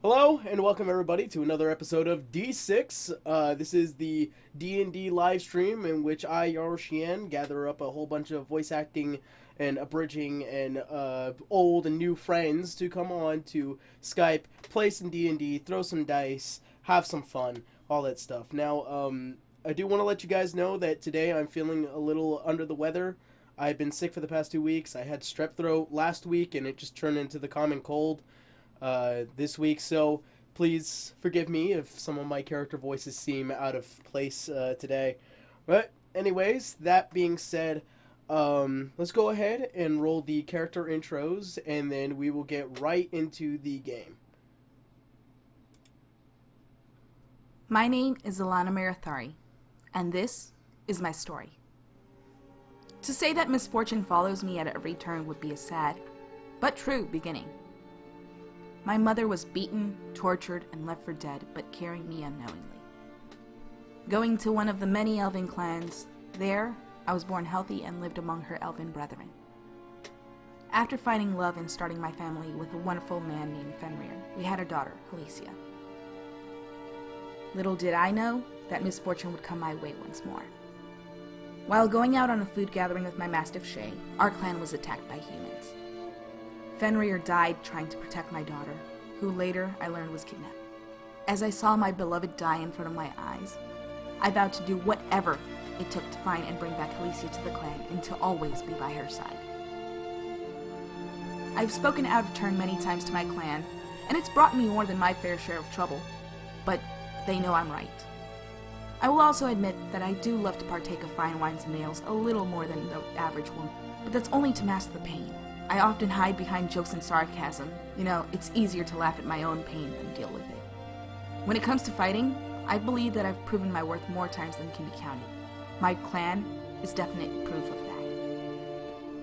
Hello and welcome everybody to another episode of D6. This is the D&D live stream in which I, Yaro Shien, gather up a whole bunch of voice acting and abridging and old and new friends to come on to Skype, play some D&D, throw some dice, have some fun, all that stuff. Now, I do want to let you guys know that today I'm feeling a little under the weather. I've been sick for the past 2 weeks. I had strep throat last week and it just turned into the common cold this week, so please forgive me if some of my character voices seem out of place today. But anyways, that being said, let's go ahead and roll the character intros, and then we will get right into the game. My name is Alana Marathari, and this is my story. To say that misfortune follows me at every turn would be a sad, but true beginning. My mother was beaten, tortured, and left for dead, but carrying me unknowingly. Going to one of the many elven clans, there I was born healthy and lived among her elven brethren. After finding love and starting my family with a wonderful man named Fenrir, we had a daughter, Alicia. Little did I know that misfortune would come my way once more. While going out on a food gathering with my mastiff Shien, our clan was attacked by humans. Fenrir died trying to protect my daughter, who later I learned was kidnapped. As I saw my beloved die in front of my eyes, I vowed to do whatever it took to find and bring back Alicia to the clan and to always be by her side. I've spoken out of turn many times to my clan, and it's brought me more than my fair share of trouble, but they know I'm right. I will also admit that I do love to partake of fine wines and nails a little more than the average woman, but that's only to mask the pain. I often hide behind jokes and sarcasm. You know, it's easier to laugh at my own pain than deal with it. When it comes to fighting, I believe that I've proven my worth more times than can be counted. My clan is definite proof of that.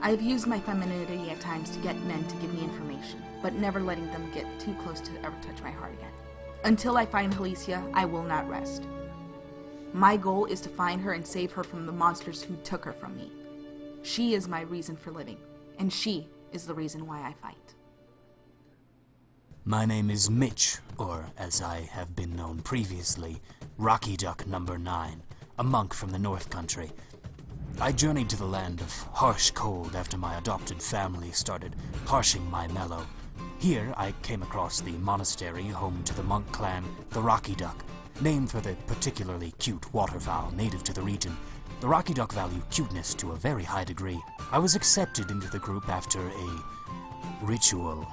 I have used my femininity at times to get men to give me information, but never letting them get too close to ever touch my heart again. Until I find Alicia, I will not rest. My goal is to find her and save her from the monsters who took her from me. She is my reason for living, and she is the reason why I fight. My name is Mitch, or as I have been known previously, Rocky Duck Number 9, a monk from the North Country. I journeyed to the land of harsh cold after my adopted family started harshing my mellow. Here I came across the monastery home to the monk clan, the Rocky Duck, named for the particularly cute waterfowl native to the region. The Rocky Duck value cuteness to a very high degree. I was accepted into the group after a ritual,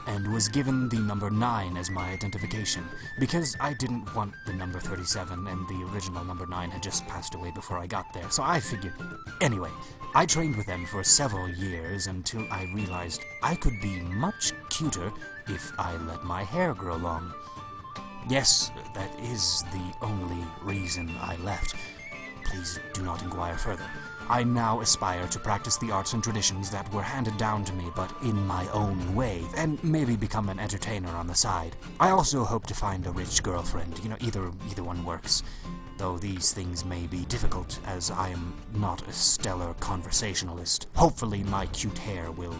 and was given the number 9 as my identification, because I didn't want the number 37, and the original number 9 had just passed away before I got there, so I figured. Anyway, I trained with them for several years until I realized I could be much cuter if I let my hair grow long. Yes, that is the only reason I left. Please do not inquire further. I now aspire to practice the arts and traditions that were handed down to me, but in my own way, and maybe become an entertainer on the side. I also hope to find a rich girlfriend. Either one works. Though these things may be difficult, as I am not a stellar conversationalist. Hopefully my cute hair will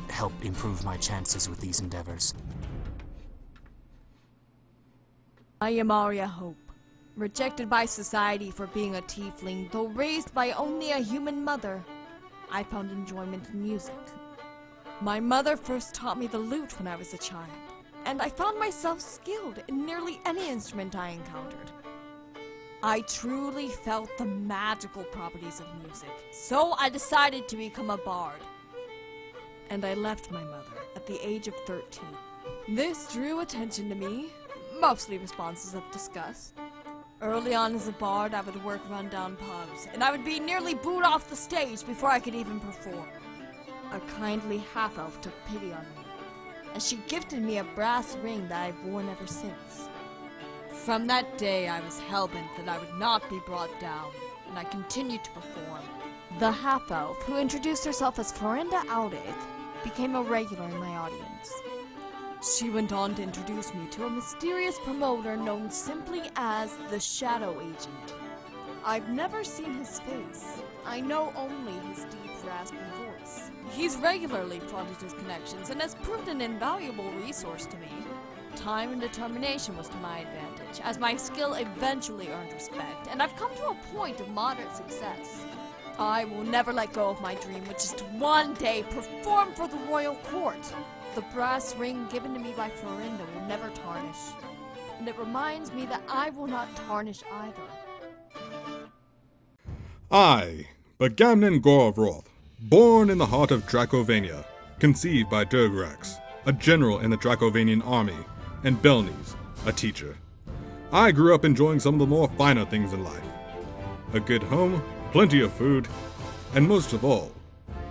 help improve my chances with these endeavors. I am Arya Hope, rejected by society for being a tiefling, though raised by only a human mother. I found enjoyment in music. My mother first taught me the lute when I was a child, and I found myself skilled in nearly any instrument I encountered. I truly felt the magical properties of music, so I decided to become a bard. And I left my mother at the age of 13. This drew attention to me, mostly responses of disgust. Early on as a bard, I would work run-down pubs, and I would be nearly booed off the stage before I could even perform. A kindly half-elf took pity on me, and she gifted me a brass ring that I've worn ever since. From that day, I was hell-bent that I would not be brought down, and I continued to perform. The half-elf, who introduced herself as Florinda Aldith, became a regular in my audience. She went on to introduce me to a mysterious promoter known simply as the Shadow Agent. I've never seen his face. I know only his deep, raspy voice. He's regularly flaunted his connections and has proved an invaluable resource to me. time and determination was to my advantage, as my skill eventually earned respect, and I've come to a point of moderate success. I will never let go of my dream, which is to one day perform for the royal court. The brass ring given to me by Florinda will never tarnish, and it reminds me that I will not tarnish either. I, Bagamnon Gorovroth, born in the heart of Dracovania, conceived by Durgrax, a general in the Dracovanian army, and Belnies, a teacher. I grew up enjoying some of the more finer things in life. A good home, plenty of food, and most of all,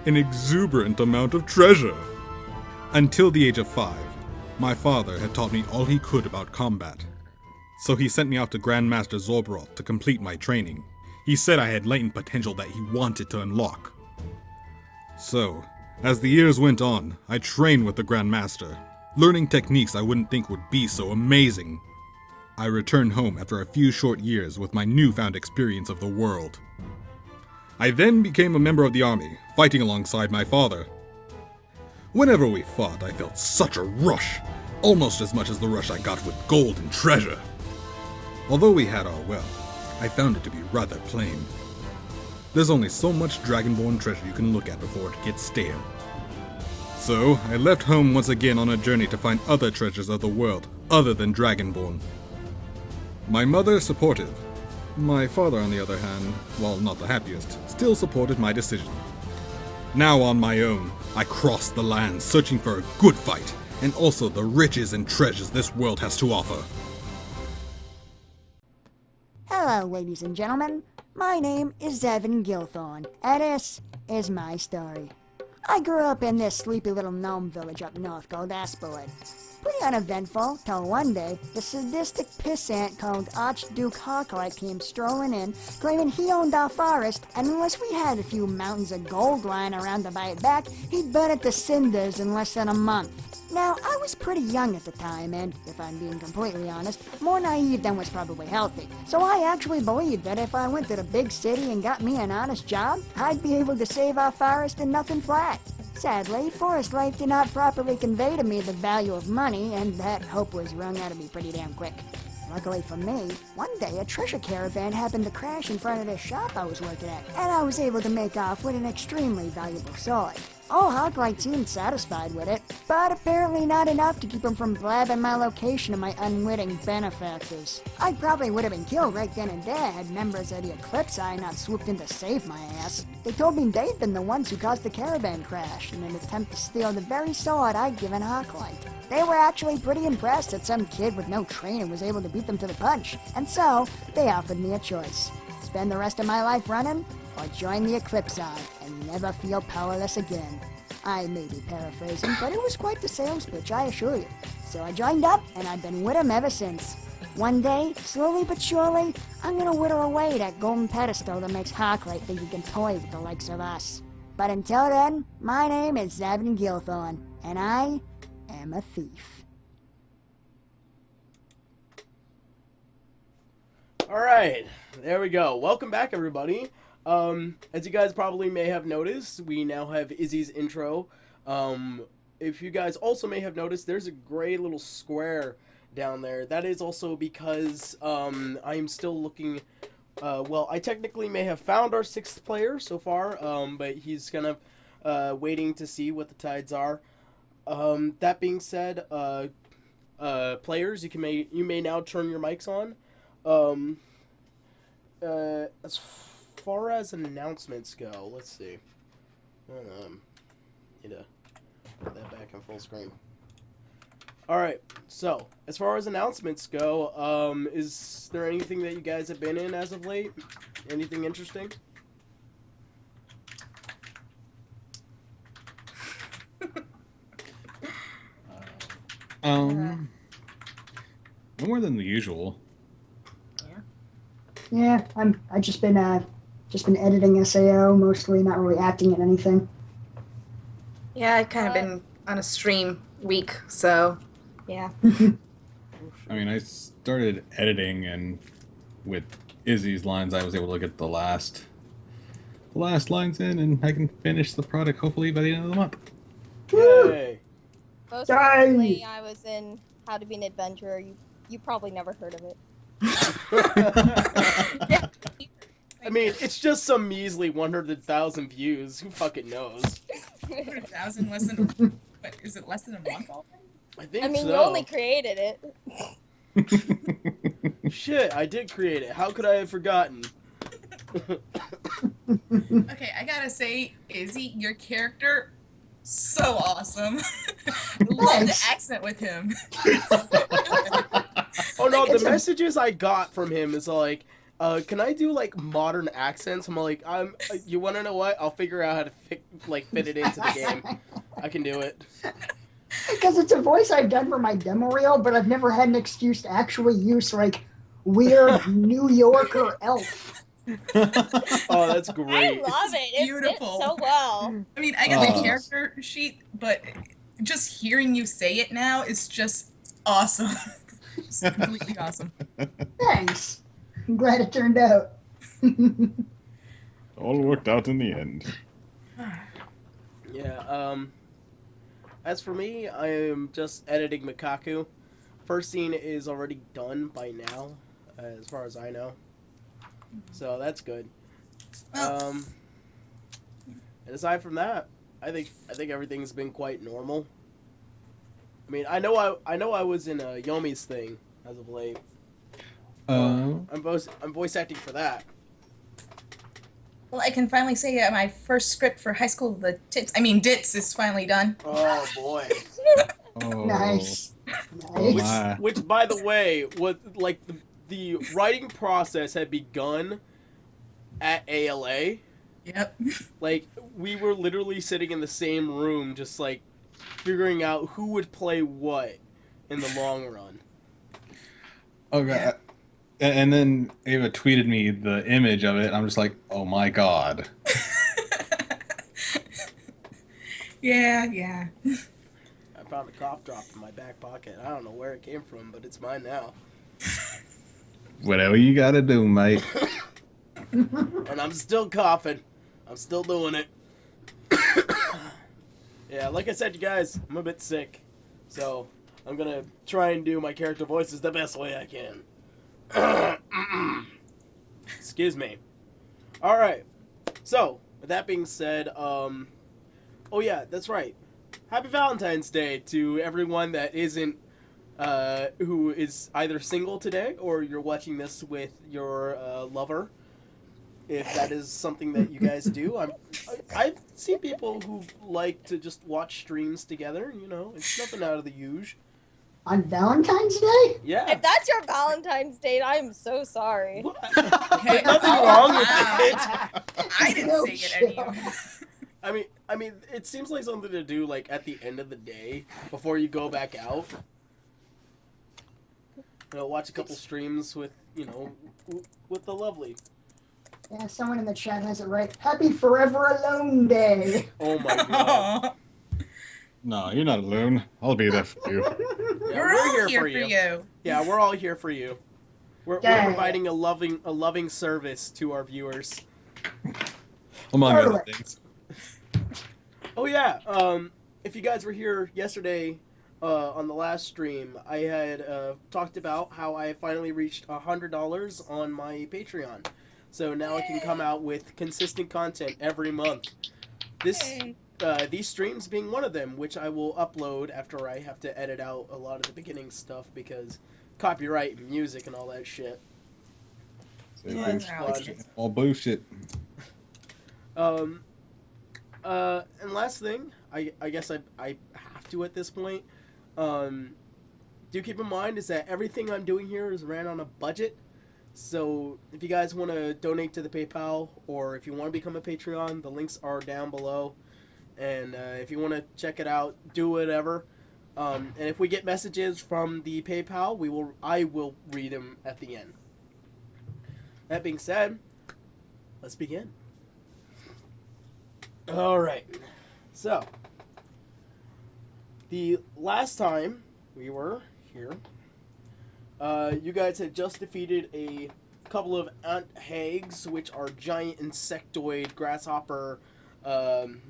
an exuberant amount of treasure. Until the age of 5, my father had taught me all he could about combat. So he sent me out to Grandmaster Zorbroth to complete my training. He said I had latent potential that he wanted to unlock. So, as the years went on, I trained with the Grandmaster, learning techniques I wouldn't think would be so amazing. I returned home after a few short years with my newfound experience of the world. I then became a member of the army, fighting alongside my father. Whenever we fought, I felt such a rush, almost as much as the rush I got with gold and treasure. Although we had our wealth, I found it to be rather plain. There's only so much Dragonborn treasure you can look at before it gets stale. So, I left home once again on a journey to find other treasures of the world, other than Dragonborn. My mother supportive. My father, on the other hand, while not the happiest, still supported my decision. Now on my own, I crossed the land searching for a good fight, and also the riches and treasures this world has to offer. Hello, ladies and gentlemen. My name is Evan Gilthorne, and this is my story. I grew up in this sleepy little gnome village up north called Asperoid. Pretty uneventful, till one day, the sadistic pissant called Archduke Harklight came strolling in, claiming he owned our forest, and unless we had a few mountains of gold lying around to buy it back, he'd burn it to cinders in less than a month. Now, I was pretty young at the time, and, if I'm being completely honest, more naive than was probably healthy. So I actually believed that if I went to the big city and got me an honest job, I'd be able to save our forest and nothing flat. Sadly, forest life did not properly convey to me the value of money, and that hope was wrung out of me pretty damn quick. Luckily for me, one day a treasure caravan happened to crash in front of the shop I was working at, and I was able to make off with an extremely valuable sword. Oh, Hawklight seemed satisfied with it, but apparently not enough to keep him from blabbing my location to my unwitting benefactors. I probably would have been killed right then and there had members of the Eclipse Eye not swooped in to save my ass. They told me they'd been the ones who caused the caravan crash in an attempt to steal the very sword I'd given Hawklight. They were actually pretty impressed that some kid with no training was able to beat them to the punch, and so they offered me a choice. Spend the rest of my life running, or join the Eclipse Eye and never feel powerless again. I may be paraphrasing, but it was quite the sales pitch, I assure you. So I joined up, and I've been with 'em ever since. One day, slowly but surely, I'm gonna whittle away that golden pedestal that makes Harklight think he can toy with the likes of us. But until then, my name is Evan Gilthorne, and I am a thief. Alright, there we go. Welcome back, everybody. As you guys probably may have noticed, we now have Izzy's intro. If you guys also may have noticed, there's a gray little square down there. That is also because, I'm still looking, well, I technically may have found our 6th player so far, but he's kind of, waiting to see what the tides are. That being said, players, you may now turn your mics on. As far as announcements go, let's see. Need to put that back in full screen. Alright, so, as far as announcements go, is there anything that you guys have been in as of late? Anything interesting? More than the usual. Yeah, I've just been editing SAO, mostly not really acting in anything. Yeah, I've kind of been on a stream week, so yeah. I mean, I started editing, and with Izzy's lines, I was able to get the last lines in, and I can finish the product hopefully by the end of the month. Yay! Most Yay! recently, I was in How to Be an Adventurer, you probably never heard of it. Yeah. I mean, it's just some measly 100,000 views. Who fucking knows? 100,000 less than what, is it less than a month already? I think I mean, so. you only created it. Shit, I did create it. How could I have forgotten? Okay, I gotta say, Izzy, your character, so awesome. Love the accent with him. Oh no, It's the a- messages I got from him is like, can I do like modern accents? I'm like, you want to know what? I'll figure out how to fit it into the game. I can do it. Because it's a voice I've done for my demo reel, but I've never had an excuse to actually use like weird New Yorker elf. Oh, that's I great. love it. It Beautiful. fits so well. I mean, I get the character sheet, but just hearing you say it now is just awesome. It's completely awesome. Thanks. I'm glad it turned out. All worked out in the end. Yeah. As for me, I am just editing Mikaku. First scene is already done by now, as far as I know. So that's good. And aside from that, I think everything's been quite normal. I mean, I know I was in Yomi's thing as of late. I'm voice acting for that. Well, I can finally say my first script for High School of the Dits is finally done. Oh boy. Oh. Nice. Oh, Nice. my. Which, by the way, was like the writing process had begun at ALA. Yep. Like, we were literally sitting in the same room, just like figuring out who would play what in the long run. Oh god. And then Ava tweeted me the image of it. And I'm just like, oh my god. Yeah. I found a cough drop in my back pocket. I don't know where it came from, but it's mine now. Whatever you gotta do, mate. And I'm still coughing. I'm still doing it. Yeah, like I said, you guys, I'm a bit sick. So, I'm gonna try and do my character voices the best way I can. Excuse me. Alright. So, with that being said, oh yeah, that's right. Happy Valentine's Day to everyone that isn't, who is either single today, or you're watching this with your, lover. If that is something that you guys do. I've seen people who like to just watch streams together, you know, it's nothing out of the usual. On Valentine's Day? Yeah. If that's your Valentine's date, I am so sorry. What? There's nothing wrong with it. I didn't No say it shit. anyway. I mean, it seems like something to do, like, at the end of the day, before you go back out. You know, watch a couple streams with, you know, with the lovely. Yeah, someone in the chat has it right. Happy Forever Alone Day. Oh my god. Aw. No, you're not alone. I'll be there for you. Yeah, We're all here for you. Yeah, we're all here for you. We're Dang. providing a loving service to our viewers. Among other Totally. things. Oh yeah, if you guys were here yesterday on the last stream, I had talked about how I finally reached $100 on my Patreon. So now I can come out with consistent content every month. These streams being one of them, which I will upload after I have to edit out a lot of the beginning stuff because copyright and music and all that shit. So Yeah, it's ouch. all bullshit. And last thing, I guess I have to at this point, do keep in mind is that everything I'm doing here is ran on a budget. So if you guys want to donate to the PayPal or if you want to become a Patreon, the links are down below. And if you want to check it out, do whatever. And if we get messages from the PayPal, I will read them at the end. That being said, let's begin. Alright, so, the last time we were here, you guys had just defeated a couple of ant hags, which are giant insectoid grasshopper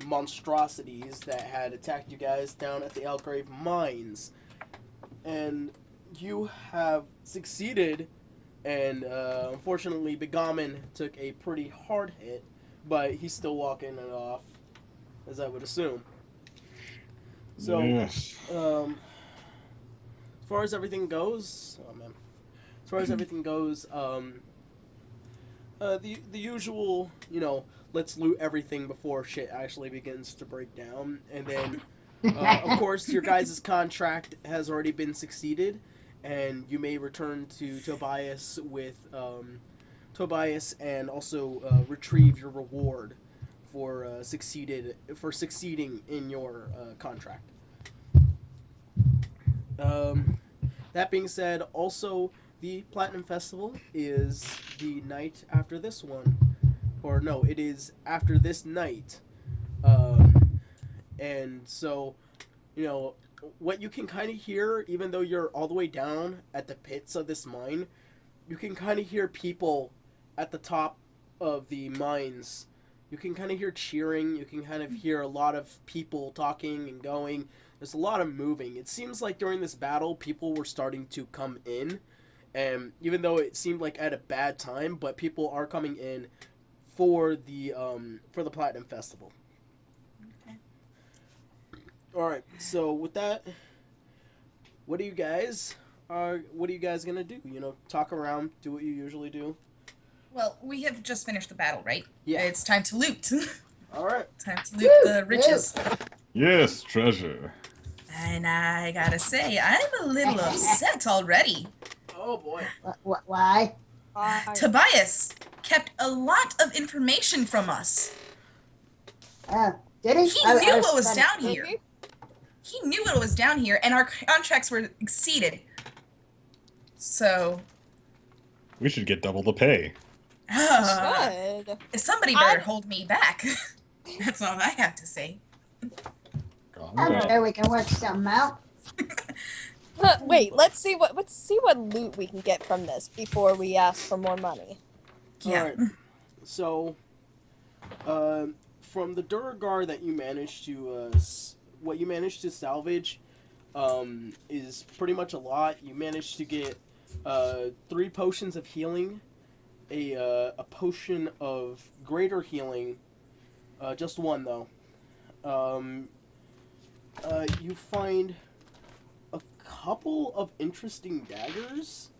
monstrosities that had attacked you guys down at the Elgrave Mines. and you have succeeded, and unfortunately, Begamin took a pretty hard hit, but he's still walking it off, as I would assume. So, Yes. as far as everything goes, as far as everything goes, the usual, let's loot everything before shit actually begins to break down, and then, of course, your guys' contract has already been succeeded, and you may return to Tobias with Tobias, and also retrieve your reward for succeeding in your contract. That being said, also the Platinum Festival is the night after this one, or no, it is after this night, and so what you can kind of hear, even though you're all the way down at the pits of this mine, you can kind of hear people at the top of the mines. You can kind of hear cheering. You can kind of hear a lot of people talking and going. There's a lot of moving. It seems like during this battle, people were starting to come in, and even though it seemed like at a bad time, but people are coming in for the Platinum Festival. Okay. All right. So with that, what are you guys gonna do? Talk around, do what you usually do. Well, we have just finished the battle, right? Yeah. It's time to loot. All right. Time to loot the riches. Yes, treasure. And I gotta say, I'm a little upset already. Oh boy. Why? Tobias kept a lot of information from us. Did he? He knew what was down here. He knew what was down here, and our contracts were exceeded. So, We should get double the pay. Good. somebody better hold me back. That's all I have to say. Calm I'm down. sure we can work something out. Wait, let's see what loot we can get from this before we ask for more money. Yeah. All right. So, from the Duragar that you managed to, what you managed to salvage, is pretty much a lot. You managed to get 3 potions of healing, a potion of greater healing, just 1 though. You find a couple of interesting daggers,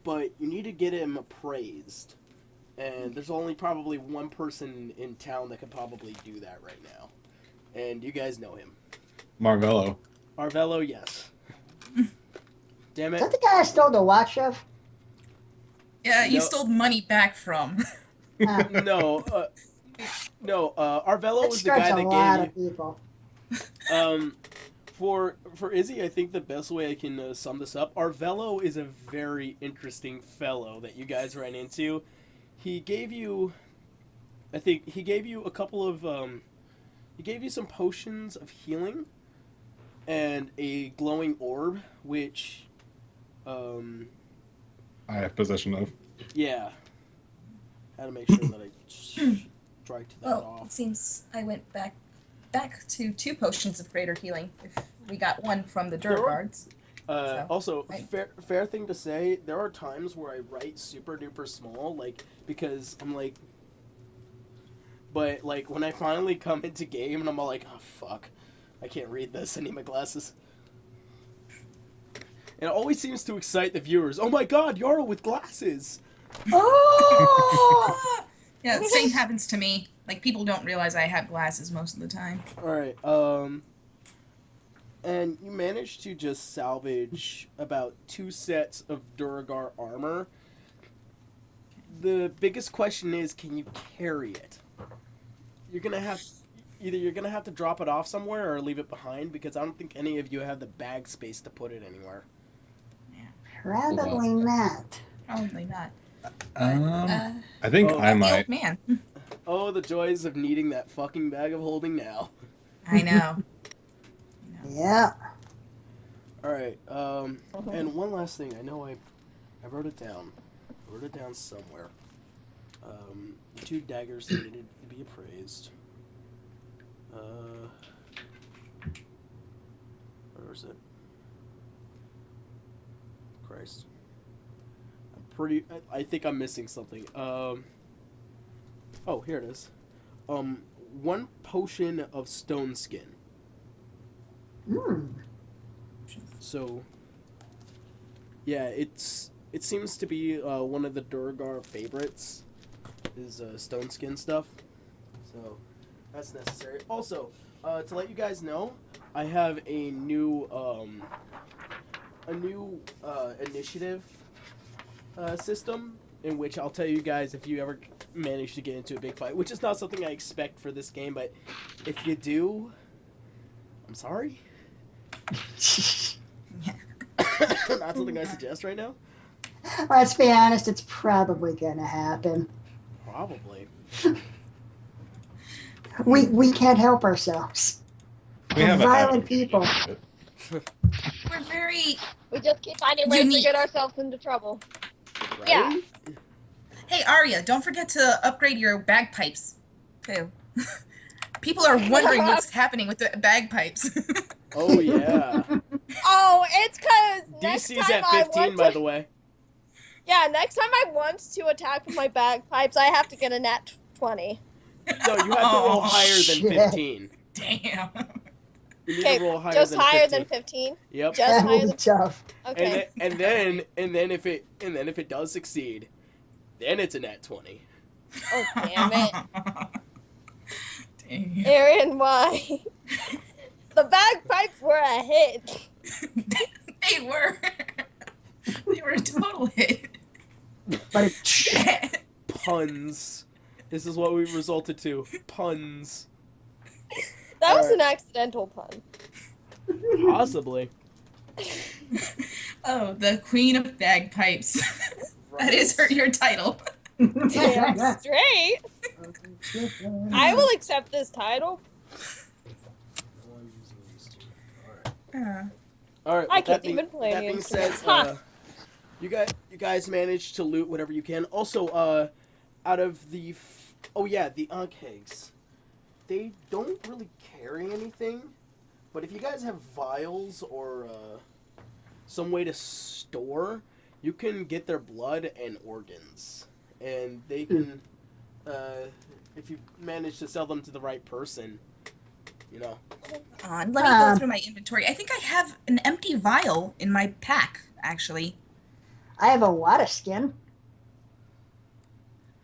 but you need to get him appraised. And there's only probably 1 person in town that could probably do that right now. And you guys know him. Marvello. Arvello, yes. Damn Is it. that the guy I stole the watch of? Yeah, you No. stole money back from. No, Arvello That was the guy strikes a that lot gave of people. you. For Izzy, I think the best way I can sum this up, Arvello is a very interesting fellow that you guys ran into. He gave you, I think, he gave you a couple of, he gave you some potions of healing and a glowing orb, which, I have possession of. yeah. Had to make sure that I striked that Well, off. it seems I went back to 2 potions of greater healing. If we got 1 from the Durgards. Also, right. fair thing to say, there are times where I write super duper small, because I'm like, but when I finally come into game and I'm all like, oh fuck, I can't read this, I need my glasses. And it always seems to excite the viewers. Oh my god, Yaro with glasses! Oh! Yeah, the same happens to me. People don't realize I have glasses most of the time. Alright, and you managed to just salvage about 2 sets of Duragar armor. The biggest question is, can you carry it? You're gonna have to drop it off somewhere or leave it behind, because I don't think any of you have the bag space to put it anywhere. Probably not. Probably not. I think Oh. I The might. old man. Oh, the joys of needing that fucking bag of holding now. I know. Yeah. Alright, and one last thing. I know I wrote it down. I wrote it down somewhere. 2 daggers that needed to be appraised. Where is it? Christ. I think I'm missing something. Oh, here it is. 1 potion of stone skin. So, yeah, it seems to be one of the Durgar favorites is stone skin stuff. So, that's necessary. Also, to let you guys know, I have a new initiative system in which I'll tell you guys if you ever manage to get into a big fight, which is not something I expect for this game, but if you do, I'm sorry. Not something I suggest right now. Let's be honest, it's probably gonna happen. Probably. We can't help ourselves. We We're have a violent habit. people. We're very. We just keep finding ways to Unique. get ourselves into trouble. Right? Yeah. Hey, Arya, don't forget to upgrade your bagpipes, too. People are wondering what's happening with the bagpipes. Oh, yeah. Oh, it's because next DC's time at 15, I want by to, the way. Yeah, next time I want to attack with my bagpipes, I have to get a nat 20. No, you have to roll Oh, higher than shit. 15. Damn. You need Okay, to roll higher just than higher 15. than 15. Yep. Just That higher will be than. tough. Okay. And then if it does succeed, then it's a nat 20. Oh damn it, Damn. Aaron! Why? The bagpipes were a hit. They were. They were a total hit. But Puns. This is what we've resulted to. Puns. That was an accidental pun. Possibly. Oh, the Queen of Bagpipes. That is your title. Damn straight. I will accept this title. Alright, I with can't even play that any being said, instruments. you guys managed to loot whatever you can. Also, out of the the Ankh eggs, they don't really carry anything, but if you guys have vials or some way to store, you can get their blood and organs, and they can if you manage to sell them to the right person, you know. Let me go through my inventory. I think I have an empty vial in my pack, actually. I have a lot of skin.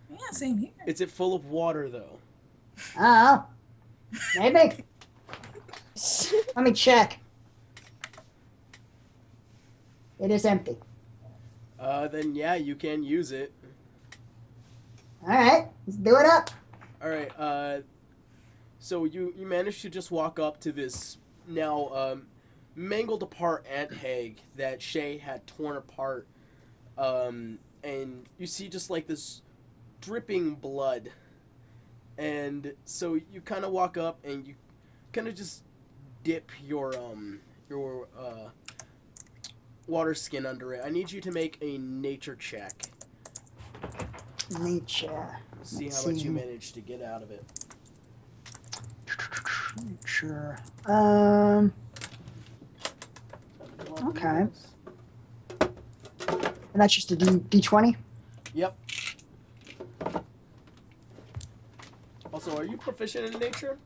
Yeah, same here. Is it full of water though? Oh, maybe. Let me check. It is empty. Then yeah, you can use it. All right, let's do it up. All right. So you managed to just walk up to this now mangled apart ant hag that Shay had torn apart, and you see just like this dripping blood, and so you kind of walk up and you kind of just dip your water skin under it. I need you to make a nature check. Nature. See Let's how much see. you manage to get out of it. Nature. Okay. And that's just a D20? Yep. Also, are you proficient in nature?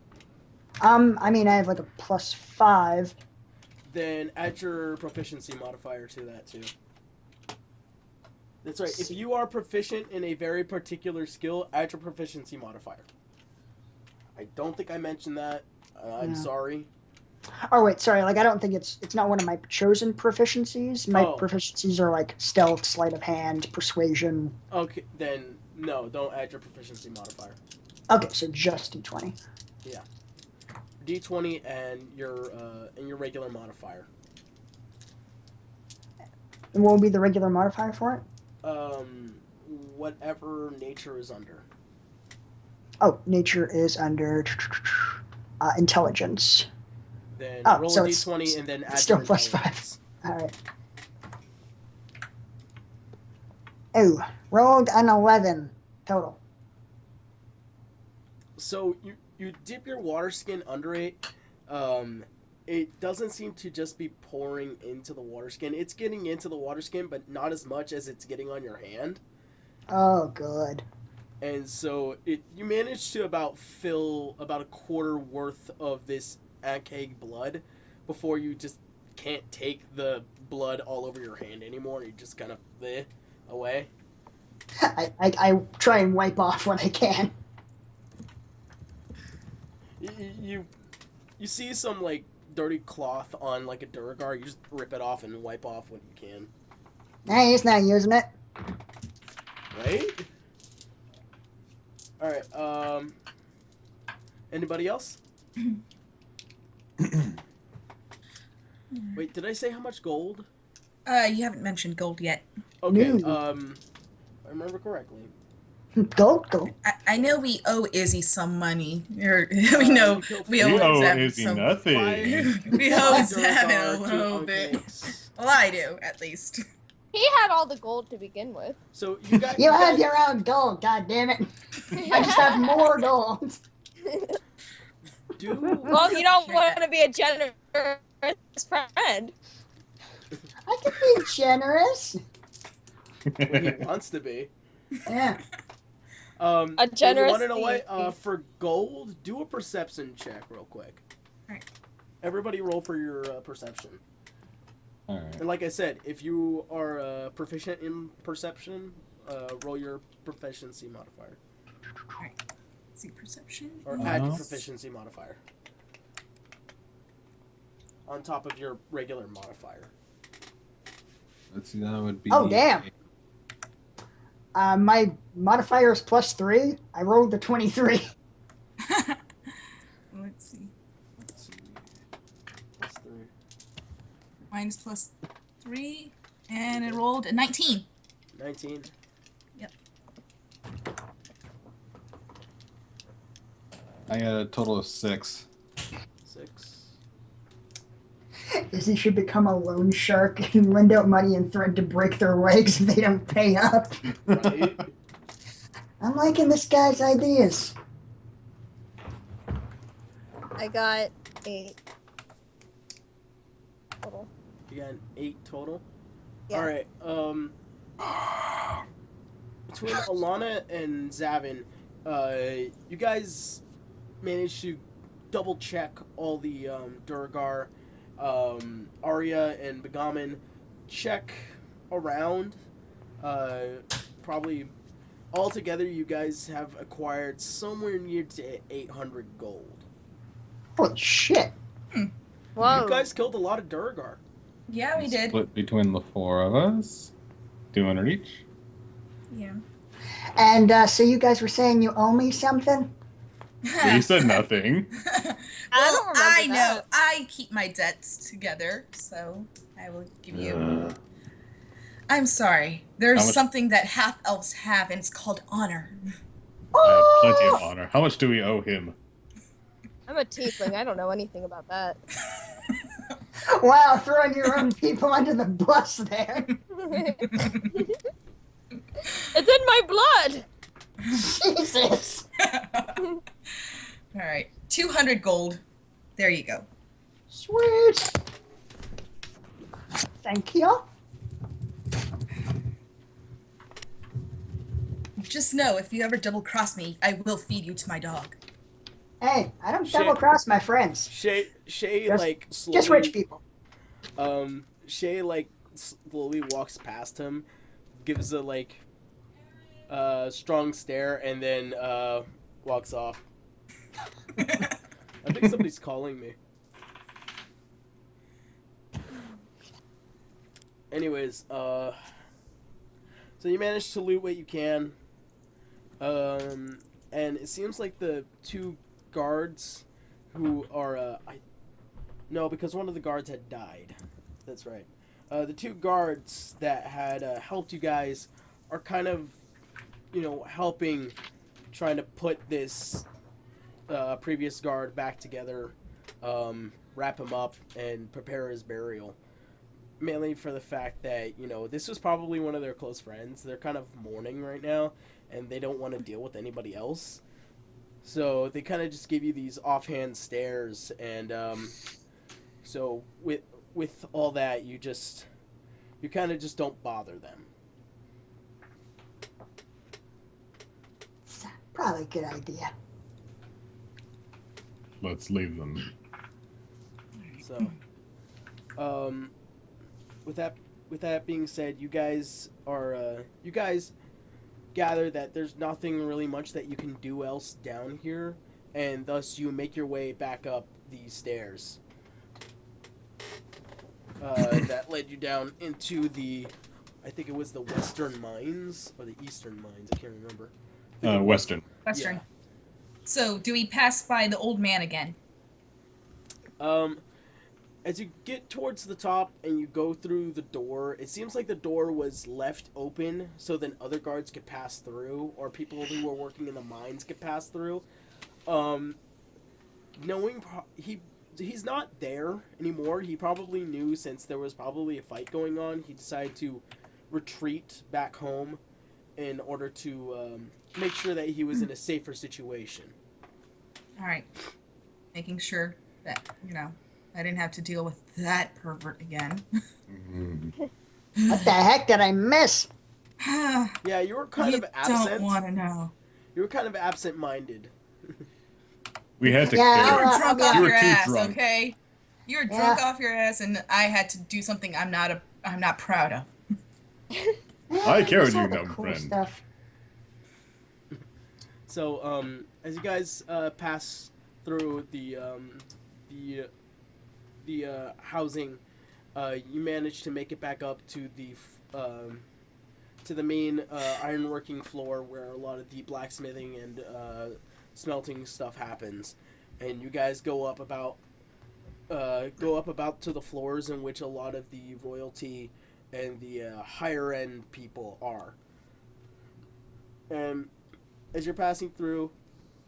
I mean, I have like a +5. Then add your proficiency modifier to that too. That's right. If you are proficient in a very particular skill, add your proficiency modifier. I don't think I mentioned that. I'm Yeah. sorry. Oh wait, sorry. Like I don't think it's not one of my chosen proficiencies. My Oh. proficiencies are like stealth, sleight of hand, persuasion. Okay, then no, don't add your proficiency modifier. Okay, so just D20. D20 and your regular modifier. And what would be the regular modifier for it? Whatever nature is under. Oh, nature is under intelligence. Then Oh, roll so a it's D20 and then add still your +5. intelligence. All right. Oh, rolled an 11 total. So you dip your water skin under it. it doesn't seem to just be pouring into the water skin. It's getting into the water skin, but not as much as it's getting on your hand. Oh, good. And so you manage to about fill about a quarter worth of this keg blood before you just can't take the blood all over your hand anymore. You just kind of away. I try and wipe off when I can. You see some like dirty cloth on like a Duragar. You just rip it off and wipe off what you can. Hey, he's not using it. Right? All right. Anybody else? Wait, did I say how much gold? You haven't mentioned gold yet. Okay. No. If I remember correctly. Go. I know we owe Izzy some money. Or we know we owe Zavin Izzy some. nothing. We owe Five Zavin Duragar, a two little bit. pancakes. Well, I do at least. He had all the gold to begin with. So you got. You have your own gold, god damn it. I just have more gold. Well, you don't want to be a generous friend. I can be generous. Well, he wants to be. Yeah. A generous You want to know what? thief. For gold, do a perception check real quick. Alright. Everybody roll for your perception. Alright. And like I said, if you are proficient in perception, roll your proficiency modifier. Alright. Let's see, perception. Or add your proficiency modifier. On top of your regular modifier. Let's see, that would be. Oh, damn. My modifier is +3. I rolled a 23. Let's see. Plus 3. Mine's +3, and it rolled a 19. 19. Yep. I got a total of 6. 6. Izzy should become a loan shark and lend out money and threaten to break their legs if they don't pay up. Right? I'm liking this guy's ideas. I got 8 total. You got an 8 total? Yeah. Alright, between Alana and Zavin, you guys managed to double check all the Duragar, Arya and Begamin, check around. Probably altogether you guys have acquired somewhere near to 800 gold. Holy shit. Whoa. You guys killed a lot of Duragar. Yeah, we did. Split between the 4 of us. 200 each. Yeah. And so you guys were saying you owe me something? You said nothing. I don't remember I know. that. I keep my debts together, so I will give you. I'm sorry. There's How much- something that half elves have, and it's called honor. I have plenty of honor. How much do we owe him? I'm a tiefling. I don't know anything about that. Wow, throwing your own people under the bus there. It's in my blood. Jesus. All right, 200 gold. There you go. Sweet. Thank you. Just know, if you ever double cross me, I will feed you to my dog. Hey, I don't Shit. double cross my friends. Shay Just- like slowly, Just rich people. Shay like slowly walks past him, gives a like strong stare, and then walks off. I think somebody's calling me. Anyways, so you managed to loot what you can, and it seems like the 2 guards who are no, because one of the guards had died. That's right. The 2 guards that had helped you guys are kind of, helping, trying to put this previous guard back together, wrap him up, and prepare his burial. Mainly for the fact that, this was probably one of their close friends. They're kind of mourning right now, and they don't want to deal with anybody else. So they kind of just give you these offhand stares and So with all that, you kind of just don't bother them. Probably a good idea. Let's leave them. So, with that being said, you guys gather that there's nothing really much that you can do else down here, and thus you make your way back up these stairs that led you down into I think it was the Western Mines or the Eastern Mines. I can't remember. Western. Western. Yeah. So, do we pass by the old man again? As you get towards the top and you go through the door, it seems like the door was left open so then other guards could pass through, or people who were working in the mines could pass through. Knowing he's not there anymore, he probably knew since there was probably a fight going on, he decided to retreat back home in order to make sure that he was in a safer situation. All right. Making sure that, I didn't have to deal with that pervert again. What the heck did I miss? Yeah, you were kind of absent. Don't want to know. You were kind of absent-minded. We had to Yeah, You carry. were drunk off You were your too ass, drunk. okay? You were drunk off your ass, and I had to do something I'm not proud of. I carried just all you, the dumb cool friend. Stuff. So, as you guys pass through the housing, you manage to make it back up to the main ironworking floor where a lot of the blacksmithing and smelting stuff happens, and you guys go up about to the floors in which a lot of the royalty and the higher end people are. And as you're passing through,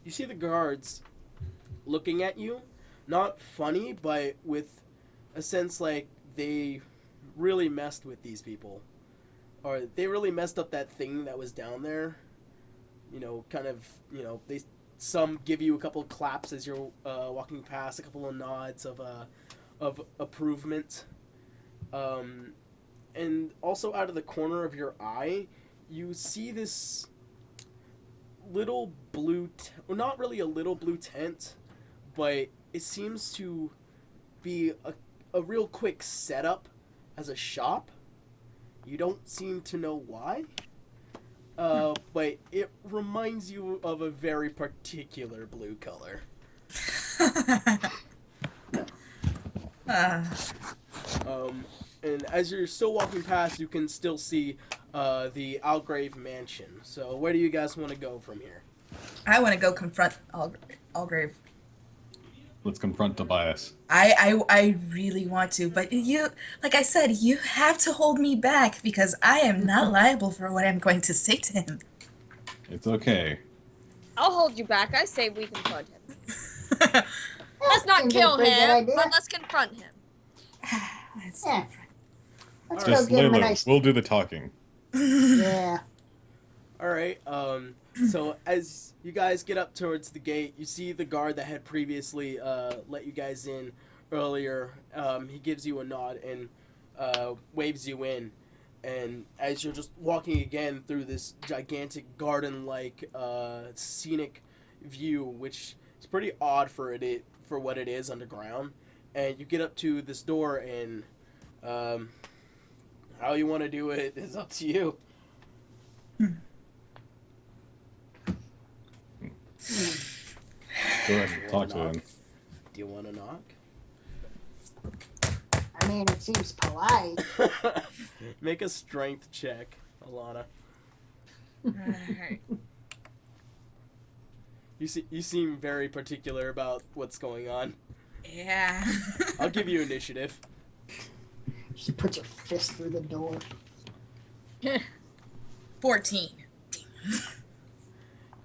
you see the guards looking at you, not funny, but with a sense like they really messed with these people, or they really messed up that thing that was down there. Some give you a couple of claps as you're walking past, a couple of nods of approvement, and also out of the corner of your eye, you see this little blue well, not really a little blue tent, but it seems to be a real quick setup as a shop. You don't seem to know why, but it reminds you of a very particular blue color. And as you're still walking past, you can still see the Algrave Mansion. So where do you guys want to go from here? I want to go confront Algrave. Let's confront Tobias. I really want to, but like I said, you have to hold me back because I am not liable for what I'm going to say to him. It's okay. I'll hold you back. I say we confront him. Let's not Seems kill like a pretty good him, idea. but let's confront him. Yeah. Let's Just go give him a Layla. nice. We'll do the talking. Yeah. All right. So as you guys get up towards the gate, you see the guard that had previously let you guys in earlier. He gives you a nod and waves you in. And as you're just walking again through this gigantic garden-like scenic view, which is pretty odd for what it is underground, and you get up to this door, and how you want to do it is up to you. Go ahead and talk to him. Do you want to knock? I mean, it seems polite. Make a strength check, Alana. Alright. You seem very particular about what's going on. Yeah. I'll give you initiative. Just put your fist through the door. 14.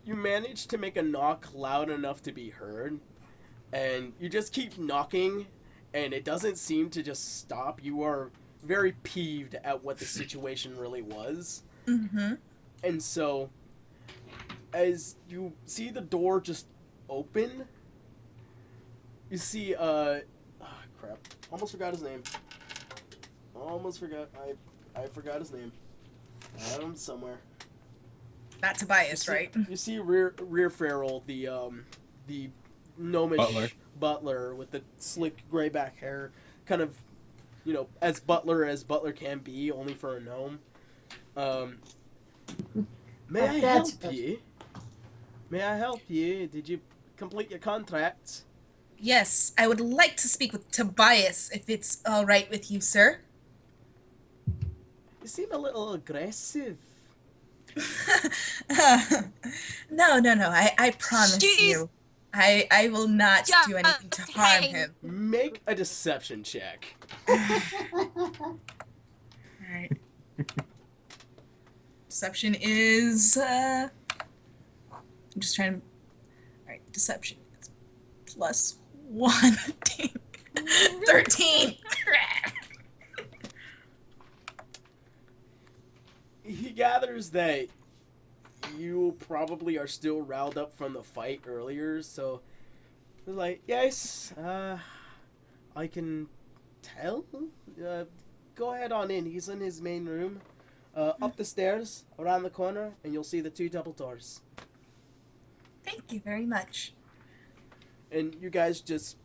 You manage to make a knock loud enough to be heard, and you just keep knocking, and it doesn't seem to just stop. You are very peeved at what the situation really was. Mm-hmm. And so, as you see the door just open, you see, crap. Almost forgot his name. Almost forgot. I forgot his name. I have him somewhere. Not Tobias, right? You see Rear Farrell, the gnomish butler with the slick gray back hair, kind of, as butler can be, only for a gnome. May I help you? May I help you? Did you complete your contract? Yes, I would like to speak with Tobias, if it's all right with you, sir. You seem a little aggressive. No. I promise you. I will not do anything to harm him. Make a deception check. Alright. Deception is, I'm just trying to... Alright, deception. It's +1. 13! Crap! He gathers that you probably are still riled up from the fight earlier, so he's like, yes, I can tell. Go ahead on in. He's in his main room. Up the stairs, around the corner, and you'll see the 2 double doors. Thank you very much. And you guys just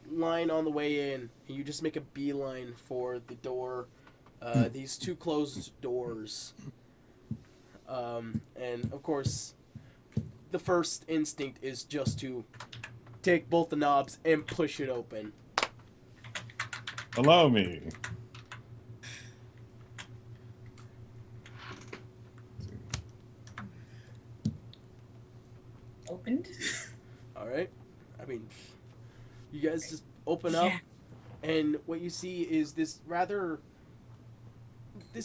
line on the way in, and you just make a beeline for the door. These 2 closed doors. And of course, the first instinct is just to take both the knobs and push it open. Allow me. Opened? Alright. I mean, you guys just open up, and what you see is this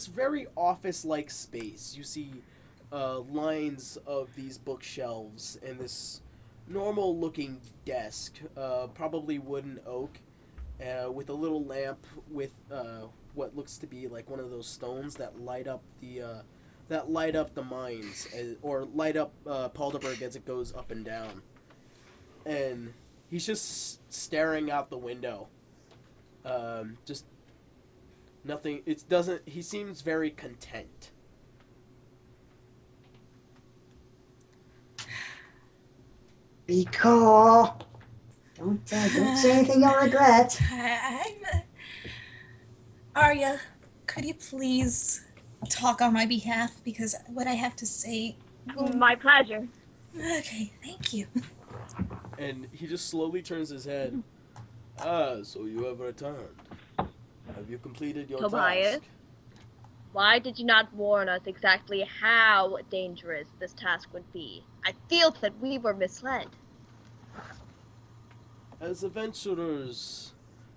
very office-like space. You see lines of these bookshelves and this normal-looking desk, probably wooden oak, with a little lamp with what looks to be like one of those stones that light up the mines, or light up Paulderberg as it goes up and down. And he's just staring out the window. Just nothing. He seems very content. Be cool. Don't say anything you'll regret. Arya, could you please talk on my behalf? Because what I have to say... My pleasure. Okay, thank you. And he just slowly turns his head. So you have returned. Have you completed your Tobias? task? Why did you not warn us exactly how dangerous this task would be? I feel that we were misled. As adventurers,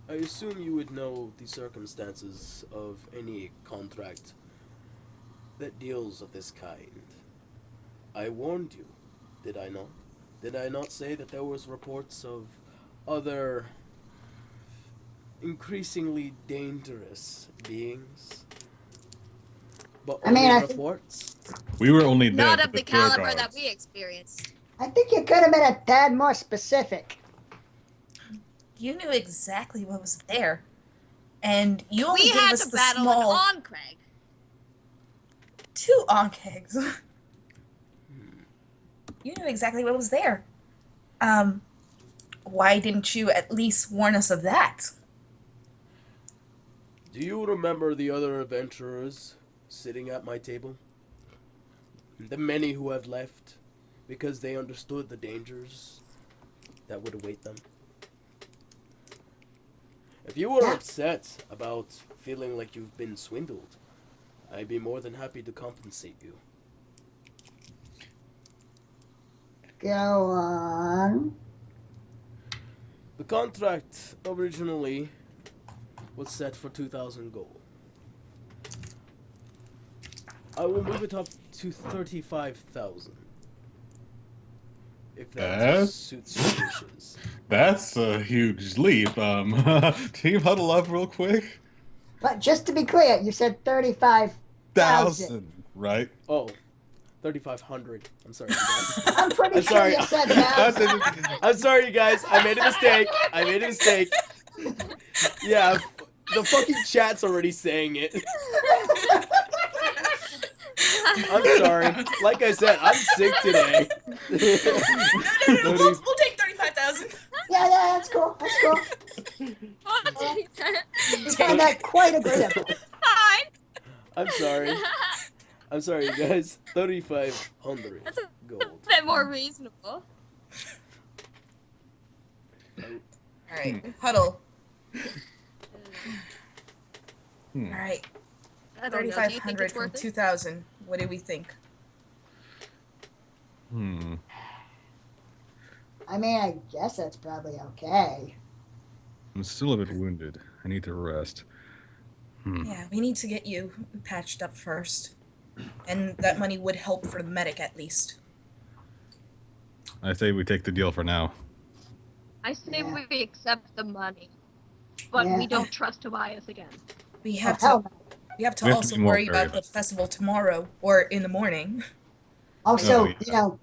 I assume you would know the circumstances of any contract that deals of this kind. I warned you, did I not? Did I not say that there was reports of other increasingly dangerous beings? But reports? We were only there Not for of the tour caliber guards. that we experienced. I think you could have been a tad more specific. You knew exactly what was there. And you only We gave had us to the battle small... an Onkreg. 2 onkegs. You knew exactly what was there. Why didn't you at least warn us of that? Do you remember the other adventurers sitting at my table? The many who have left because they understood the dangers that would await them. If you were upset about feeling like you've been swindled, I'd be more than happy to compensate you. Go on. The contract originally was set for 2,000 gold. I will move it up to 35,000. If that suits your wishes. That's a huge leap. Team huddle up real quick. But just to be clear, you said 35,000. Right? Oh, 3,500. I'm sorry, you guys. I'm pretty I'm sure sorry. you said 1,000. I'm sorry, you guys. I made a mistake. Yeah, the fucking chat's already saying it. I'm sorry. Like I said, I'm sick today. No, we'll take 35,000. Yeah, that's cool. That's cool. We find that quite agreeable. Fine. I'm sorry. I'm sorry, you guys. 3,500 That's a gold. bit more reasonable. Alright, huddle. Alright, I don't know. Do you think 3,500 it's from worth it? 2,000. What do we think? I mean, I guess that's probably okay. I'm still a bit wounded. I need to rest. Yeah, we need to get you patched up first. And that money would help for the medic at least. I say we take the deal for now. I say Yeah. we accept the money, but Yeah. we don't trust Tobias again. We have hell to no. we have to We have to also be more worry about the varied. festival tomorrow or in the morning. Also, Oh, yeah. you know,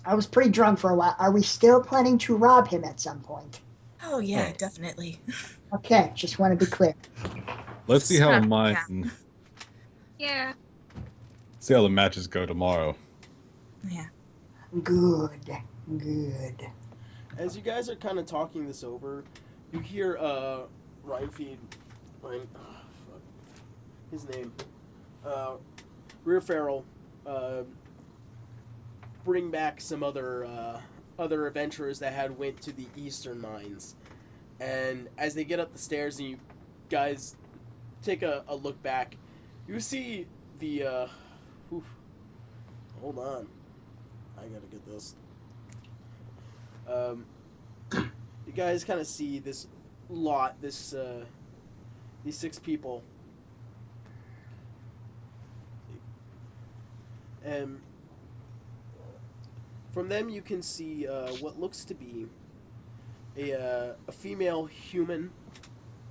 I was pretty drunk for a while. Are we still planning to rob him at some point? Oh yeah, Oh. definitely. Okay, just want to be clear. Let's see how Yeah. mine. Yeah. See how the matches go tomorrow. Yeah. Good, good. As you guys are kind of talking this over, you hear fuck, his name, Rear Farrell, bring back some other adventurers that had went to the eastern mines, and as they get up the stairs and you guys take a look back, you see the hold on, I gotta get this. You guys kind of see this lot, these 6 people, and from them you can see what looks to be a female human,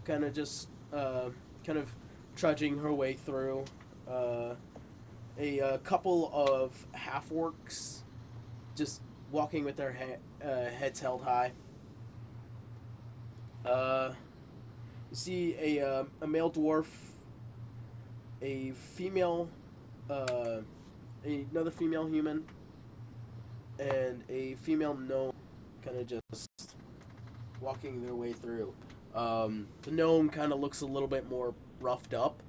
kind of just kind of trudging her way through. A couple of half orcs, just walking with their heads held high. You see a male dwarf, a female, another female human, and a female gnome, kind of just walking their way through. The gnome kind of looks a little bit more roughed up,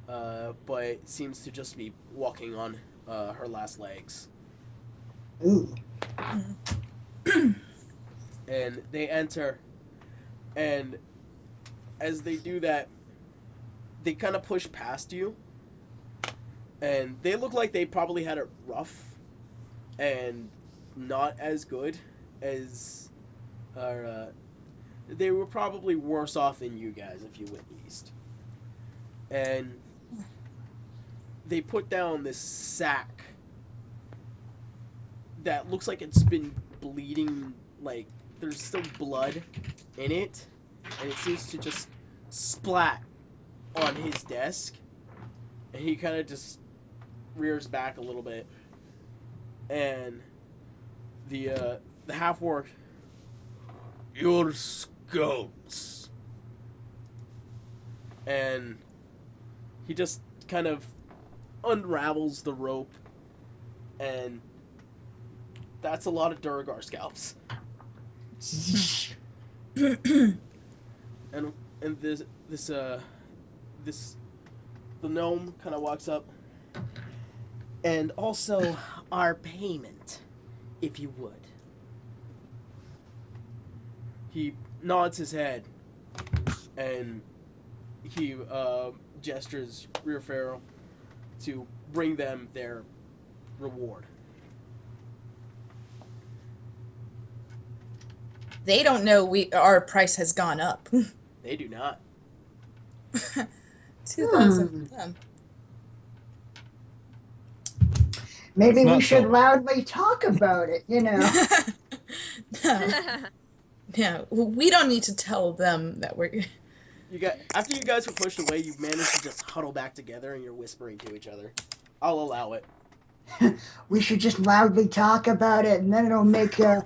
but seems to just be walking on her last legs. Ooh. And they enter, and as they do that, they kind of push past you, and they look like they probably had it rough and not as good as they were probably worse off than you guys, if you went east. And they put down this sack that looks like it's been bleeding, like there's still blood in it, and it seems to just splat on his desk, and he kind of just rears back a little bit, and the half orc, your scouts, and he just kind of unravels the rope, and that's a lot of Duragar scalps. and the gnome kind of walks up, and also our payment, if you would. He nods his head, and he gestures Rear Pharaoh to bring them their reward. They don't know our price has gone up. They do not. 2,000 for them. Maybe That's we not should so. loudly talk about it, you know. No, we don't need to tell them that we're. After you guys were pushed away, you managed to just huddle back together and you're whispering to each other. I'll allow it. We should just loudly talk about it, and then it'll make No.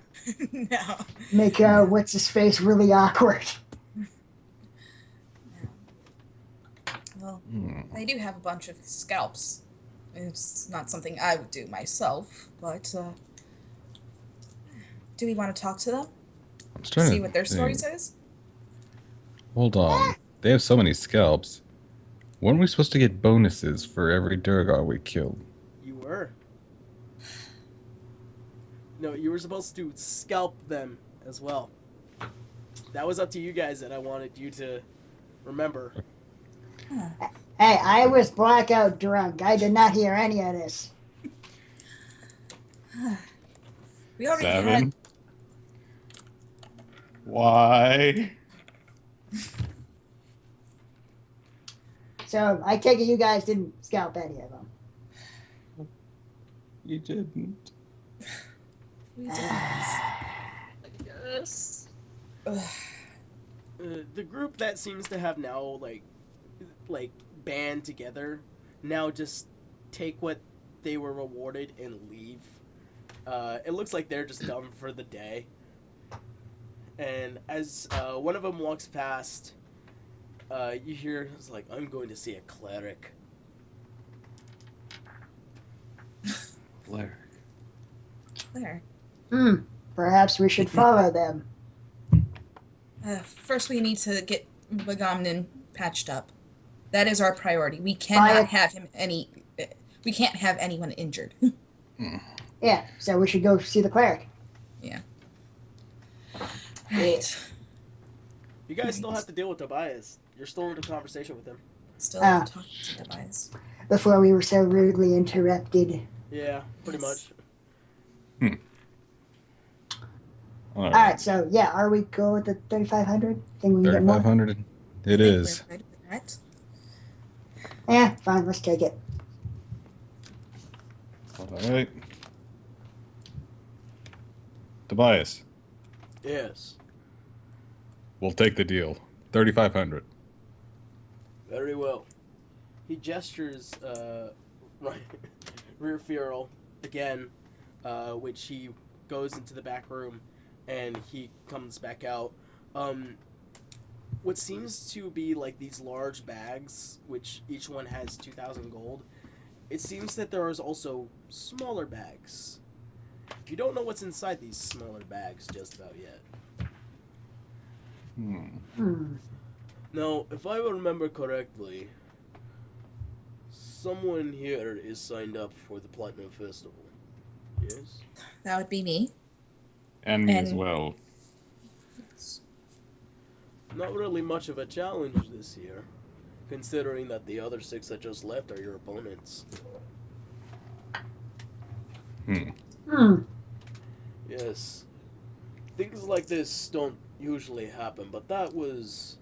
what's his face really awkward. Well, they do have a bunch of scalps. It's not something I would do myself, but do we want to talk to them? I'm trying See to what their story think. says? Hold on. They have so many scalps. Weren't we supposed to get bonuses for every Durgar we killed? You were. No, you were supposed to scalp them as well. That was up to you guys that I wanted you to remember. Hey, I was blackout drunk. I did not hear any of this. We already 7. Why? So I take it you guys didn't scalp any of them. You didn't. Yes. The group that seems to have now like band together now just take what they were rewarded and leave. It looks like they're just done for the day. And as one of them walks past, you hear it's like, "I'm going to see a cleric." Blair. There. Perhaps we should follow them. First, we need to get Wagamnin patched up. That is our priority. We cannot have him we can't have anyone injured. Yeah, so we should go see the cleric. Yeah. Right. You guys still have to deal with Tobias. You're still in a conversation with him. Still talking to Tobias. Before we were so rudely interrupted. Yeah, pretty much. Alright, so yeah, are we go with the 3,500? Think we can get more? 3,500. It is. We're good with that. Yeah, fine, let's take it. All right. Tobias, Yes. we'll take the deal. 3,500. Very well. He gestures rear Feral again, which he goes into the back room and he comes back out. What seems to be like these large bags, which each one has 2,000 gold, it seems that there is also smaller bags. You don't know what's inside these smaller bags just about yet. Now, if I remember correctly, someone here is signed up for the Platinum Festival. Yes? That would be me. And me as well. Not really much of a challenge this year, considering that the other 6 that just left are your opponents. Yes. Things like this don't usually happen, but that was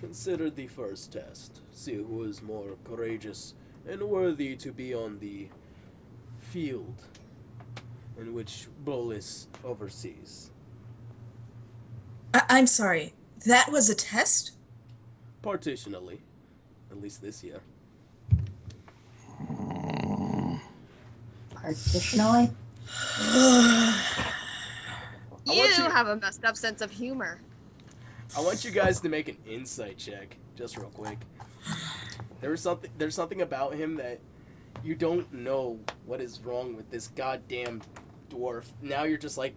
considered the first test. See who is more courageous and worthy to be on the field in which Bolis oversees. I'm sorry. That was a test? Partitionally. At least this year. Partitionally? You have a messed up sense of humor. I want you guys to make an insight check, just real quick. There's something about him that you don't know what is wrong with this goddamn dwarf. Now you're just like,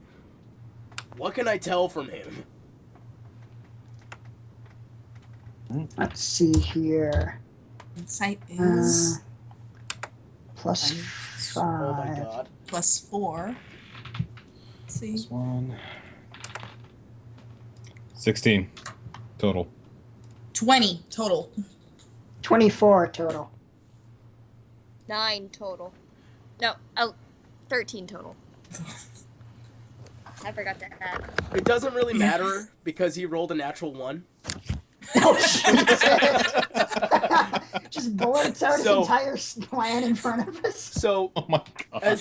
what can I tell from him? Let's see here. Insight is Plus Oh my 5. god. +4. Let's see. This one. 16 total. 20 total. 24 total. 9 total. No, 13 total. I forgot to add. It doesn't really matter because he rolled a natural 1. Oh, shit. Just blurts out So- his entire plan in front of us. So Oh my god.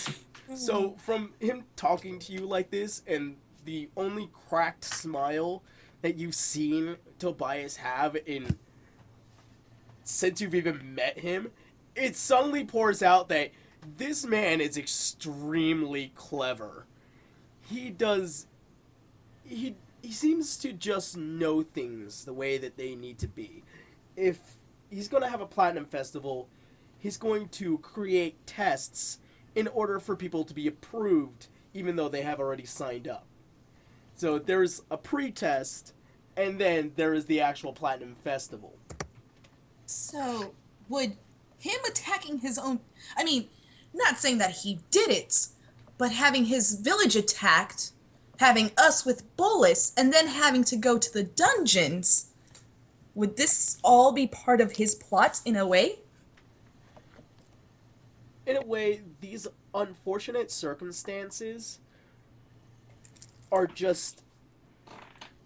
So from him talking to you like this and the only cracked smile that you've seen Tobias have since you've even met him, it suddenly pours out that this man is extremely clever. He seems to just know things the way that they need to be. If he's going to have a platinum festival. He's going to create tests in order for people to be approved, even though they have already signed up. So there's a pre-test, and then there is the actual platinum festival. So, would him attacking his own... I mean, not saying that he did it, but having his village attacked, having us with Bolus, and then having to go to the dungeons, would this all be part of his plot in a way? In a way, these unfortunate circumstances are just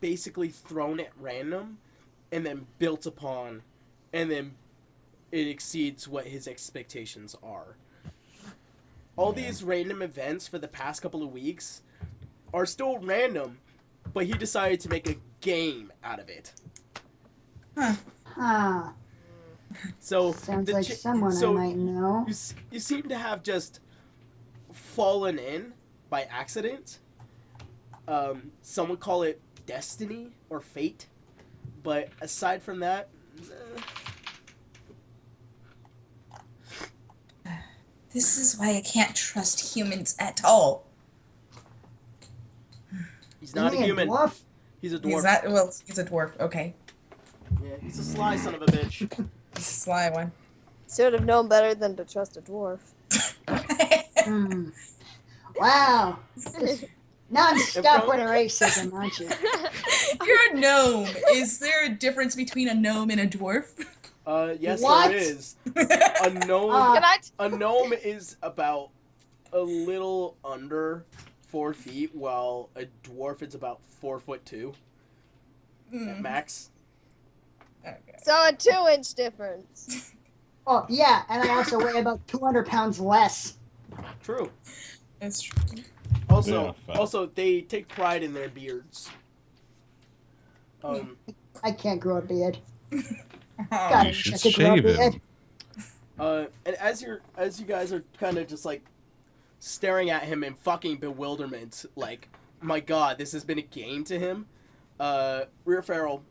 basically thrown at random and then built upon, and then it exceeds what his expectations are. All these random events for the past couple of weeks are still random, but he decided to make a game out of it. Huh. So Sounds like someone I might know. You seem to have just fallen in by accident. Some would call it destiny or fate, but aside from that, This is why I can't trust humans at all. he's not a Isn't he human. dwarf? He's a dwarf. He's a dwarf, okay. Yeah, he's a sly son of a bitch. He's a sly one. Should have known better than to trust a dwarf. Hmm. Wow. Non-stop with racism, aren't you? You're a gnome. Is there a difference between a gnome and a dwarf? Yes, What? there is. A gnome. Can I? A gnome is about a little under 4 feet, while a dwarf is about 4'2" at max. Okay. So a 2-inch difference. Oh, yeah, and I also weigh about 200 pounds less. True. That's true. Also, Yeah, also they take pride in their beards. I can't grow a beard. Oh, God, I should wish I could grow a shave him. beard. And as you guys are kind of just like staring at him in fucking bewilderment, like, my God, this has been a game to him. Rear Feral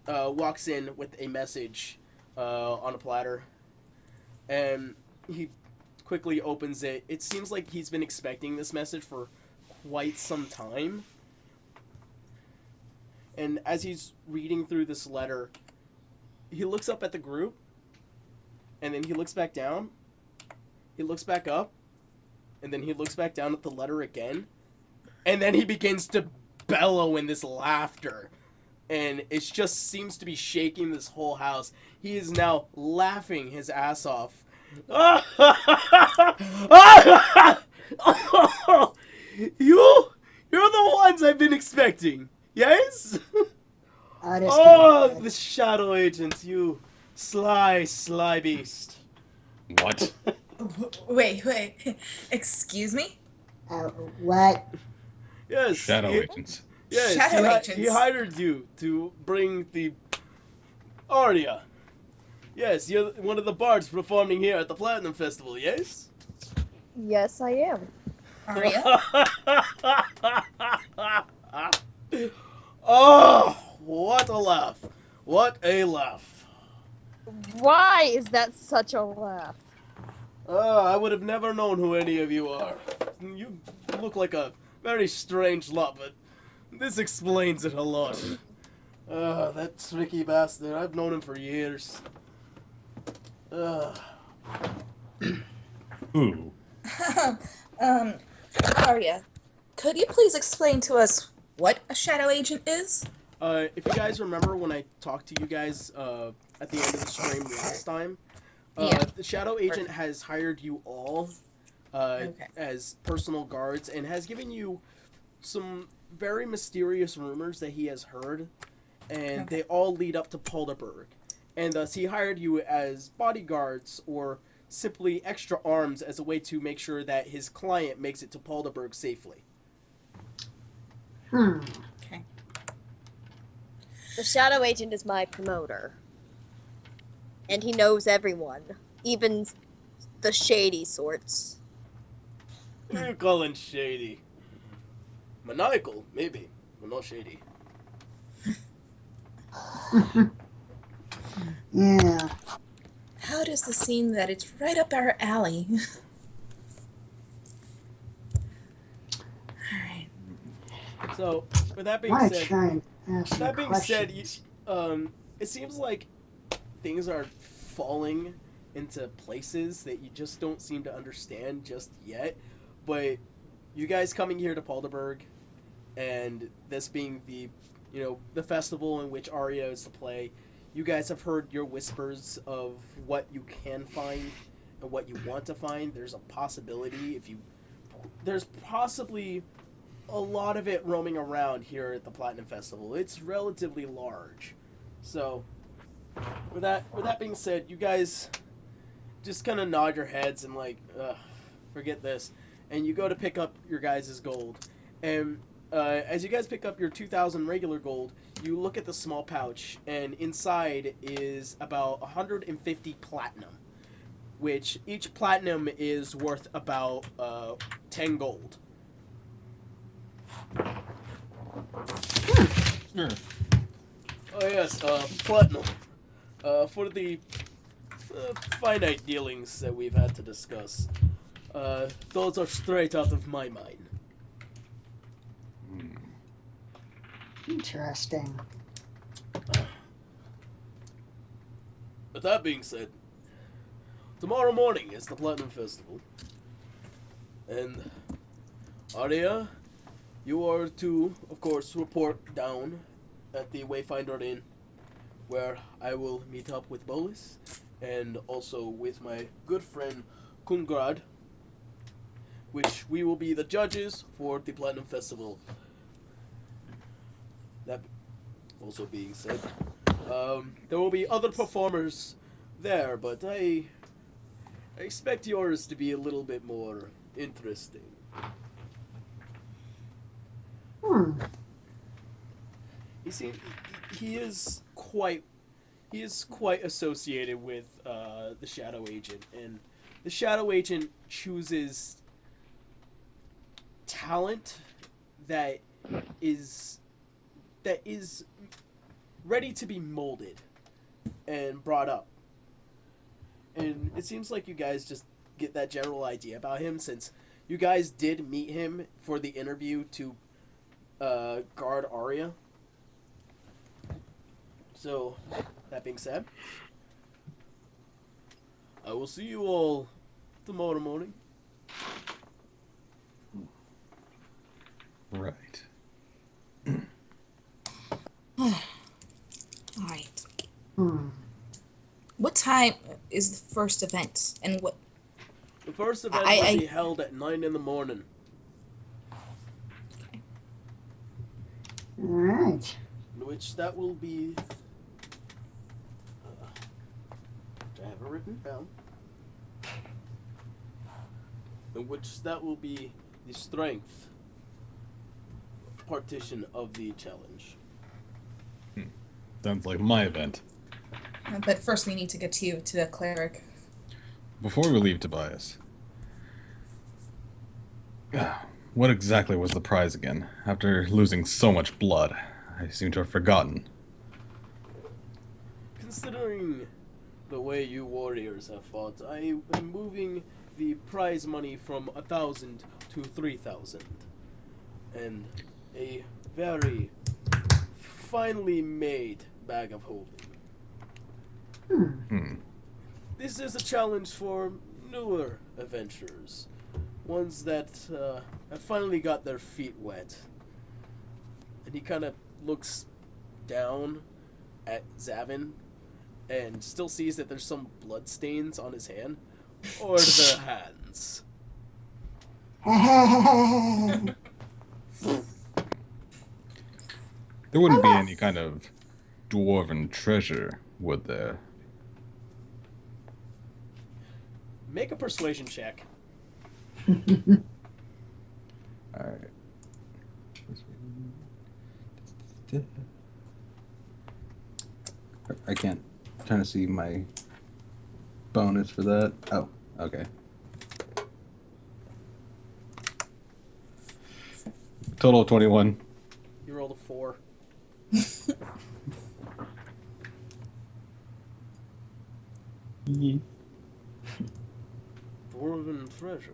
walks in with a message on a platter, and he quickly opens it. It seems like he's been expecting this message for quite some time. And as he's reading through this letter, he looks up at the group, and then he looks back down. He looks back up, and then he looks back down at the letter again. And then he begins to bellow in this laughter. And it just seems to be shaking this whole house. He is now laughing his ass off. You're the ones I've been expecting. Yes? The shadow agent, you sly beast. What? Wait. Excuse me? What? Yes. Shadow agents. Yes, Shadow agents. he hired you to bring the aria. Yes, you're one of the bards performing here at the Platinum Festival, yes? Yes, I am. Aria? Oh, what a laugh. What a laugh. Why is that such a laugh? I would have never known who any of you are. You look like a very strange lot, but this explains it a lot. That tricky bastard. I've known him for years. Who? Aria, could you please explain to us what a shadow agent is? If you guys remember when I talked to you guys at the end of the stream last time, Yeah. the Shadow Agent has hired you all as personal guards and has given you some very mysterious rumors that he has heard, and they all lead up to Polderberg. And thus he hired you as bodyguards or simply extra arms as a way to make sure that his client makes it to Polderberg safely. Okay. The Shadow Agent is my promoter. And he knows everyone. Even the shady sorts. What are you calling shady? Maniacal, maybe, but not shady. Yeah. How does this seem that it's right up our alley? Alright. So, with that being Want to said, try and ask some that being said, questions. it seems like things are falling into places that you just don't seem to understand just yet. But you guys coming here to Palderberg, and this being the festival in which Arya is to play, you guys have heard your whispers of what you can find and what you want to find. There's a possibility there's possibly a lot of it roaming around here at the Platinum Festival. It's relatively large. So, with that being said, you guys just kind of nod your heads and forget this, and you go to pick up your guys' gold. And as you guys pick up your 2,000 regular gold, you look at the small pouch, and inside is about 150 platinum, which each platinum is worth about 10 gold. Sure. Oh yes, platinum. For the finite dealings that we've had to discuss, those are straight out of my mind. Interesting. With that being said, tomorrow morning is the Platinum Festival, and Arya, you are to, of course, report down at the Wayfinder Inn, where I will meet up with Bolus, and also with my good friend Kungrad, which we will be the judges for the Platinum Festival. That also being said, there will be other performers there, but I expect yours to be a little bit more interesting. He is quite associated with the Shadow Agent, and the Shadow Agent chooses talent that is ready to be molded and brought up. And it seems like you guys just get that general idea about him, since you guys did meet him for the interview to guard Arya. So, that being said, I will see you all tomorrow morning. Right. Alright. What time is the first event? And what... The first event will be held at 9 in the morning. Alright. Which that will be... I have it written down. In which that will be the strength partition of the challenge. Sounds like my event. But first we need to get you to the cleric. Before we leave Tobias, what exactly was the prize again? After losing so much blood, I seem to have forgotten. Considering the way you warriors have fought, I am moving the prize money from 1,000 to 3,000. And a very finely made bag of holding. This is a challenge for newer adventurers, ones that have finally got their feet wet. And he kind of looks down at Zavin and still sees that there's some blood stains on his hand or the hands. There wouldn't be any kind of dwarven treasure, would there? Make a persuasion check. Alright. I can't. I'm trying to see my bonus for that. Oh, okay. Total of 21. You rolled a 4. Ye- Dwarven treasure.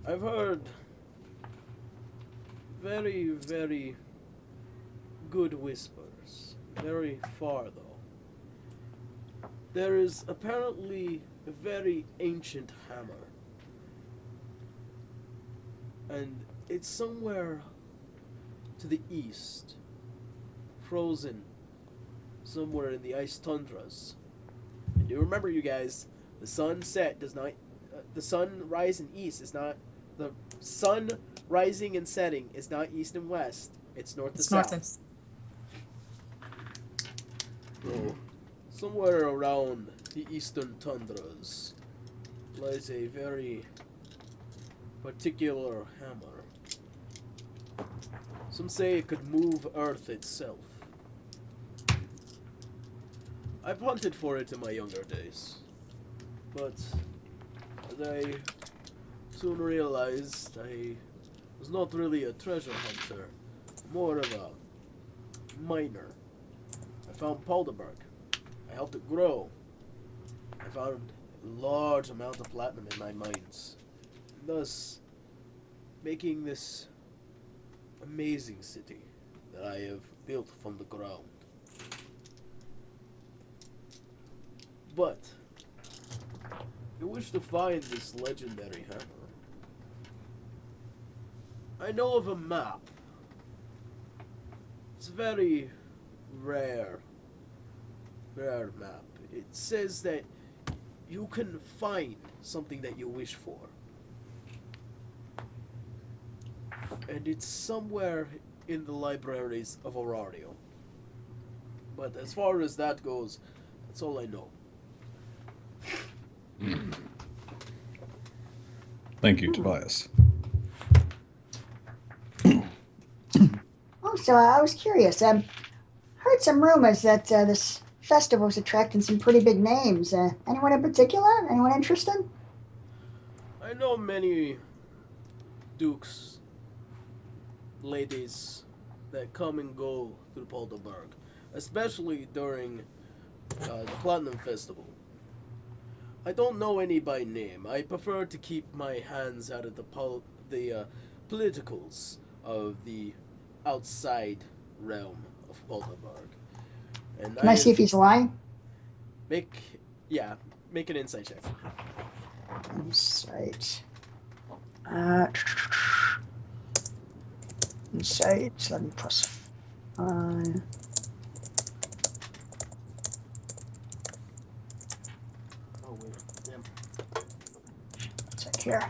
I've heard very, very good whispers. Very far, though. There is apparently a very ancient hammer. And it's somewhere to the east. Frozen. Somewhere in the ice tundras. And do remember, you guys, the sunset does not... the sun rise and east is not... The sun rising and setting is not east and west. It's north to south. North So, somewhere around the eastern tundras lies a very particular hammer. Some say it could move Earth itself. I've hunted for it in my younger days, but as I soon realized, I was not really a treasure hunter, more of a miner. I found Polderberg. I helped it grow. I found a large amount of platinum in my mines, thus making this amazing city that I have built from the ground. But if you wish to find this legendary hammer, I know of a map. It's a very rare map. It says that you can find something that you wish for. And it's somewhere in the libraries of Aurario. But as far as that goes, that's all I know. Thank you, Tobias. Oh, so I was curious. Heard some rumors that this festival's attracting some pretty big names. Anyone in particular? Anyone interested? I know many dukes, ladies that come and go through Polderberg, especially during the Platinum Festival. I don't know any by name. I prefer to keep my hands out of the politicals of the outside realm of Polderberg. And Can I see if he's lying? Make an insight check. Insight. Insight, 11 plus 5. Oh wait, damn. Check here.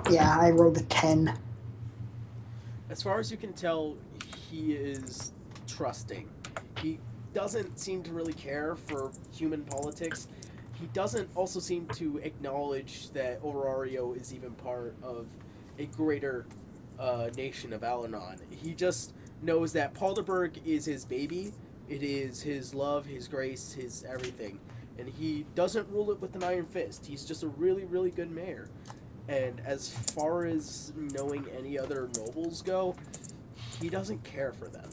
Yeah, I rolled a 10. As far as you can tell, he is trusting. He doesn't seem to really care for human politics. He doesn't also seem to acknowledge that Aurario is even part of a greater nation of Alanon. He just knows that Polderberg is his baby. It is his love, his grace, his everything. And he doesn't rule it with an iron fist. He's just a really, really good mayor. And as far as knowing any other nobles go, he doesn't care for them.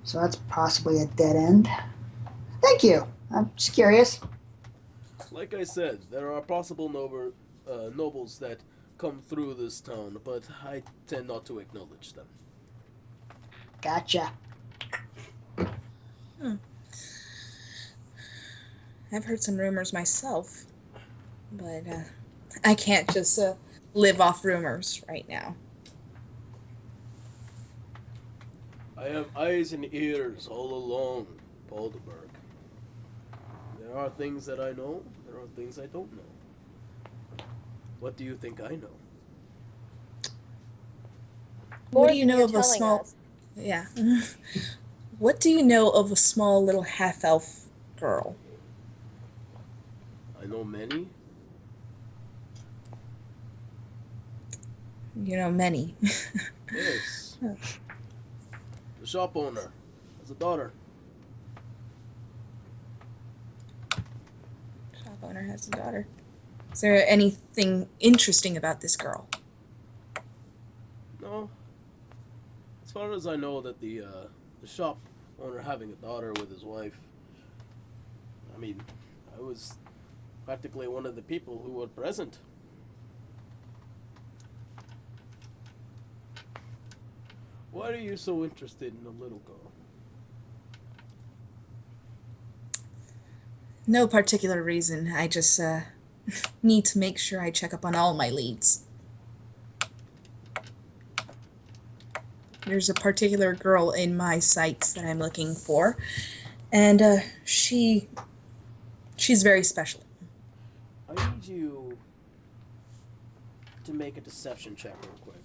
So that's possibly a dead end. Thank you. I'm just curious. Like I said, there are possible nobles that come through this town, but I tend not to acknowledge them. Gotcha. I've heard some rumors myself, but I can't just live off rumors right now. I have eyes and ears all along Polderberg. There are things that I know, there are things I don't know. What do you think I know? What do you know of a small... Yeah. What do you know of a small little half-elf girl? I know many. You know many. Yes. The shop owner has a daughter. shop owner has a daughter. Is there anything interesting about this girl? No. As far as I know, that the shop owner having a daughter with his wife. I mean, I was practically one of the people who were present. Why are you so interested in the little girl? No particular reason. I just need to make sure I check up on all my leads. There's a particular girl in my sights that I'm looking for, and she's very special. I need you to make a deception check real quick.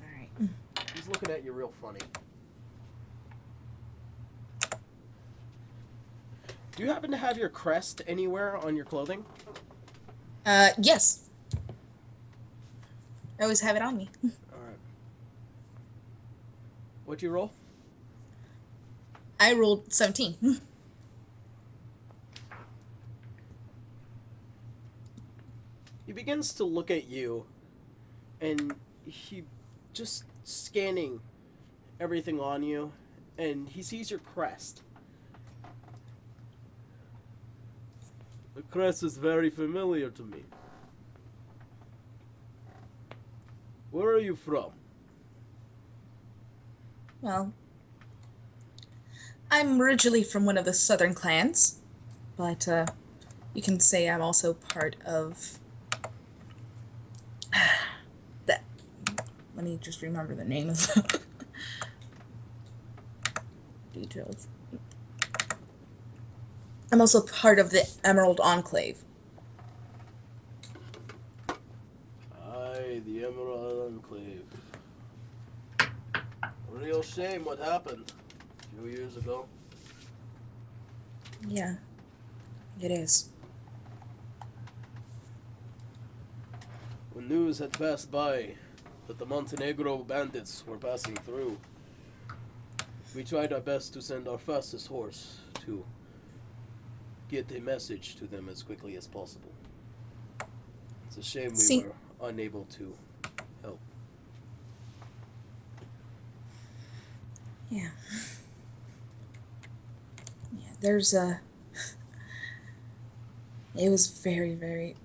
Alright. He's looking at you real funny. Do you happen to have your crest anywhere on your clothing? Yes. I always have it on me. Alright. What'd you roll? I rolled 17. He begins to look at you, and he just scanning everything on you, and he sees your crest. The crest is very familiar to me. Where are you from? Well, I'm originally from one of the southern clans, but you can say I'm also part of that. Let me just remember the name of the details. I'm also part of the Emerald Enclave. Aye, the Emerald Enclave. Real shame what happened a few years ago. Yeah, it is. When news had passed by that the Montenegro bandits were passing through, we tried our best to send our fastest horse to get a message to them as quickly as possible. It's a shame we were unable to help. Yeah. Yeah, there's a... It was very, very,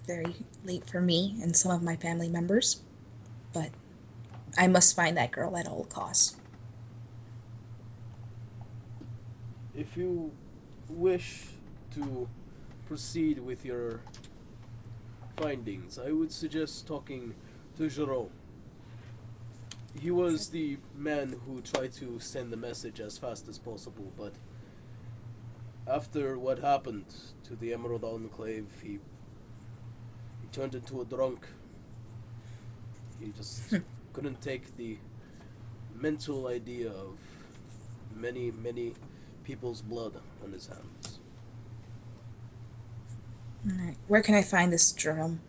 very late for me and some of my family members, but I must find that girl at all costs. If you wish to proceed with your findings, I would suggest talking to Yaro. He was the man who tried to send the message as fast as possible, but after what happened to the Emerald Enclave, he turned into a drunk. He just couldn't take the mental idea of many, many people's blood on his hands. Alright, where can I find this Jerome?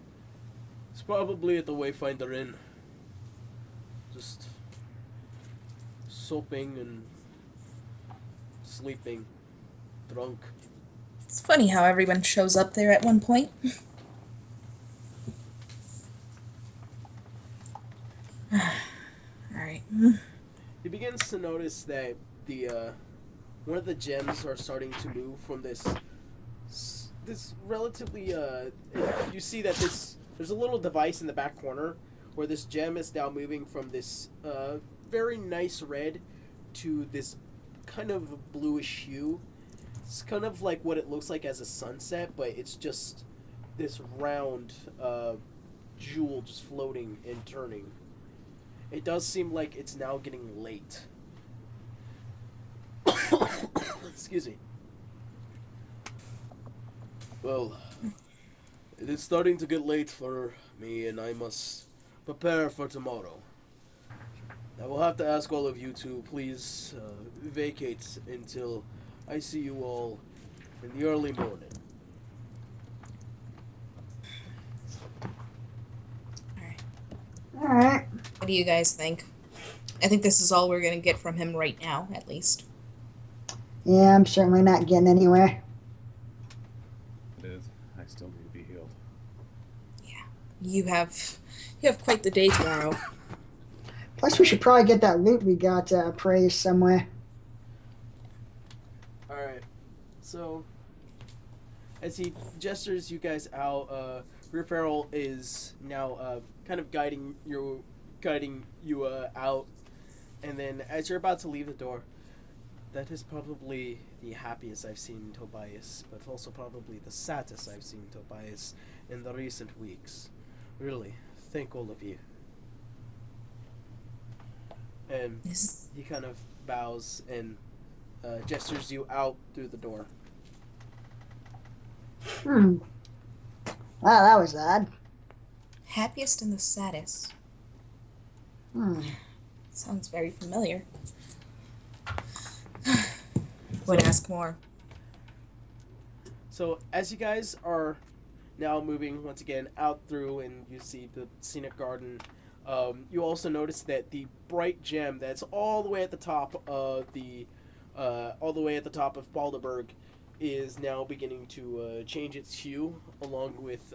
It's probably at the Wayfinder Inn. Just soaping and sleeping, drunk. It's funny how everyone shows up there at one point. Alright. He begins to notice that the one of the gems are starting to move from this relatively you see that there's a little device in the back corner where this gem is now moving from this very nice red to this kind of bluish hue. It's kind of like what it looks like as a sunset, but it's just this round jewel just floating and turning. It does seem like it's now getting late. Excuse me. Well, it is starting to get late for me, and I must prepare for tomorrow. I will have to ask all of you to please vacate until I see you all in the early morning. Alright. What do you guys think? I think this is all we're gonna get from him right now, at least. Yeah, I'm certainly not getting anywhere. to be healed. You have quite the day tomorrow. Plus, we should probably get that loot we got appraised somewhere. Alright, so as he gestures you guys out, Farrell is now kind of guiding you out, and then as you're about to leave the door, that is probably the happiest I've seen Tobias, but also probably the saddest I've seen Tobias in the recent weeks. Really, thank all of you. And he kind of bows and gestures you out through the door. Wow, that was odd. Happiest and the saddest. Sounds very familiar. Would ask more. So as you guys are now moving once again out through, and you see the scenic garden, you also notice that the bright gem that's all the way at the top of Balderberg is now beginning to change its hue, along with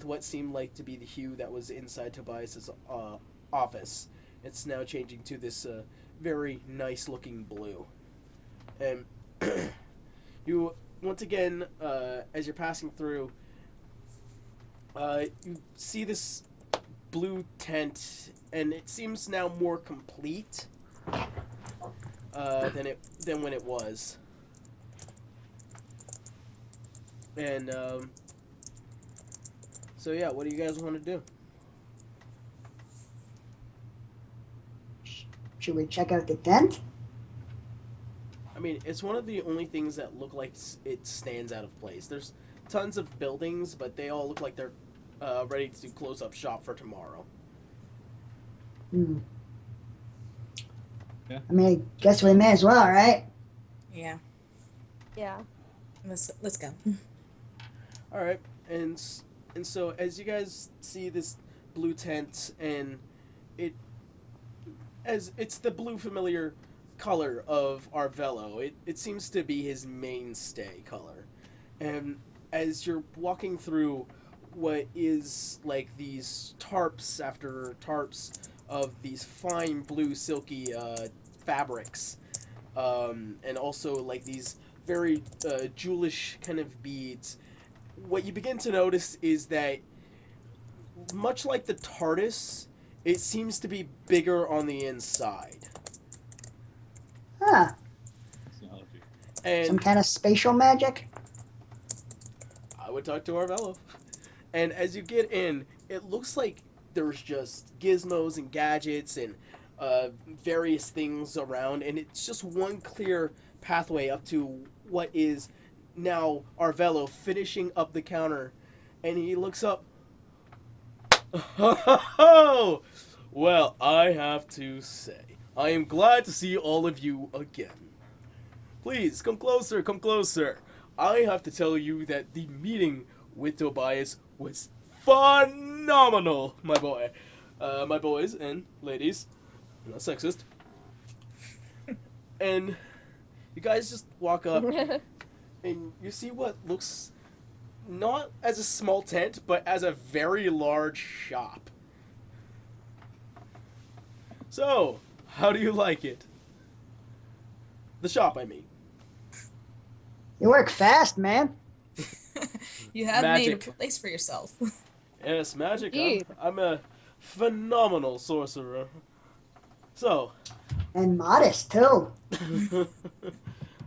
what seemed like to be the hue that was inside Tobias's office. It's now changing to this very nice looking blue. And you once again, as you're passing through, you see this blue tent, and it seems now more complete than when it was. And so yeah, what do you guys want to do? Should we check out the tent? I mean, it's one of the only things that look like it stands out of place. There's tons of buildings, but they all look like they're ready to close up shop for tomorrow. Yeah. I mean, I guess we may as well, right? Yeah. Yeah. Let's go. All right, and so as you guys see this blue tent, and it's the blue familiar color of Arvello. It seems to be his mainstay color. And as you're walking through what is like these tarps after tarps of these fine blue silky fabrics, and also like these very jewelish kind of beads, what you begin to notice is that much like the TARDIS, it seems to be bigger on the inside. Huh. And Some kind of spatial magic? I would talk to Arvello. And as you get in, it looks like there's just gizmos and gadgets and various things around, and it's just one clear pathway up to what is now Arvello finishing up the counter, and he looks up. Oh, well, I have to say, I am glad to see all of you again. Please, come closer, come closer. I have to tell you that the meeting with Tobias was phenomenal, my boy. My boys and ladies. I'm not sexist. And you guys just walk up, and you see what looks not as a small tent, but as a very large shop. So, how do you like it? The shop, I mean. You work fast, man. You have Magic. made a place for yourself. Yes, magic. Indeed. I'm a phenomenal sorcerer. So, And modest, too.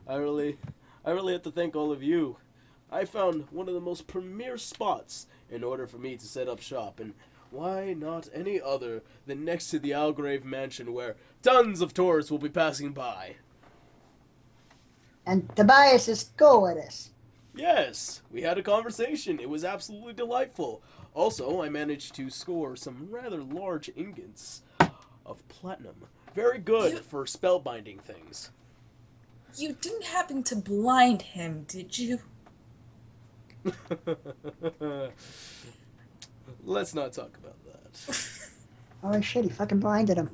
I really have to thank all of you. I found one of the most premier spots in order for me to set up shop, and why not any other than next to the Algrave Mansion, where tons of tourists will be passing by. And Tobias is cool with us. Yes, we had a conversation. It was absolutely delightful. Also, I managed to score some rather large ingots of platinum. Very good for spellbinding things. You didn't happen to blind him, did you? Let's not talk about that. Oh shit, he fucking blinded him.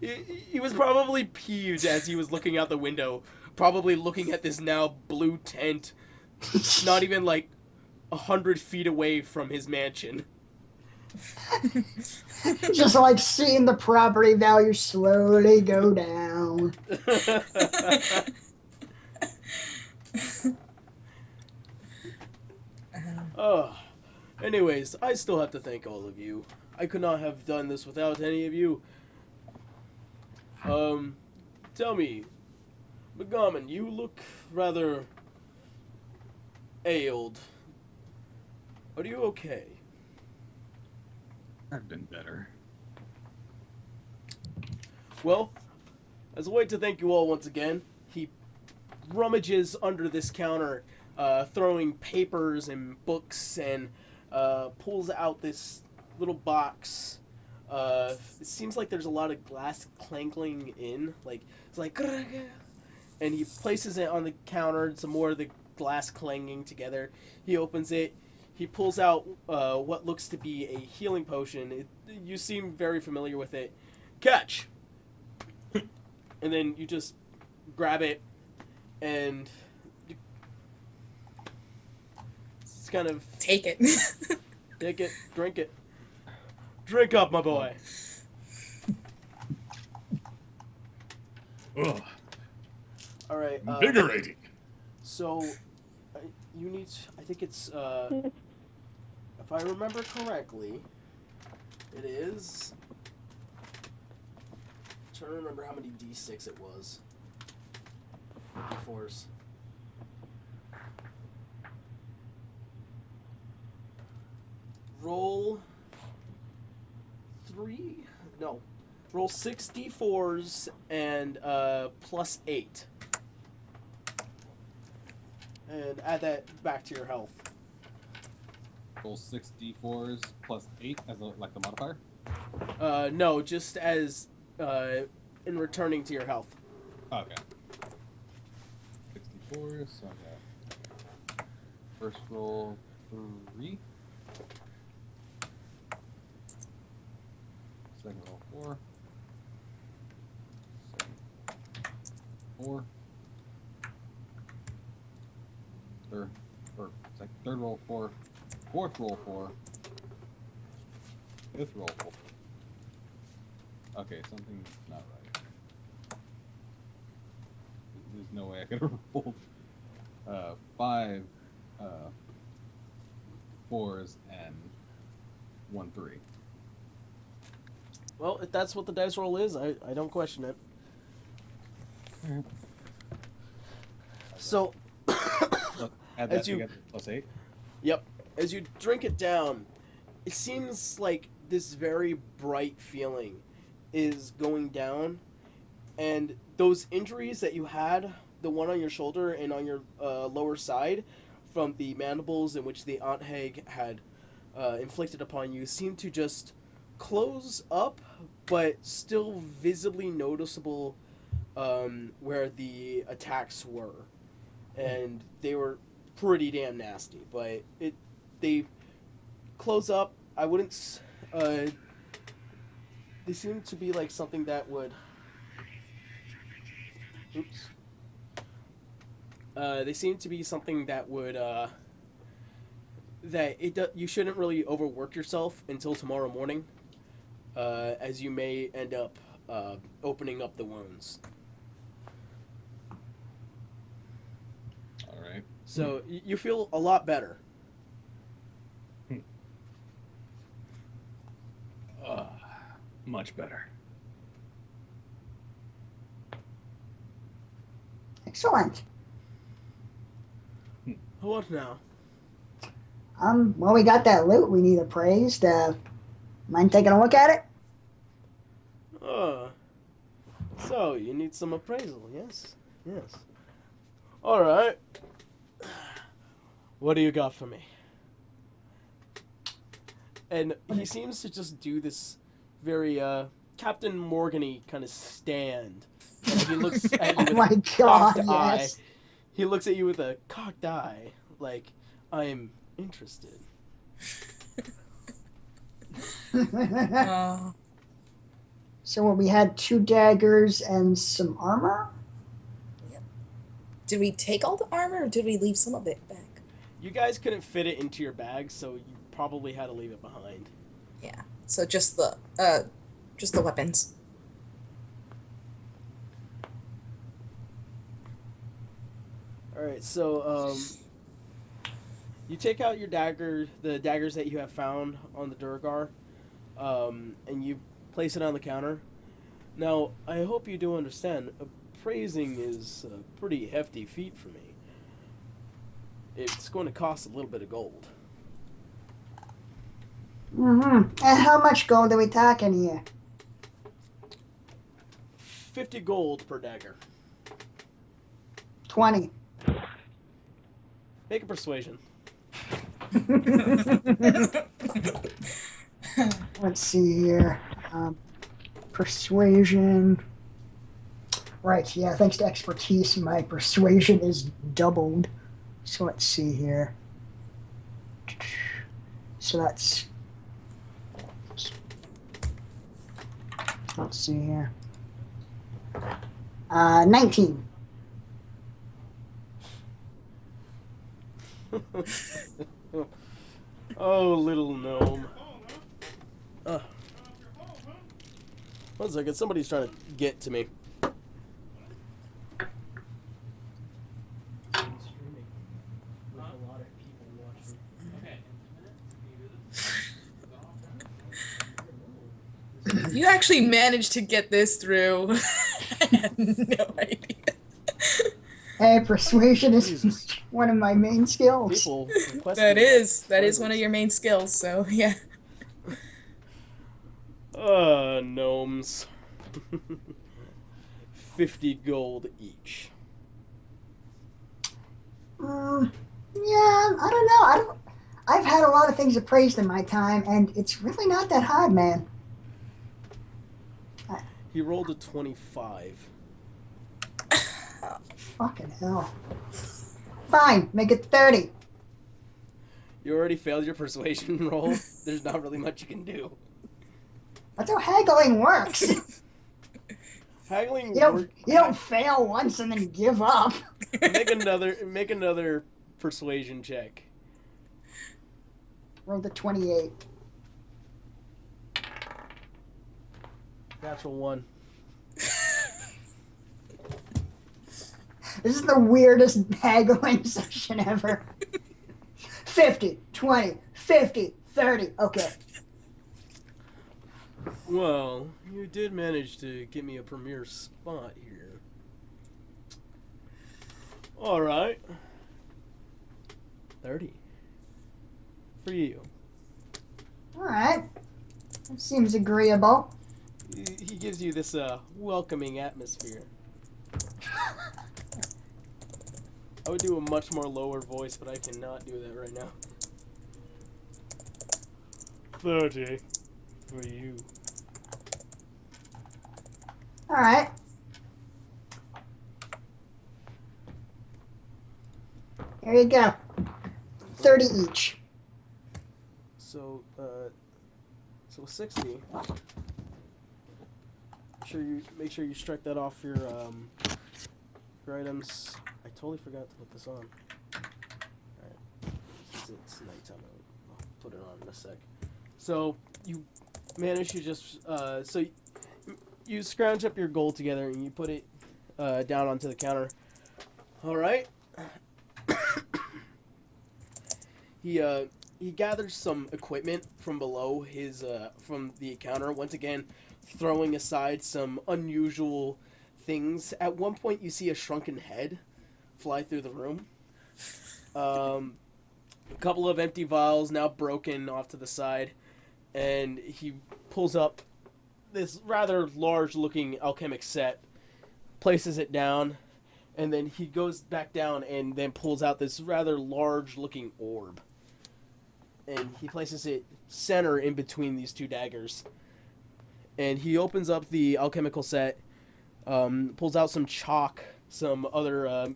He was probably peeved as he was looking out the window, probably looking at this now blue tent, not even like 100 feet away from his mansion. Just like seeing the property value slowly go down. Oh, anyways, I still have to thank all of you. I could not have done this without any of you. Tell me, McGarman, you look rather ailed. Are you okay? I've been better. Well, as a way to thank you all once again, he rummages under this counter, throwing papers and books, and pulls out this little box. It seems like there's a lot of glass clanking in, like it's like, and he places it on the counter. Some more of the glass clanging together. He opens it. He pulls out what looks to be a healing potion. You seem very familiar with it. Catch! And then you just grab it, and it's kind of... Take it. Take it, drink it. Drink up, my boy. Ugh, All right. invigorating. So, you need... I think it's... if I remember correctly, it is... I'm trying to remember how many D6 it was. D4s. Roll 3? No. Roll 6 D4s and plus 8. And add that back to your health. Roll 6 d4s plus 8 as like the modifier? No, just as in returning to your health. Okay. 64, so I got first roll 3. Second roll 4. Second 4. Third roll 4. Fourth roll 4. Fifth roll 4. Okay, something's not right. There's no way I could have rolled 5 4s and 1 3. Well, if that's what the dice roll is, I don't question it. So, Add that as you... together, plus 8. Yep. As you drink it down, it seems like this very bright feeling is going down, and those injuries that you had, the one on your shoulder and on your lower side, from the mandibles in which the Aunt Hag had inflicted upon you, seem to just close up, but still visibly noticeable where the attacks were. And they were pretty damn nasty, but they close up. I wouldn't... they seem to be like something that would... Oops. They seem to be something that would... you shouldn't really overwork yourself until tomorrow morning, as you may end up opening up the wounds. All right. So you feel a lot better. Much better. Excellent. What now? Well, we got that loot we need appraised. Mind taking a look at it? So you need some appraisal, yes? Yes. All right. What do you got for me? And he seems to just do this very Captain Morgan-y kind of stand. And he looks at you with Oh my a God, cocked eye. yes. He looks at you with a cocked eye, like, I'm interested. Oh. So what, we had 2 daggers and some armor? Did we take all the armor, or did we leave some of it back? You guys couldn't fit it into your bag, so you probably had to leave it behind. Yeah. So just the weapons. All right, so you take out your dagger, the daggers that you have found on the Durgar, and you place it on the counter. Now, I hope you do understand, appraising is a pretty hefty feat for me. It's going to cost a little bit of gold. And how much gold are we talking here? 50 gold per dagger. 20. Make a persuasion. Let's see here. Persuasion. Right, yeah, thanks to expertise, my persuasion is doubled. So let's see here. So that's... Let's see here. 19. Oh, little gnome. 1 second, somebody's trying to get to me. You actually managed to get this through. I had no idea. Hey, persuasion is Jesus. one of my main skills. People requesting That is flavors. one of your main skills. So yeah. Gnomes. 50 gold each. Yeah, I don't know. I've had a lot of things appraised in my time, and it's really not that hard, man. He rolled a 25. Fucking hell. Fine, make it 30. You already failed your persuasion roll. There's not really much you can do. That's how haggling works. Haggling. You don't fail once and then give up. Make another persuasion check. Roll the 28. Natural 1. This is the weirdest haggling session ever. 50, 20, 50, 30. Okay. Well, you did manage to get me a premier spot here. Alright. 30. For you. Alright. That seems agreeable. He gives you this welcoming atmosphere. I would do a much more lower voice, but I cannot do that right now. 30 for you. Alright. Here you go. 30 each. So 60. Make sure you strike that off your items. I totally forgot to put this on. Alright. It's nighttime. I'll put it on in a sec. So you manage to just you scrounge up your gold together and you put it down onto the counter. Alright. He gathers some equipment from below his from the counter, once again throwing aside some unusual things. At one point you see a shrunken head fly through the room. A couple of empty vials now broken off to the side, and he pulls up this rather large looking alchemic set, places it down, and then he goes back down and then pulls out this rather large looking orb. And he places it center in between these two daggers. And he opens up the alchemical set, pulls out some chalk, some other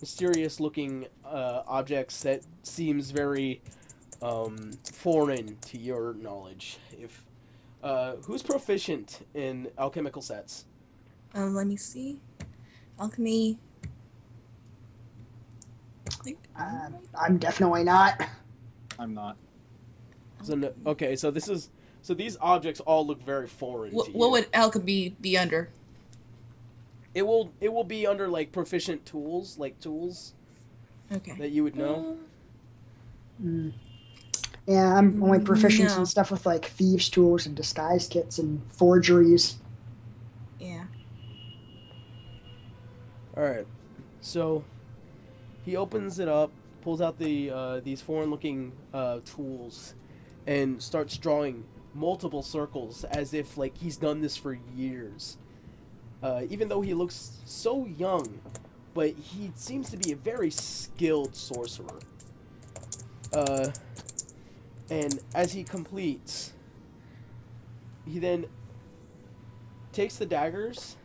mysterious-looking objects that seems very foreign to your knowledge. Who's proficient in alchemical sets? Let me see. Alchemy. I'm definitely not. I'm not. So no, okay, so these objects all look very foreign to you. What would alchemy be under? It will be under like proficient tools, Okay. that you would know. Yeah, I'm only proficient No. in stuff with like thieves' tools and disguise kits and forgeries. Yeah. All right, so he opens it up, pulls out these foreign-looking tools, and starts drawing multiple circles as if like he's done this for years. Even though he looks so young, but he seems to be a very skilled sorcerer. And as he completes, he then takes the daggers.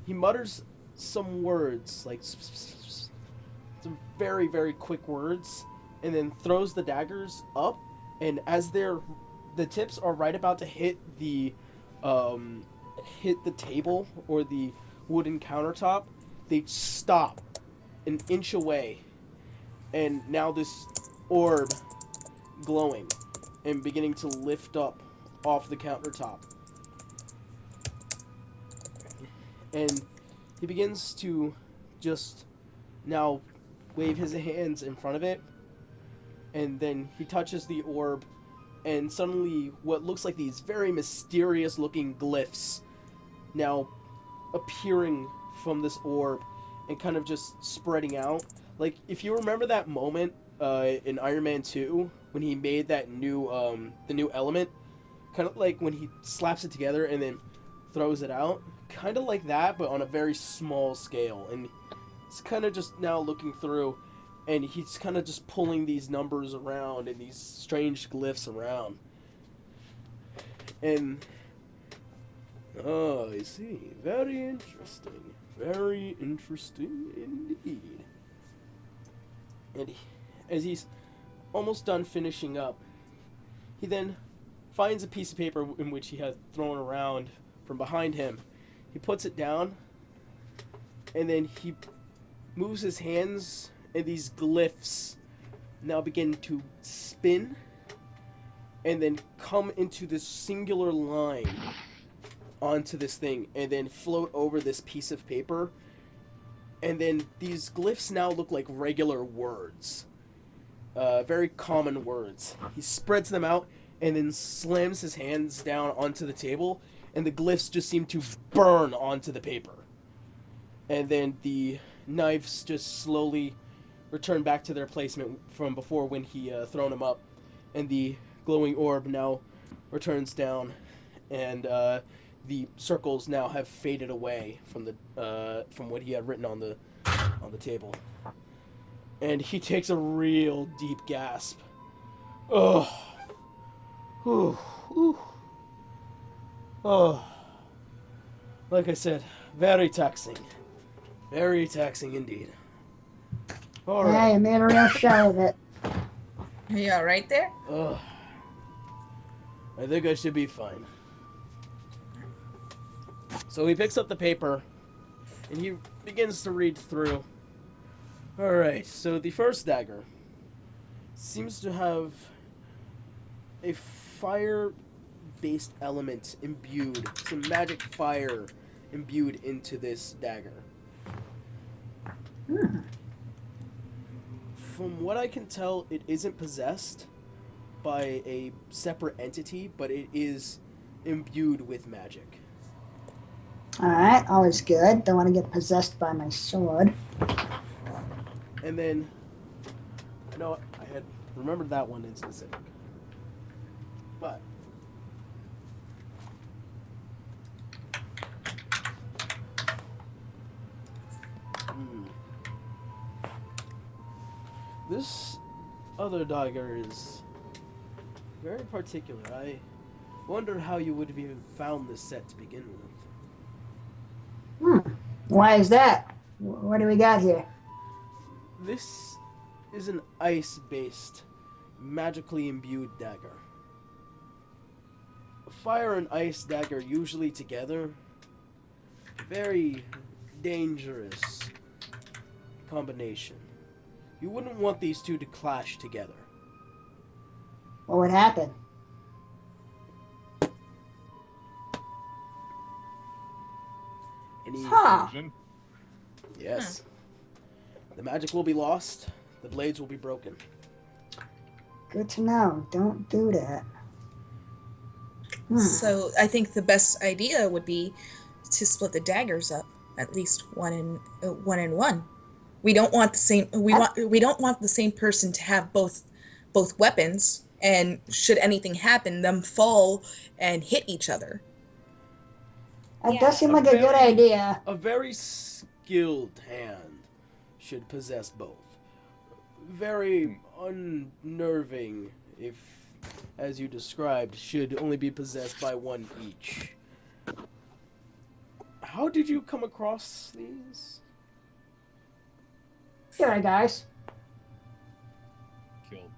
He mutters some words, like some very, very quick words, and then throws the daggers up. And as the tips are right about to hit the table or the wooden countertop, they stop an inch away, and now this orb glowing and beginning to lift up off the countertop. And he begins to just now wave his hands in front of it, and then he touches the orb, and suddenly what looks like these very mysterious looking glyphs now appearing from this orb and kind of just spreading out. Like, if you remember that moment in Iron Man 2 when he made that the new element, kind of like when he slaps it together and then throws it out, kind of like that, but on a very small scale. And he's kind of just now looking through, and he's kind of just pulling these numbers around and these strange glyphs around. And oh, I see. Very interesting. Very interesting indeed. And as he's almost done finishing up, he then finds a piece of paper in which he has thrown around from behind him. He puts it down, and then he moves his hands, and these glyphs now begin to spin and then come into this singular line onto this thing and then float over this piece of paper. And then these glyphs now look like regular words. Very common words. He spreads them out and then slams his hands down onto the table, and the glyphs just seem to burn onto the paper. And then the knives just slowly return back to their placement from before when he thrown them up. And the glowing orb now returns down, and the circles now have faded away from what he had written on the table. And he takes a real deep gasp. Oh. Whew. Whew. Oh. Like I said, very taxing. Very taxing indeed. All right. Yeah, you made a real show of it. Are you all right there? Ugh. I think I should be fine. So he picks up the paper, and he begins to read through. Alright, so the first dagger seems to have a fire-based element imbued, some magic fire imbued into this dagger. From what I can tell, it isn't possessed by a separate entity, but it is imbued with magic. Alright, always good. Don't want to get possessed by my sword. And then, I know I had remembered that one in specific. But, this other dagger is very particular. I wonder how you would have even found this set to begin with. Why is that? What do we got here? This is an ice-based, magically imbued dagger. A fire and ice dagger usually together. Very dangerous combination. You wouldn't want these two to clash together. What would happen? Any... Huh. Yes. The magic will be lost. The blades will be broken. Good to know. Don't do that. So I think the best idea would be to split the daggers up, at least one and one. We don't want the same. We don't want the same person to have both weapons. And should anything happen, them fall and hit each other. That does seem like a good idea. A very skilled hand should possess both. Very unnerving, if, as you described, should only be possessed by one each. How did you come across these? Here, guys. Killed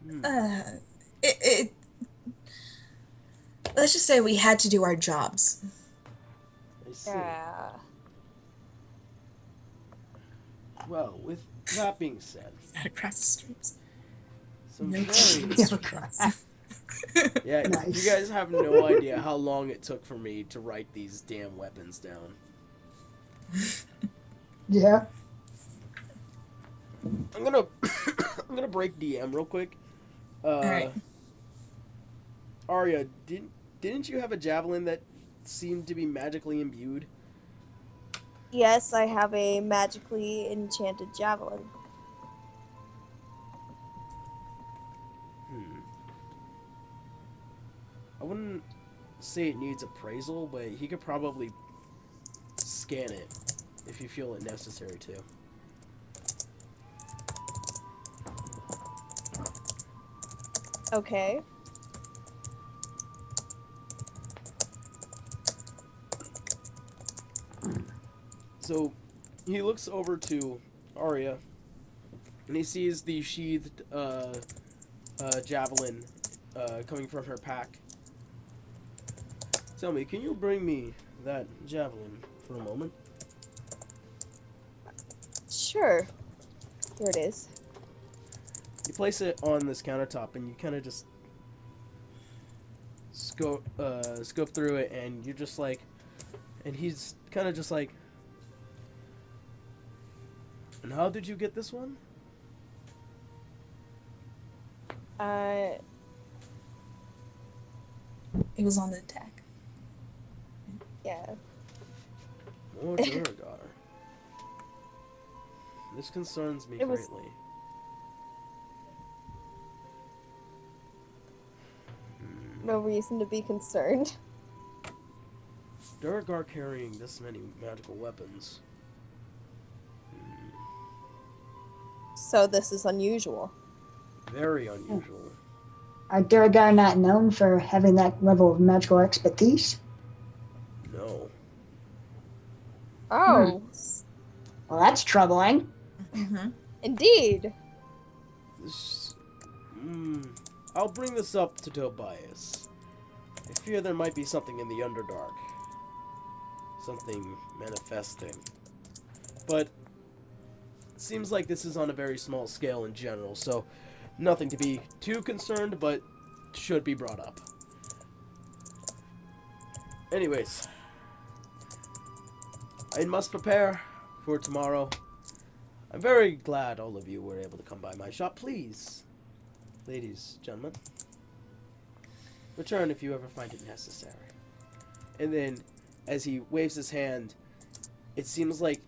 them. Let's just say we had to do our jobs. I see. Yeah. Well, with that being said, Across the streets. some No very... Yeah, Nice. you guys have no idea how long it took for me to write these damn weapons down. Yeah. I'm gonna I'm gonna break DM real quick. Alright. Arya, didn't you have a javelin that seemed to be magically imbued? Yes, I have a magically enchanted javelin. I wouldn't say it needs appraisal, but he could probably scan it if you feel it necessary to. Okay. So he looks over to Arya, and he sees the sheathed javelin coming from her pack. Tell me, can you bring me that javelin for a moment? Sure. Here it is. You place it on this countertop, and you kind of just scope through it, and you're just like, and he's kind of just like, and how did you get this one? It was on the deck. Yeah. More Duragar. This concerns me It was- greatly. No reason to be concerned. Duragar carrying this many magical weapons. So this is unusual. Very unusual. Are Duragar not known for having that level of magical expertise? No. Oh, Well, that's troubling. indeed. This... I'll bring this up to Tobias. I fear there might be something in the Underdark. Something manifesting. But it seems like this is on a very small scale in general, so nothing to be too concerned, but should be brought up. Anyways, I must prepare for tomorrow. I'm very glad all of you were able to come by my shop. Please, ladies, gentlemen, return if you ever find it necessary. And then, as he waves his hand, it seems like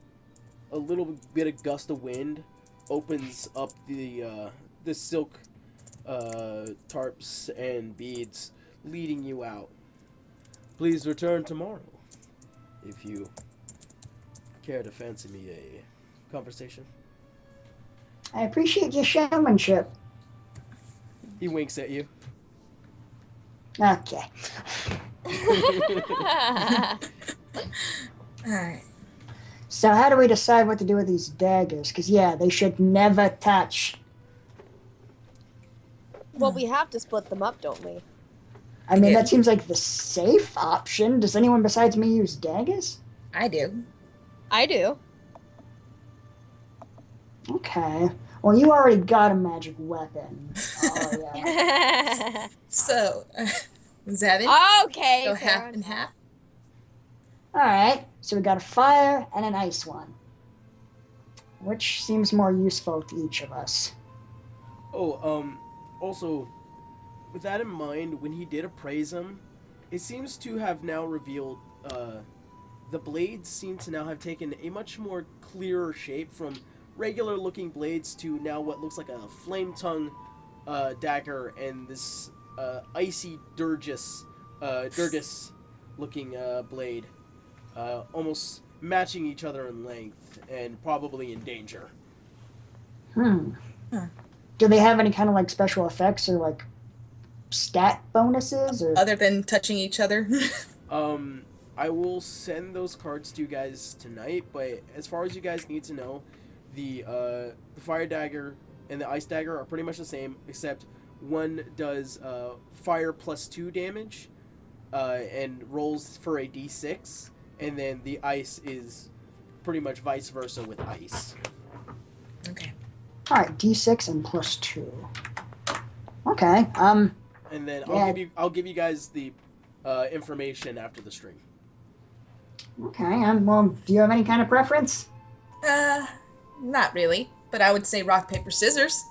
a little bit of gust of wind opens up the silk tarps and beads, leading you out. Please return tomorrow if you care to fancy me a conversation. I appreciate your showmanship. He winks at you. Okay. Alright. So how do we decide what to do with these daggers? Because, yeah, they should never touch. Well, we have to split them up, don't we? I mean, Yeah. that seems like the safe option. Does anyone besides me use daggers? I do. I do. Okay. Well, you already got a magic weapon. Oh, yeah. So, Zevin, Okay, go fair half and half. Alright, so we got a fire and an ice one. Which seems more useful to each of us? Also, with that in mind, when he did appraise him, it seems to have now revealed, the blades seem to now have taken a much more clearer shape from regular looking blades to now what looks like a flame tongue, dagger and this, icy Durgis looking, blade. Almost matching each other in length and probably in danger. Do they have any kind of like special effects or like stat bonuses or Other than touching each other. I will send those cards to you guys tonight, but as far as you guys need to know, the fire dagger and the ice dagger are pretty much the same, except one does fire +2 damage and rolls for a d6, and then the ice is pretty much vice versa with ice. Okay. Alright, D6 and +2. Okay, And then Yeah. I'll give you guys the information after the stream. okay, well, do you have any kind of preference? Not really, but I would say rock, paper, scissors.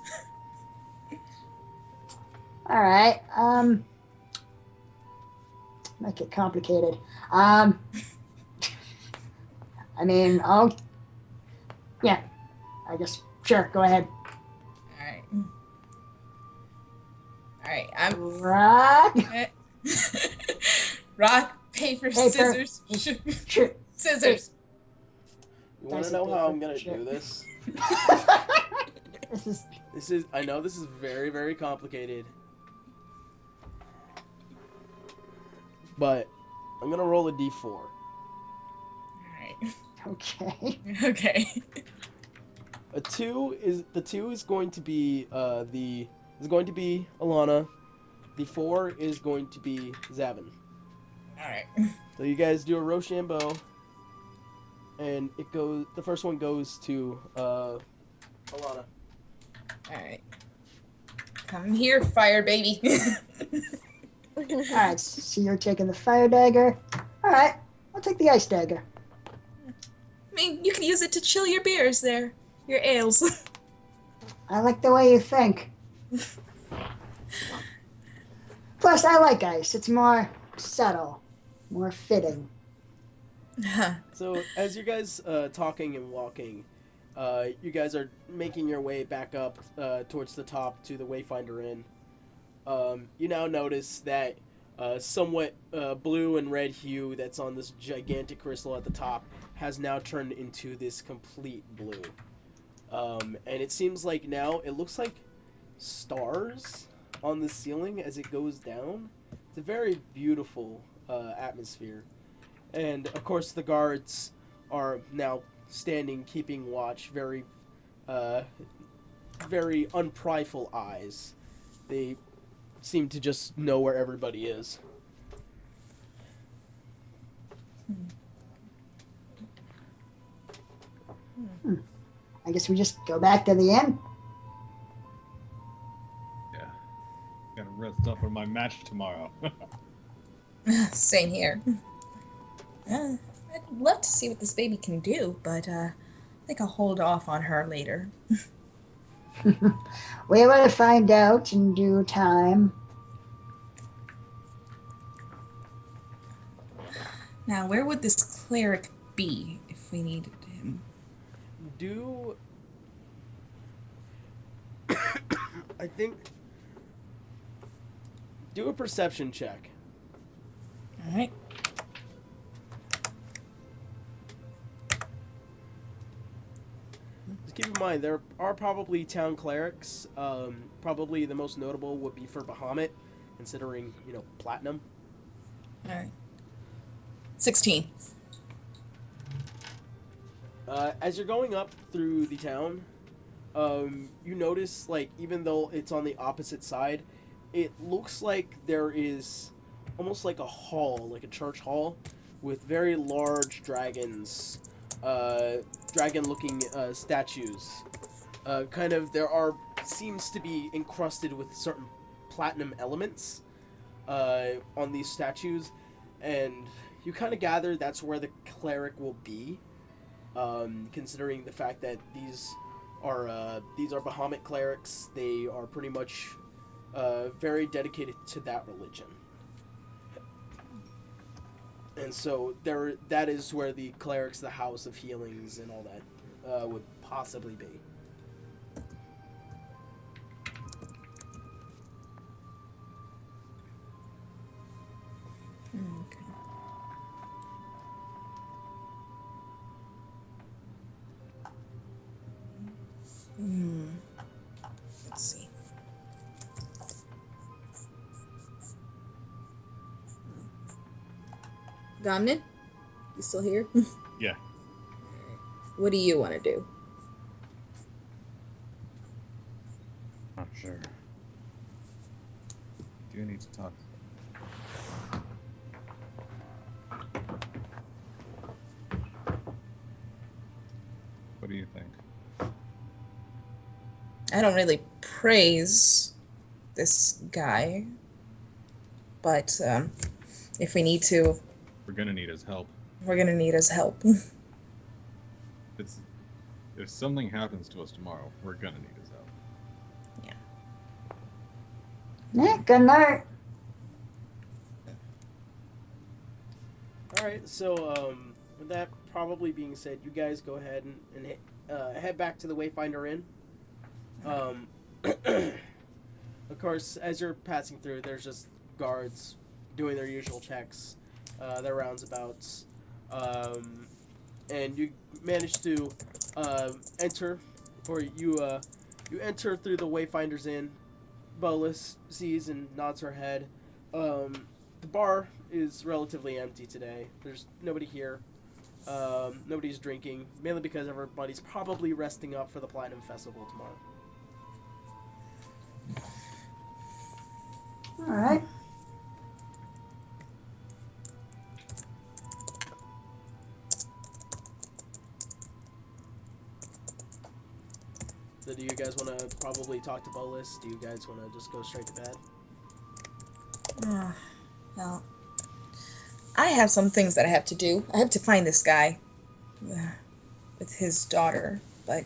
Alright, make it complicated. I mean, yeah, I guess, sure, go ahead. Alright. Alright, I'm Rock, rock, paper, scissors. sure. Scissors. You want to Dice know and how paper, I'm gonna sure. do this? This is I know this is very, very complicated. But I'm gonna roll a d4. Alright. okay. Okay. The two is going to be Alana. The 4 is going to be Zavin. Alright. So you guys do a Rochambeau, and the first one goes to Alana. Alright. Come here, fire baby. Alright, so you're taking the fire dagger. Alright, I'll take the ice dagger. I mean, you can use it to chill your beers there. Your ales. I like the way you think. Plus, I like ice. It's more subtle, more fitting. So as you guys talking and walking, you guys are making your way back up towards the top to the Wayfinder Inn. You now notice that somewhat blue and red hue that's on this gigantic crystal at the top has now turned into this complete blue. And it seems like now it looks like stars on the ceiling as it goes down. It's a very beautiful atmosphere. And of course the guards are now standing, keeping watch, very unpryful eyes. They seem to just know where everybody is. I guess we just go back to the inn. Yeah. Gotta rest up for my match tomorrow. Same here. I'd love to see what this baby can do, but I think I'll hold off on her later. We will find out in due time. Now, where would this cleric be if we needed him? I think do a perception check. Alright. Just keep in mind there are probably town clerics. Probably the most notable would be for Bahamut, considering platinum. Alright. 16. As you're going up through the town, you notice, like, even though it's on the opposite side, it looks like there is almost like a hall, like a church hall, with very large dragons, dragon-looking statues kind of seems to be encrusted with certain platinum elements on these statues, and you kind of gather that's where the cleric will be, considering the fact that these are Bahamut clerics. They are pretty much very dedicated to that religion. And so that is where the clerics, the House of Healings, and all that would possibly be. Okay. Let's see. Gomnin, you still here? Yeah. What do you want to do? Not sure. Do you need to talk? What do you think? I don't really praise this guy, but if we need to, We're gonna need his help. we're gonna need his help. If something happens to us tomorrow, we're gonna need his help. Yeah, good night. All right, so with that probably being said, you guys go ahead and head back to the Wayfinder Inn. Of course, as you're passing through, there's just guards doing their usual checks, their roundabouts, and you manage to enter, or you enter through the Wayfinder's Inn. Bolas sees and nods her head. The bar is relatively empty today. There's nobody here. Nobody's drinking, mainly because everybody's probably resting up for the Platinum Festival tomorrow. All right. So do you guys want to probably talk to Bolas? Do you guys want to just go straight to bed? Well, I have some things that I have to do. I have to find this guy with his daughter, but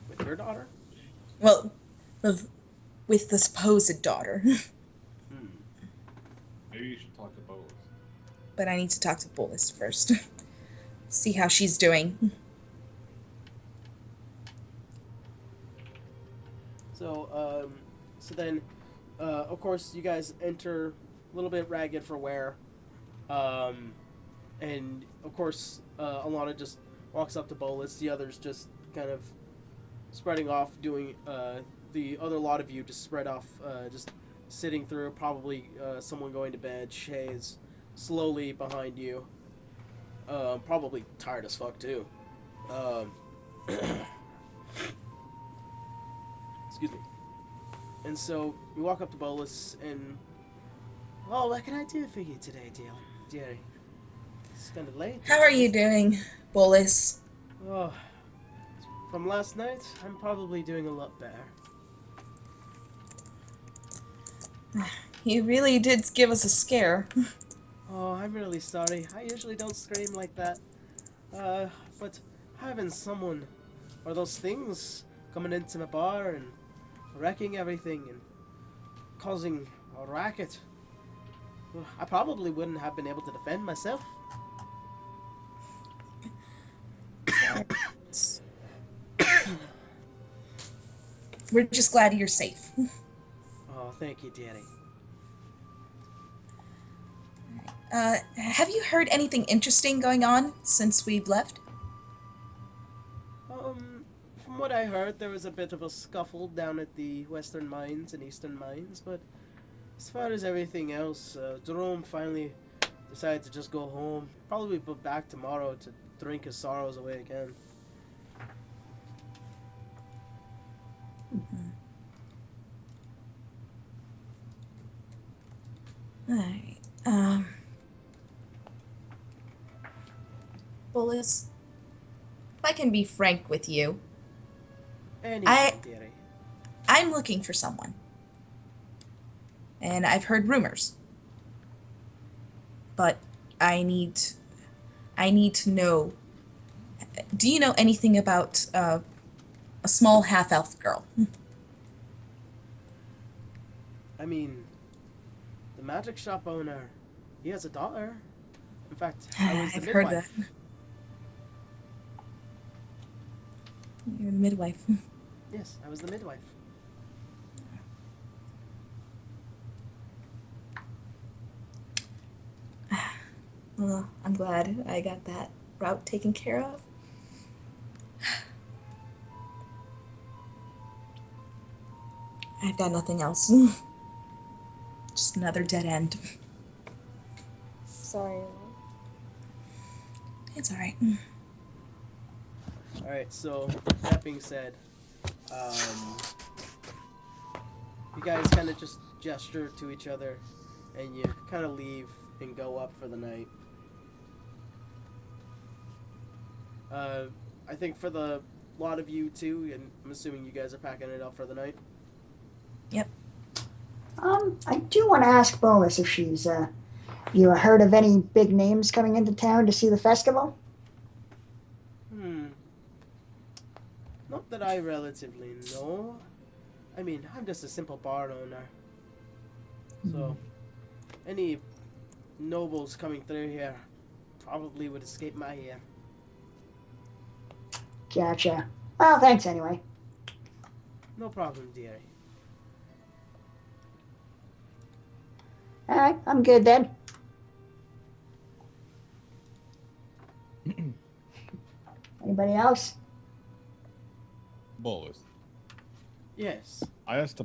With your daughter? well, with the supposed daughter. Maybe you should talk to Bolas. But I need to talk to Bolas first. See how she's doing. So then, of course, you guys enter a little bit ragged for wear, and of course, Alana just walks up to Bolas. The others just kind of spreading off, doing the other lot of you just spread off, just sitting through. Probably someone going to bed. Shay is slowly behind you, probably tired as fuck too. Excuse me. And so we walk up to Bolas and, oh, what can I do for you today, dearie? It's kind of late. How are you doing, Bolas? Oh, from last night, I'm probably doing a lot better. You really did give us a scare. Oh, I'm really sorry. I usually don't scream like that. But having someone or those things coming into my bar and wrecking everything and causing a racket, I probably wouldn't have been able to defend myself. We're just glad you're safe. Oh, thank you, dearie. Have you heard anything interesting going on since we've left? From what I heard, there was a bit of a scuffle down at the Western Mines and Eastern Mines, but as far as everything else, Jerome finally decided to just go home. Probably be back tomorrow to drink his sorrows away again. Alright, Bolas, if I can be frank with you, Anything, dearie. I'm looking for someone. And I've heard rumors. But I need to know. Do you know anything about a small half-elf girl? I mean, the magic shop owner, he has a daughter. In fact, I was the I've midwife. heard that. You're the midwife. Yes, I was the midwife. Well, I'm glad I got that route taken care of. I've got nothing else. Just another dead end. Sorry. It's alright. Alright, so, that being said, you guys kind of just gesture to each other, and you kind of leave and go up for the night. I think for the lot of you too, and I'm assuming you guys are packing it up for the night. Yep. I do want to ask Bolus if she's, you heard of any big names coming into town to see the festival? Not that I relatively know. I mean, I'm just a simple bar owner. So, any nobles coming through here probably would escape my ear. Gotcha. Well, thanks anyway. No problem, dearie. Alright, I'm good then. Anybody else? Bolus, Yes. I asked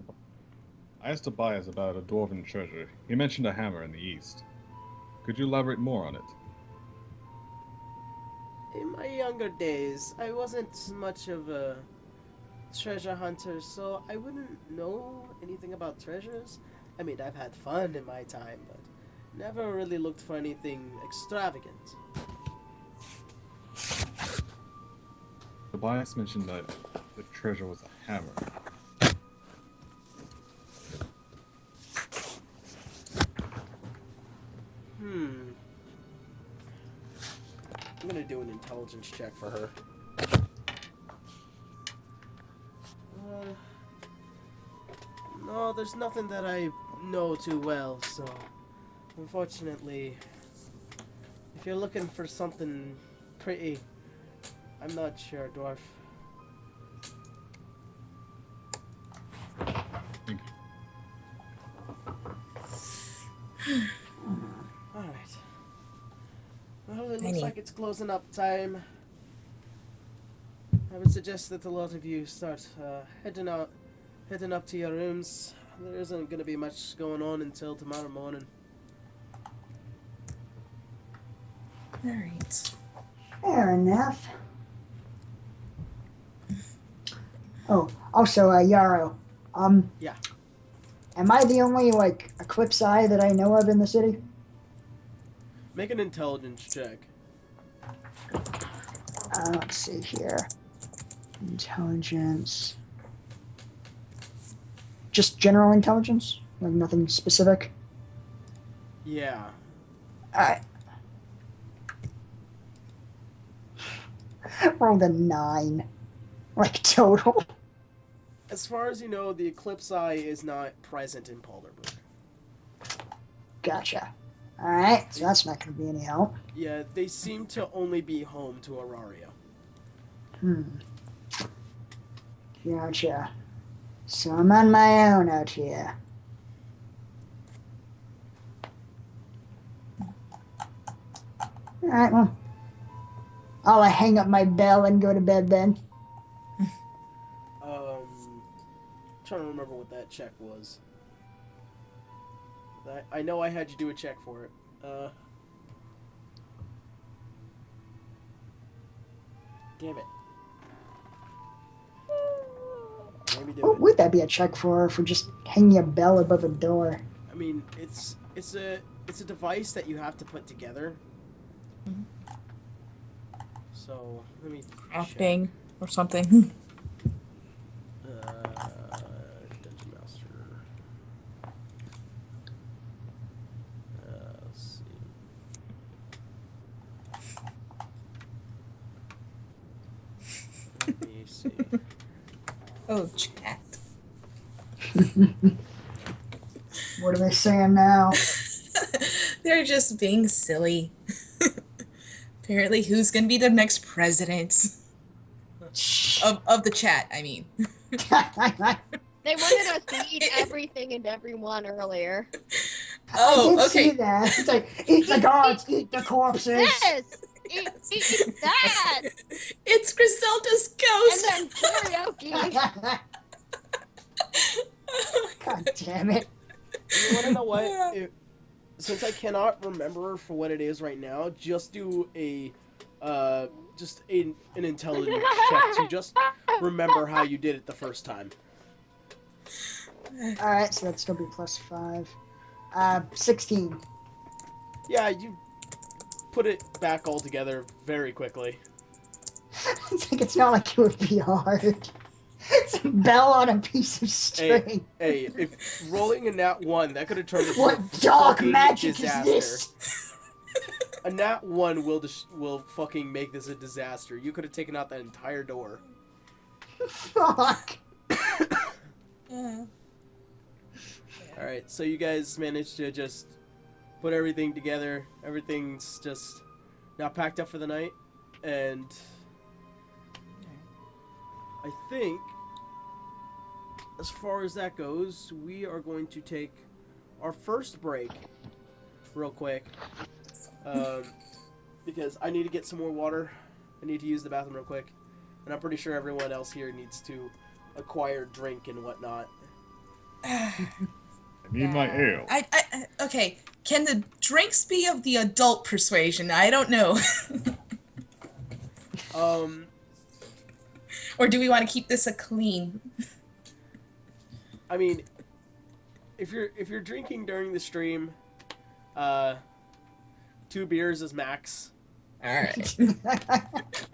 Tobias about a dwarven treasure. He mentioned a hammer in the east. Could you elaborate more on it? In my younger days, I wasn't much of a treasure hunter, so I wouldn't know anything about treasures. I mean, I've had fun in my time, but never really looked for anything extravagant. Tobias mentioned that the treasure was a hammer. I'm gonna do an intelligence check for her. No, there's nothing that I know too well, so unfortunately, if you're looking for something pretty, I'm not sure, dwarf. Thank you. Alright. Well, it looks like it's closing up time. I would suggest that a lot of you start heading up to your rooms. There isn't going to be much going on until tomorrow morning. Alright. Fair enough. Oh, also, Yaro. Yeah. Am I the only, Eclipse Eye that I know of in the city? Make an intelligence check. Let's see here. Intelligence. Just general intelligence? Like nothing specific? Yeah. Alright. Rolled a 9. Like, total. As far as you know, the Eclipse Eye is not present in Polderbrook. Gotcha. Alright, so that's not going to be any help. Yeah, they seem to only be home to Auraria. Gotcha. So I'm on my own out here. Alright, well, I'll hang up my bell and go to bed then. Trying to remember what that check was. I know I had you do a check for it. Damn it. Maybe do What it. would that be a check for just hanging a bell above a door? I mean, it's a device that you have to put together. So let me check. Acting or something. see. Oh, chat. What are they saying now? They're just being silly. Apparently, who's gonna be the next president of the chat? I mean. They wanted us to eat everything and everyone earlier. Oh, I did okay. see that. It's like, eat the gods, eat the corpses. Yes! Eat that! It's Griselda's And ghost. then karaoke. God damn it. You want to know what? Since I cannot remember for what it is right now, just do an intelligence check to just remember how you did it the first time. Alright, so that's gonna be +5. 16. Yeah, you put it back all together very quickly. It's not like it would be hard. It's a bell on a piece of string. Hey, if rolling a nat 1, that could have turned into What a dark fucking magic disaster. is this? A nat 1 will fucking make this a disaster. You could have taken out that entire door. Fuck. Alright, so you guys managed to just put everything together. Everything's just now packed up for the night. And I think, as far as that goes, we are going to take our first break real quick. Because I need to get some more water. I need to use the bathroom real quick. And I'm pretty sure everyone else here needs to acquire drink and whatnot. I need my ale. Okay. Can the drinks be of the adult persuasion? I don't know. Or do we want to keep this a clean? I mean, if you're drinking during the stream, 2 beers is max. Alright.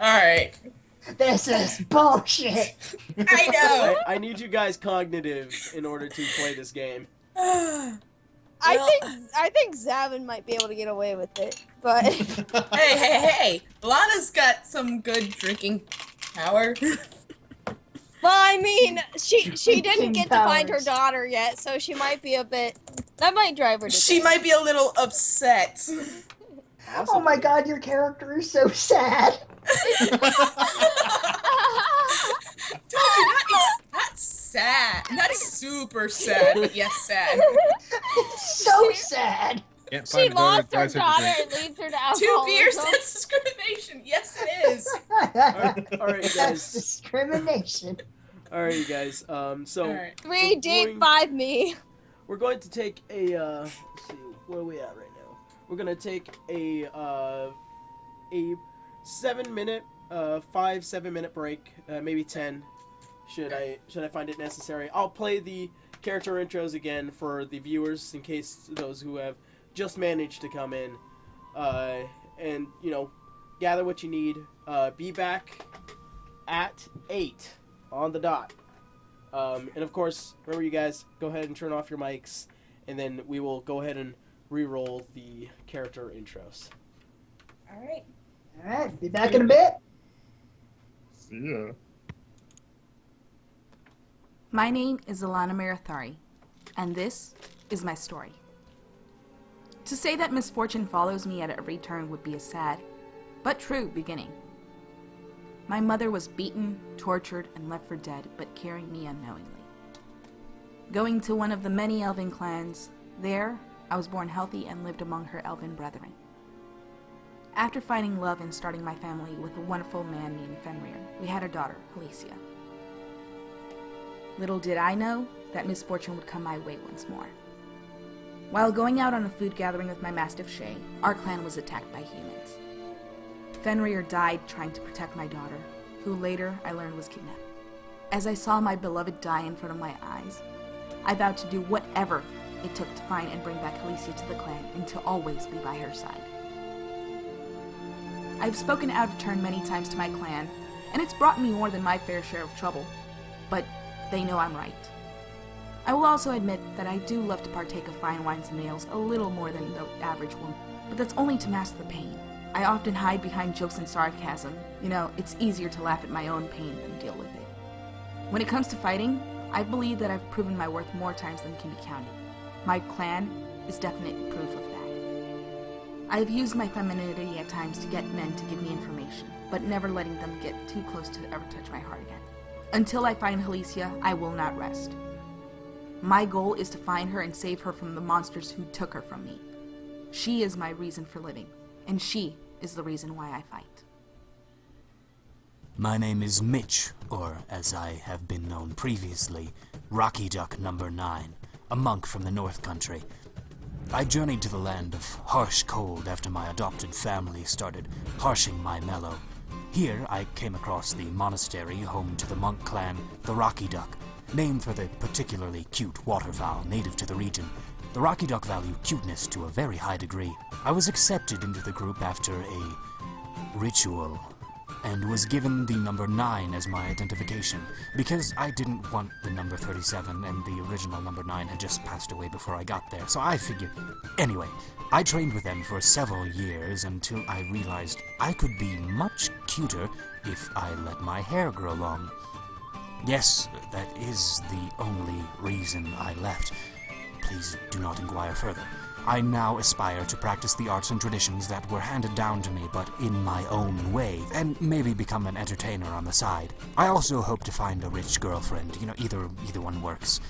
Alright. This is bullshit. I know. I need you guys cognitive in order to play this game. I think Zavin might be able to get away with it, but Hey! Lana's got some good drinking power. well, I mean, she didn't get to find her powers. daughter yet, so she might be a bit. That might drive her to. She might be a little upset. Oh my god, your character is so sad. Dude, not sad. Not super sad, but yes, sad. So sad. Can't She find a daughter lost her that tries to daughter drink. and leaves her to 2 alcoholism. beers, that's discrimination. Yes, it is. Alright, That's guys. discrimination. Alright, you guys. So Alright. 3 deep, 5 me. we're going to take a. Let's see, where are we at right now? We're gonna take a 7-minute, 7-minute break, maybe 10. Should I find it necessary? I'll play the character intros again for the viewers in case those who have just managed to come in, and gather what you need. Be back at 8 on the dot. And of course, remember you guys, go ahead and turn off your mics, and then we will go ahead and re-roll the character intros. Alright. Alright, be back in a bit. See ya. My name is Alana Marathari, and this is my story. To say that misfortune follows me at every turn would be a sad, but true beginning. My mother was beaten, tortured, and left for dead, but carrying me unknowingly. Going to one of the many elven clans, there I was born healthy and lived among her elven brethren. After finding love and starting my family with a wonderful man named Fenrir, we had a daughter, Alicia. Little did I know that misfortune would come my way once more. While going out on a food gathering with my mastiff Shay, our clan was attacked by humans. Fenrir died trying to protect my daughter, who later I learned was kidnapped. As I saw my beloved die in front of my eyes, I vowed to do whatever it took to find and bring back Alicia to the clan and to always be by her side. I've spoken out of turn many times to my clan, and it's brought me more than my fair share of trouble, but they know I'm right. I will also admit that I do love to partake of fine wines and nails a little more than the average woman, but that's only to mask the pain. I often hide behind jokes and sarcasm. You know, it's easier to laugh at my own pain than deal with it. When it comes to fighting, I believe that I've proven my worth more times than can be counted. My clan is definite proof of that. I have used my femininity at times to get men to give me information, but never letting them get too close to ever touch my heart again. Until I find Alicia, I will not rest. My goal is to find her and save her from the monsters who took her from me. She is my reason for living, and she is the reason why I fight. My name is Mitch, or as I have been known previously, Rocky Duck number 9, a monk from the North Country. I journeyed to the land of harsh cold after my adopted family started harshing my mellow. Here I came across the monastery home to the monk clan, the Rocky Duck, named for the particularly cute waterfowl native to the region. The Rocky Duck value cuteness to a very high degree. I was accepted into the group after a ritual, and was given the number 9 as my identification, because I didn't want the number 37, and the original number 9 had just passed away before I got there, so I figured... Anyway, I trained with them for several years until I realized I could be much cuter if I let my hair grow long. Yes, that is the only reason I left. Please do not inquire further. I now aspire to practice the arts and traditions that were handed down to me, but in my own way, and maybe become an entertainer on the side. I also hope to find a rich girlfriend. You know, either one works.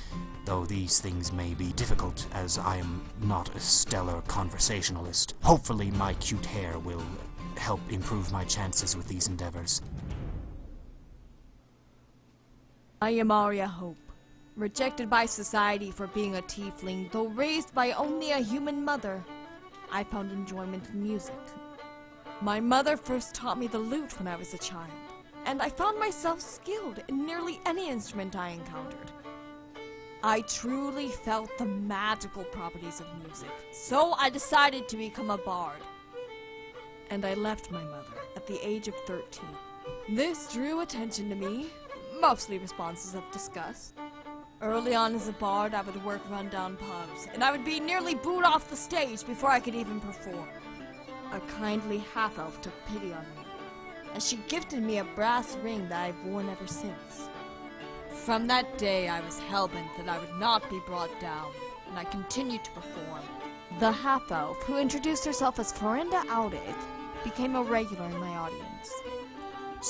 Though these things may be difficult, as I am not a stellar conversationalist. Hopefully my cute hair will help improve my chances with these endeavors. I am Arya Hope. Rejected by society for being a tiefling, though raised by only a human mother, I found enjoyment in music. My mother first taught me the lute when I was a child, and I found myself skilled in nearly any instrument I encountered. I truly felt the magical properties of music, so I decided to become a bard. And I left my mother at the age of 13. This drew attention to me, mostly responses of disgust. Early on as a bard, I would work rundown pubs, and I would be nearly booed off the stage before I could even perform. A kindly half-elf took pity on me, and she gifted me a brass ring that I've worn ever since. From that day, I was hell-bent that I would not be brought down, and I continued to perform. The half-elf, who introduced herself as Florinda Audit, became a regular in my audience.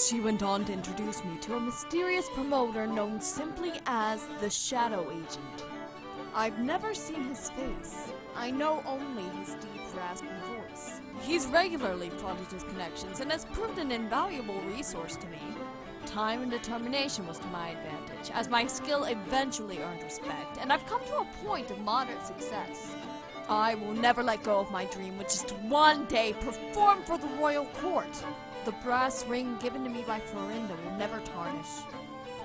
She went on to introduce me to a mysterious promoter known simply as the Shadow Agent. I've never seen his face. I know only his deep, raspy voice. He's regularly flaunted his connections and has proved an invaluable resource to me. Time and determination was to my advantage, as my skill eventually earned respect, and I've come to a point of moderate success. I will never let go of my dream, which is to one day perform for the royal court. The brass ring given to me by Florinda will never tarnish,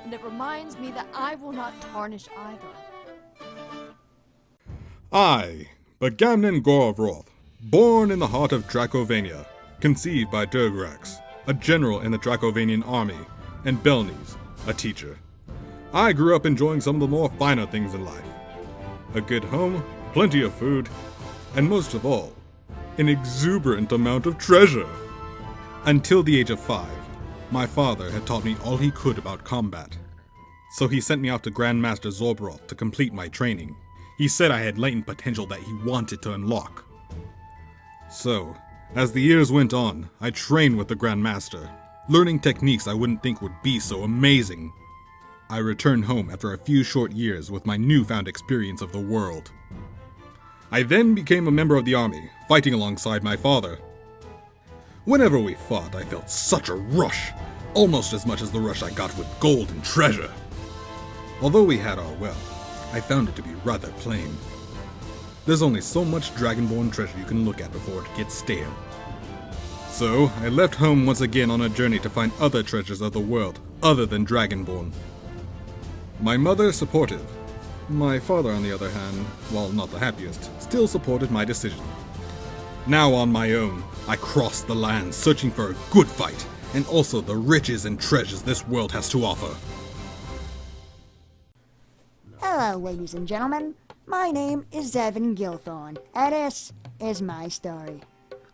and it reminds me that I will not tarnish either. I, Bagamnon Gorovroth, born in the heart of Dracovania, conceived by Durgrax, a general in the Dracovanian army, and Belnies, a teacher. I grew up enjoying some of the more finer things in life. A good home, plenty of food, and most of all, an exuberant amount of treasure. Until the age of 5, my father had taught me all he could about combat. So he sent me out to Grandmaster Zorbroth to complete my training. He said I had latent potential that he wanted to unlock. So, as the years went on, I trained with the Grandmaster, learning techniques I wouldn't think would be so amazing. I returned home after a few short years with my newfound experience of the world. I then became a member of the army, fighting alongside my father. Whenever we fought, I felt such a rush, almost as much as the rush I got with gold and treasure. Although we had our wealth, I found it to be rather plain. There's only so much Dragonborn treasure you can look at before it gets stale. So, I left home once again on a journey to find other treasures of the world, other than Dragonborn. My mother supportive. My father, on the other hand, while not the happiest, still supported my decision. Now on my own, I crossed the land searching for a good fight, and also the riches and treasures this world has to offer. Hello, ladies and gentlemen. My name is Evan Gilthorne, and this is my story.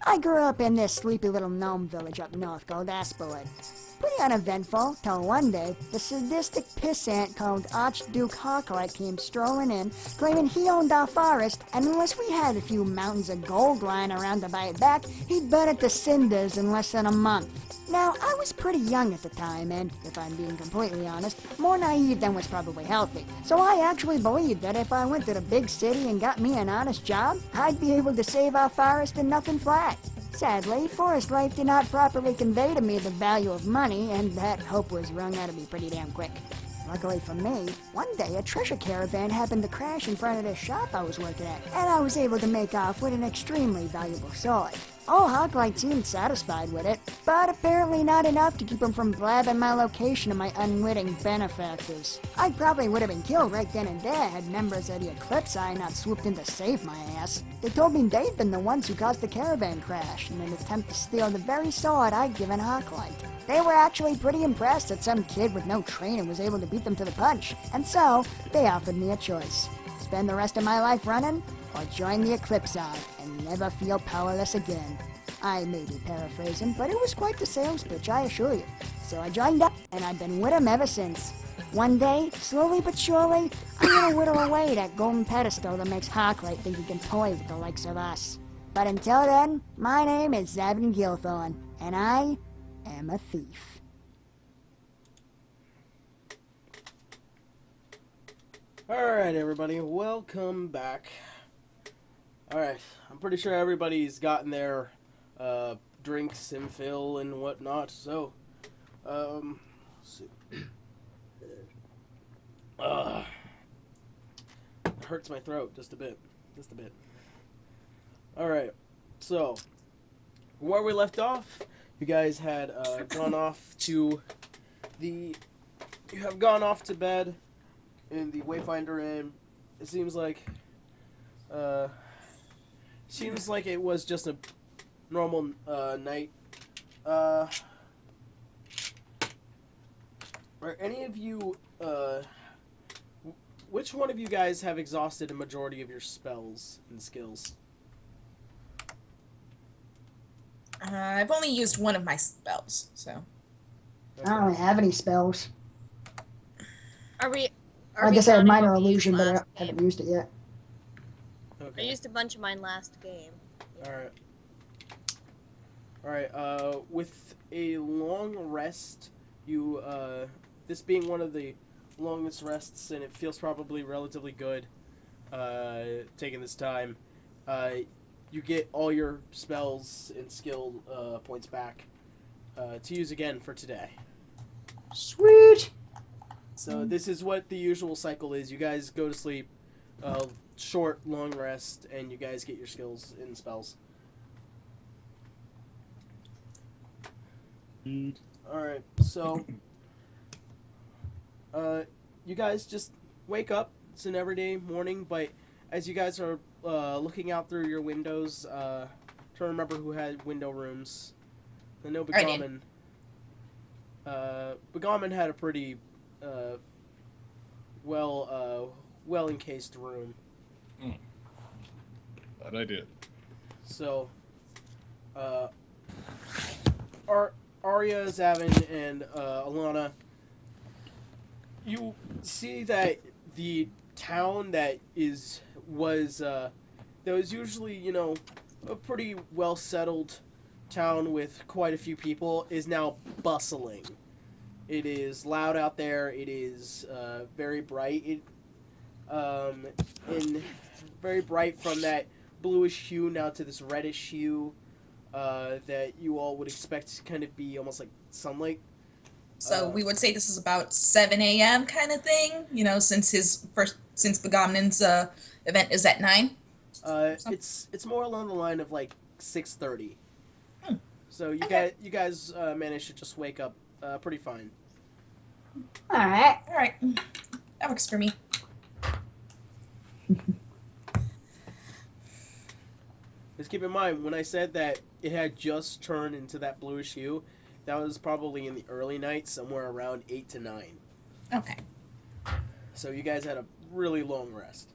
I grew up in this sleepy little gnome village up north called Aspoid. Pretty uneventful, till one day, the sadistic pissant called Archduke Harklight came strolling in, claiming he owned our forest, and unless we had a few mountains of gold lying around to buy it back, he'd burn it to cinders in less than a month. Now, I was pretty young at the time, and, if I'm being completely honest, more naive than was probably healthy. So I actually believed that if I went to the big city and got me an honest job, I'd be able to save our forest and nothing flat. Sadly, forest life did not properly convey to me the value of money, and that hope was wrung out of me pretty damn quick. Luckily for me, one day a treasure caravan happened to crash in front of the shop I was working at, and I was able to make off with an extremely valuable sword. Old Hawklight seemed satisfied with it, but apparently not enough to keep him from blabbing my location to my unwitting benefactors. I probably would have been killed right then and there had members of the Eclipse Eye not swooped in to save my ass. They told me they'd been the ones who caused the caravan crash in an attempt to steal the very sword I'd given Hawklight. They were actually pretty impressed that some kid with no training was able to beat them to the punch, and so they offered me a choice. Spend the rest of my life running, or join the Eclipse Eye and never feel powerless again. I may be paraphrasing, but it was quite the sales pitch, I assure you. So I joined up, and I've been with 'em ever since. One day, slowly but surely, I'm gonna whittle away that golden pedestal that makes Hawklight think he can toy with the likes of us. But until then, my name is Zavin Gilthorn, and I am a thief. Alright, everybody, welcome back. Alright, I'm pretty sure everybody's gotten their drinks and fill and whatnot, so, let's see. It hurts my throat just a bit. Alright, so, where we left off, you guys had gone off to bed in the Wayfinder Inn. It seems like it was just a normal night. Are any of you which one of you guys have exhausted a majority of your spells and skills? I've only used one of my spells, so. Okay. I don't have any spells. I I guess I have minor illusion, but I haven't used it yet. I used a bunch of mine last game. Alright, with a long rest, you, this being one of the longest rests, and it feels probably relatively good, taking this time, you get all your spells and skill, points back, to use again for today. Sweet! So this is what the usual cycle is. You guys go to sleep, short, long rest, and you guys get your skills and spells. Alright, so you guys just wake up. It's an everyday morning, but as you guys are looking out through your windows, trying to remember who had window rooms. I know Begaman. Begaman had a pretty well encased room. That I did. So, Arya, Zavin, and Alana, you see that the town that was usually, you know, a pretty well settled town with quite a few people is now bustling. It is loud out there. It is very bright. Very bright from that bluish hue now to this reddish hue that you all would expect to kind of be almost like sunlight. So we would say this is about 7 a.m. kind of thing, you know, since Begamnin's event is at 9. It's more along the line of like 6:30. So you guys managed to just wake up pretty fine. All right, that works for me. Just keep in mind, when I said that it had just turned into that bluish hue, that was probably in the early night, somewhere around 8 to 9. Okay. So you guys had a really long rest.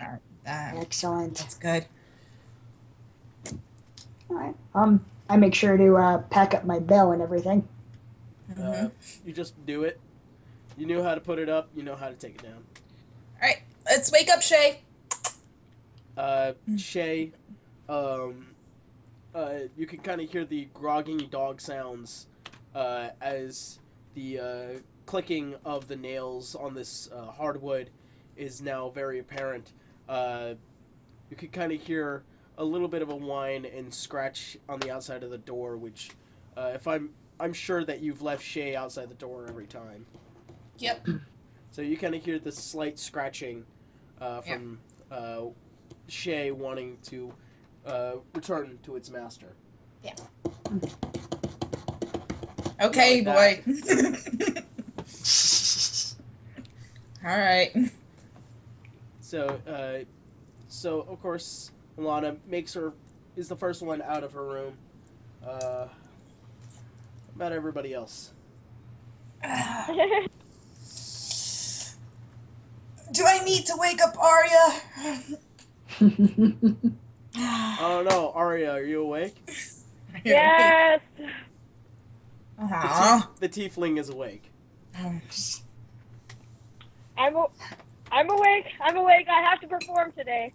All right. Excellent. That's good. All right. I make sure to pack up my bell and everything. You just do it. You knew how to put it up. You know how to take it down. All right, let's wake up Shay. Shay, you can kind of hear the grogging dog sounds as the clicking of the nails on this hardwood is now very apparent. You can kind of hear a little bit of a whine and scratch on the outside of the door, which, if I'm sure that you've left Shay outside the door every time. Yep. So you kind of hear this slight scratching from Shay wanting to return to its master. Yeah. Okay, Like boy. All right. So of course, Alana is the first one out of her room. About everybody else. Do I need to wake up Arya? Oh no, Arya, are you awake? Yes. The tiefling is awake. I'm awake. I'm awake. I have to perform today.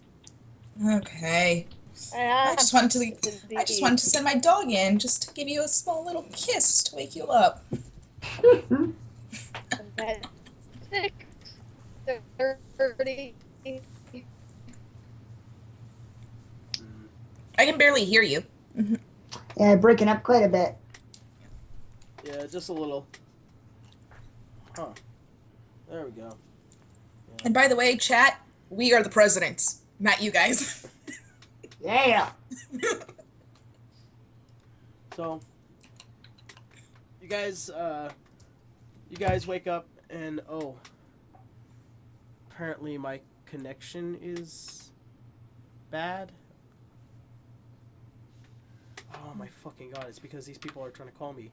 Okay. I just wanted to send my dog in just to give you a small little kiss to wake you up. At 6:30. I can barely hear you. Yeah, breaking up quite a bit. Yeah, just a little. Huh. There we go. Yeah. And by the way, chat, we are the presidents, not you guys. Yeah. So, you guys wake up and apparently my connection is bad. Oh my fucking god! It's because these people are trying to call me.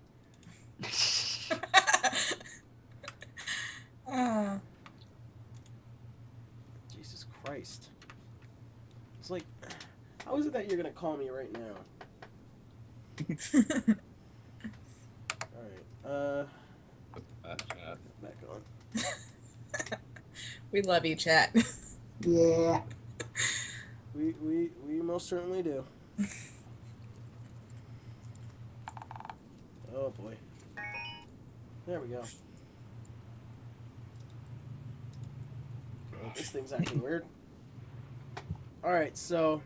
Jesus Christ! It's like, how is it that you're gonna call me right now? All right. Back on. We love you, chat. Yeah. We most certainly do. Oh boy. There we go. Oh, this thing's acting weird. Alright, so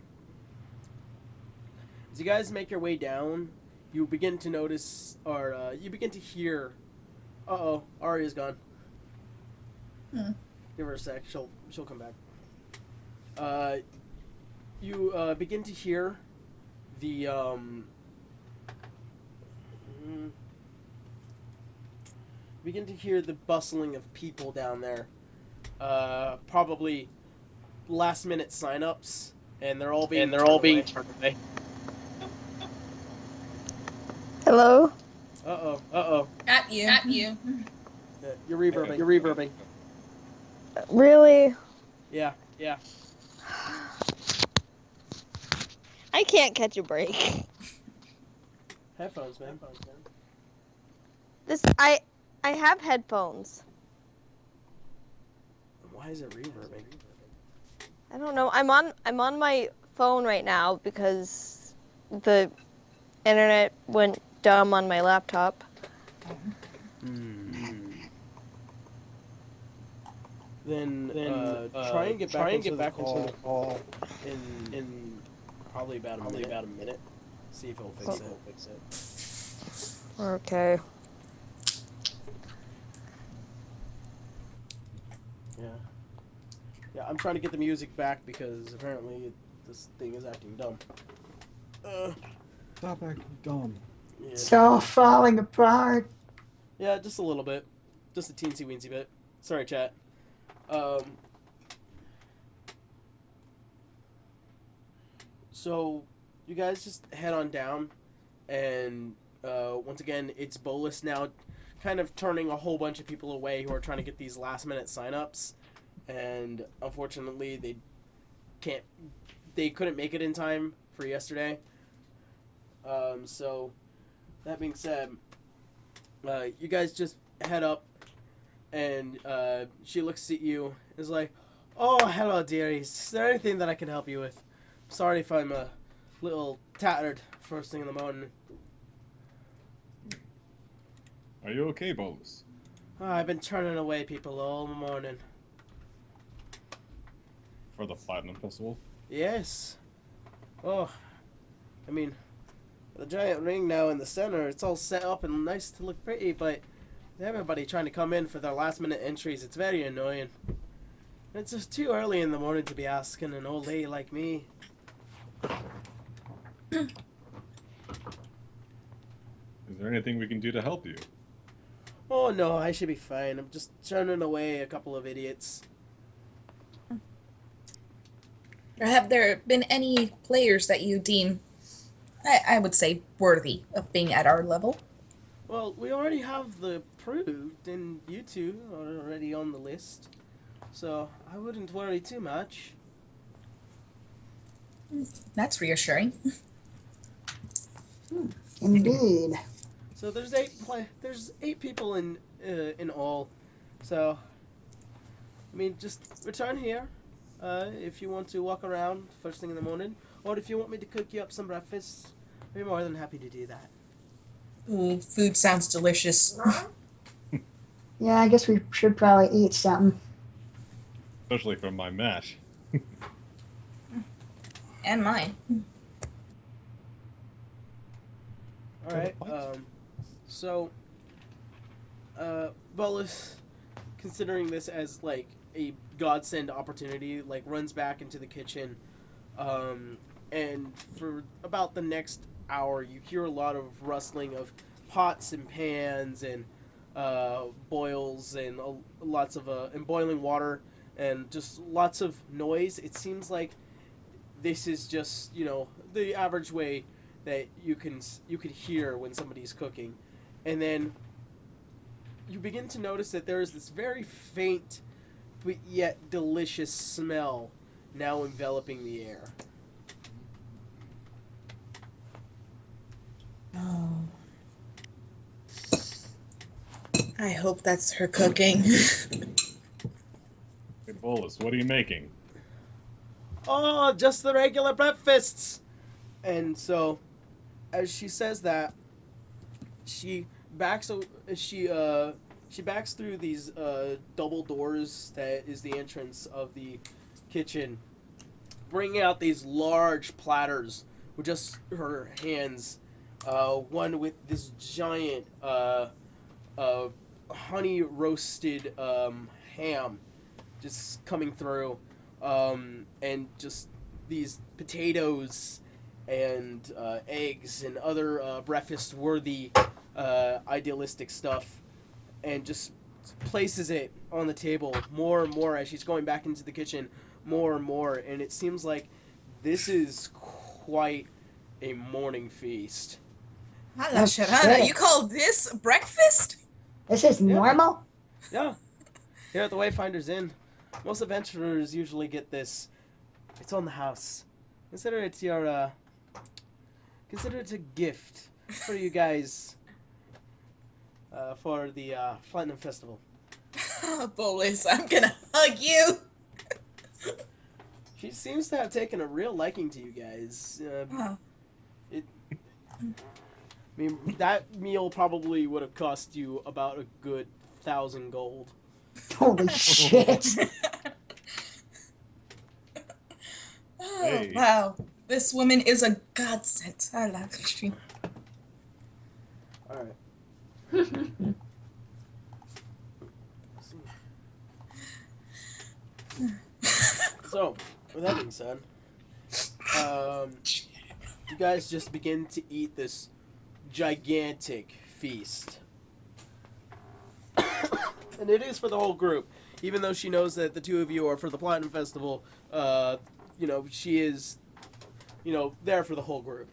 as you guys make your way down, you begin to notice, or you begin to hear. Uh-oh, Arya's gone. Give her a sec. She'll come back. You begin to hear the bustling of people down there. Probably last minute signups, and they're all being turned away. Hello? Uh-oh. At you. Yeah, you're reverbing. Really? Yeah. I can't catch a break. Headphones, man. I have headphones. Why is it reverbing? I don't know. I'm on my phone right now because the internet went dumb on my laptop. Then try and get back into the call in probably about a minute. See if it'll fix it. Okay. Yeah, I'm trying to get the music back because apparently this thing is acting dumb. Stop acting dumb. Yeah. It's all falling apart. Yeah, just a little bit. Just a teensy weensy bit. Sorry, chat. So, you guys just head on down, and once again, it's Bolus now kind of turning a whole bunch of people away who are trying to get these last-minute sign-ups, and unfortunately, they couldn't make it in time for yesterday. So, that being said, you guys just head up, and she looks at you and is like, "Oh, hello, dearies. Is there anything that I can help you with? Sorry if I'm a little tattered first thing in the morning." Are you okay, Bolus? Oh, I've been turning away people all morning. For the Platinum Festival? Yes. Oh, I mean, the giant ring now in the center, it's all set up and nice to look pretty, but everybody trying to come in for their last minute entries, it's very annoying. It's just too early in the morning to be asking an old lady like me. Is there anything we can do to help you? Oh no, I should be fine. I'm just turning away a couple of idiots. Or have there been any players that you deem, I would say, worthy of being at our level? Well, we already have the proved, and you two are already on the list. So, I wouldn't worry too much. That's reassuring. Indeed. So there's eight people in all. So, I mean, just return here if you want to walk around first thing in the morning, or if you want me to cook you up some breakfast, I'd be more than happy to do that. Ooh, food sounds delicious. Yeah, I guess we should probably eat something. Especially from my mash. And mine. All right. So, Bolus, considering this as like a godsend opportunity, like runs back into the kitchen, and for about the next hour, you hear a lot of rustling of pots and pans and boils and lots of and boiling water and just lots of noise. It seems like this is just the average way that you could hear when somebody's cooking, and then you begin to notice that there is this very faint but yet delicious smell now enveloping the air. Oh. I hope that's her cooking. Hey, Bolus, what are you making? Oh, just the regular breakfasts. And so, as she says that, she backs through these double doors that is the entrance of the kitchen, bringing out these large platters with just her hands. One with this giant honey roasted ham just coming through, and just these potatoes and eggs and other breakfast worthy idealistic stuff, and just places it on the table more and more as she's going back into the kitchen, more and more, and it seems like this is quite a morning feast. Hala Sharana, you call this breakfast? This is normal? Yeah. Here at the Wayfinder's Inn, most adventurers usually get this. It's on the house. Consider it a gift for you guys for the Platinum Festival. Bolus, I'm gonna hug you. She seems to have taken a real liking to you guys. I mean, that meal probably would have cost you about a good 1,000 gold. Holy shit. Hey. Wow. This woman is a godsend. I love her. Alright. So, with that being said, you guys just begin to eat this gigantic feast. And it is for the whole group. Even though she knows that the two of you are for the Platinum Festival, she is, there for the whole group.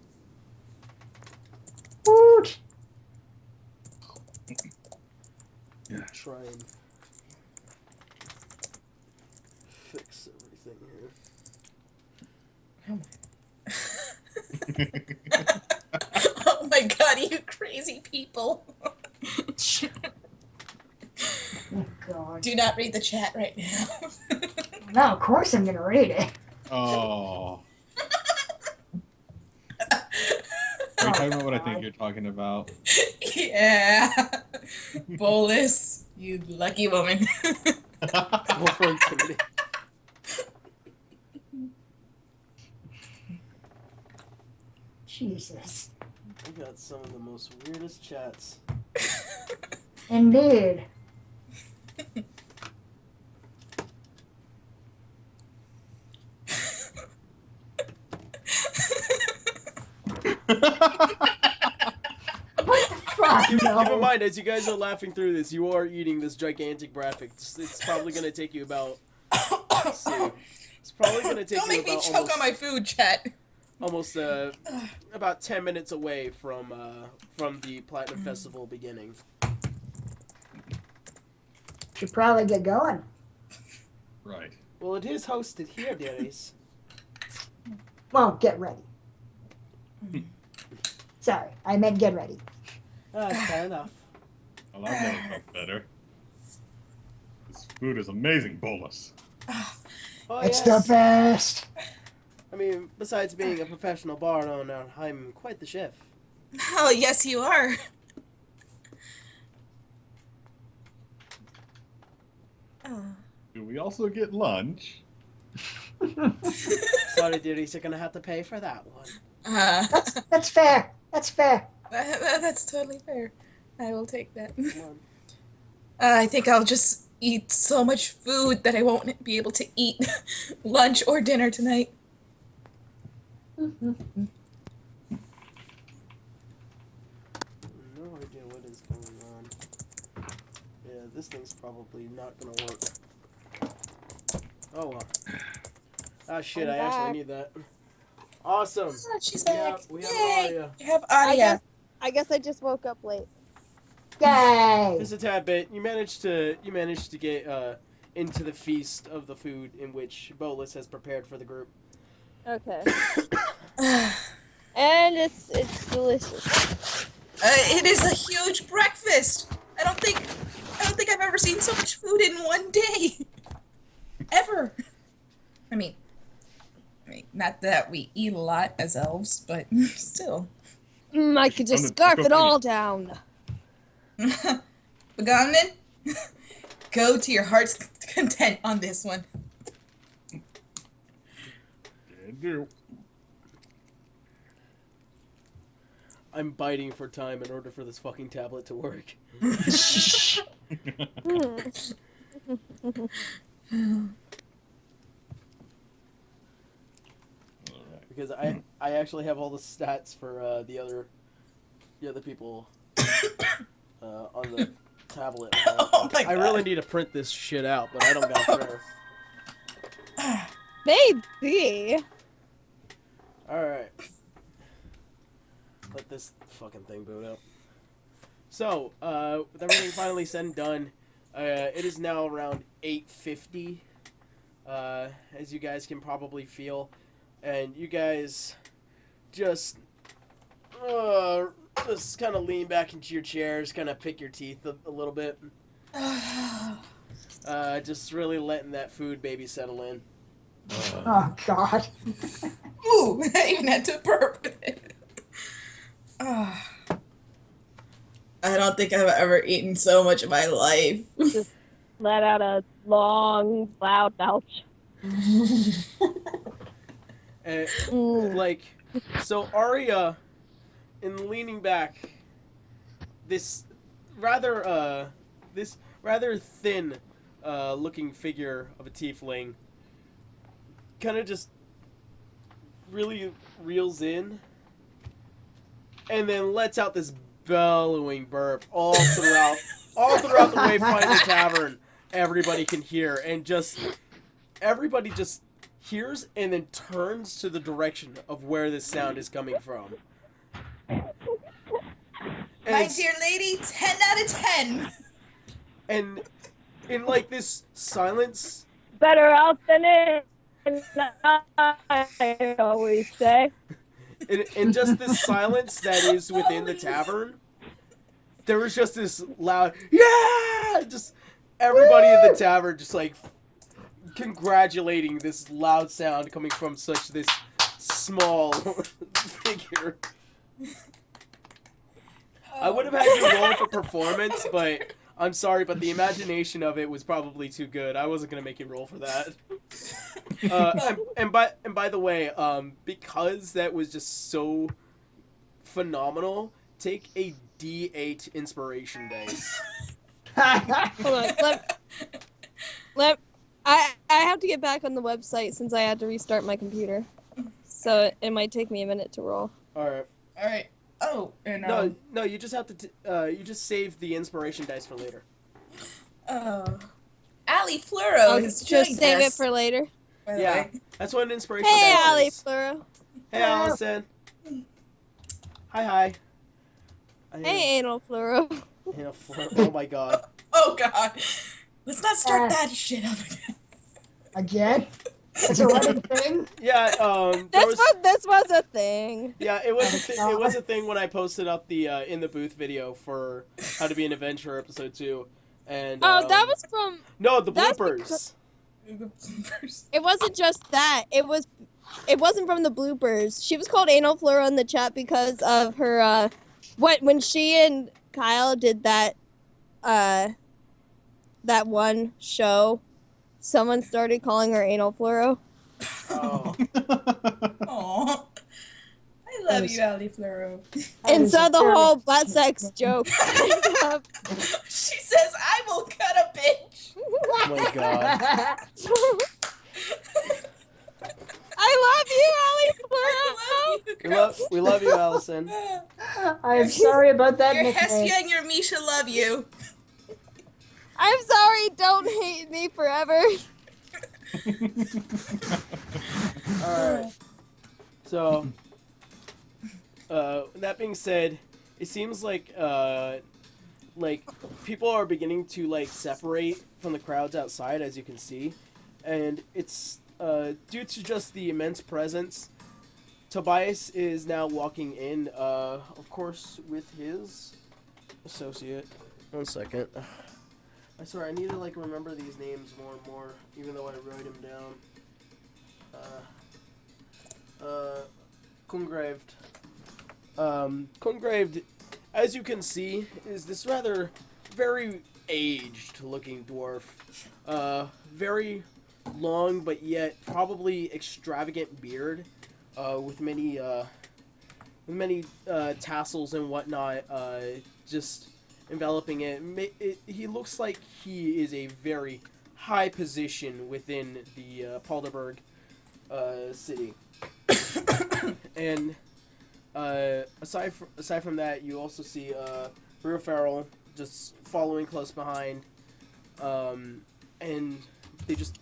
Woot. Yeah. Try and fix everything here. Oh my god, you crazy people. Oh, God. Do not read the chat right now. No, of course I'm gonna read it. Oh. Are you talking about what I think you're talking about? Yeah. Bolus, you lucky woman. Roll for intimidation. Jesus. We got some of the most weirdest chats. Indeed. Fuck Keep in no. mind, as you guys are laughing through this, you are eating this gigantic graphic. It's probably going to take you about... Let's see. It's probably going to take Don't you make me about choke on my food, chat. almost about 10 minutes away from the Platinum Festival beginning. Should probably get going. Right. Well, it is hosted here, dearies. Well, get ready. Sorry, I meant get ready. Fair enough. Well, I've never felt better. This food is amazing, Bolus. Oh, It's yes. the best. I mean, besides being a professional bar owner, I'm quite the chef. Oh, yes, you are. Oh. Do we also get lunch? Sorry, dearies, you're gonna have to pay for that one. That's fair. That's fair. That's totally fair. I will take that. Come on. I think I'll just eat so much food that I won't be able to eat lunch or dinner tonight. No idea what is going on. Yeah, this thing's probably not gonna work. Oh well. Ah shit, I actually need that. Awesome. Oh, she's Yeah, back. we have Yay! Aria. You have Aria. I guess I just woke up late. Yay! Just a tad bit. You managed to get into the feast of the food in which Bolus has prepared for the group. Okay. And it's delicious. It is a huge breakfast. I don't think I've ever seen so much food in one day. Ever. I mean, not that we eat a lot as elves, but still. I could just scarf it all down. Begonnen, go to your heart's content on this one. I'm biting for time in order for this fucking tablet to work. Because I actually have all the stats for the other people on the tablet. Oh my I God. really need to print this shit out, but I don't got a printer. Maybe. Alright. Let this fucking thing boot up. So, with everything finally said and done, it is now around 8:50, as you guys can probably feel. And you guys just kind of lean back into your chairs, kind of pick your teeth a little bit. Just really letting that food baby settle in. Oh, God. Ooh, I even had to burp. I don't think I've ever eaten so much in my life. Just let out a long, loud belch. So Arya, in leaning back, this rather thin looking figure of a tiefling kind of just really reels in and then lets out this bellowing burp all throughout the Wayfinder Tavern. Everybody can hear, and everybody just hears and then turns to the direction of where this sound is coming from. My dear lady, 10 out of 10. And in like this silence, Better out than in, I always say. in just this silence that is within the tavern, there was just this loud, yeah! Just everybody in the tavern just like congratulating this loud sound coming from such this small figure. I would have had to roll for performance, but I'm sorry, but the imagination of it was probably too good. I wasn't gonna make you roll for that. And by the way, because that was just so phenomenal, take a D8 inspiration dice. Hold on. I have to get back on the website since I had to restart my computer. So it might take me a minute to roll. All right. All right. Oh, and No, you just have to. You just save the inspiration dice for later. Ali Fluro has Just joined save it us, for later. by the Yeah, way. that's what an inspiration Hey, dice Ali is. Fluro. Hey, Allison. Hi. Hey, Anal Fluro. Oh my god. Oh God. Let's not start that shit up again. Again? It's a running thing? Yeah, This was a thing. Yeah, it was a thing when I posted up the in the booth video for How to Be an Adventurer episode 2, and Oh, that was from. no, the that's bloopers. It wasn't just that. It wasn't from the bloopers. She was called Anal Flora in the chat because of her when she and Kyle did that one show, someone started calling her Anal Floro. Oh. Aw. I love you, Ali Floro. And so the whole butt sex joke. She says, "I will cut a bitch." Oh my god. I love you, Ali Floro. We love you, Allison. I'm sorry about that Your nickname. Hestia and your Misha love you. I'm sorry, don't hate me forever. Alright. So, that being said, it seems like people are beginning to, like, separate from the crowds outside, as you can see. And it's, due to just the immense presence, Tobias is now walking in, of course, with his associate. 1 second. I swear, I need to, like, remember these names more and more, even though I wrote them down. Kungraved. Kungraved, as you can see, is this rather very aged-looking dwarf. Very long, but yet probably extravagant beard, with many tassels and whatnot, just enveloping it. He looks like he is a very high position within the Palderberg city. And aside from that, you also see Brewer Farrell just following close behind, and they just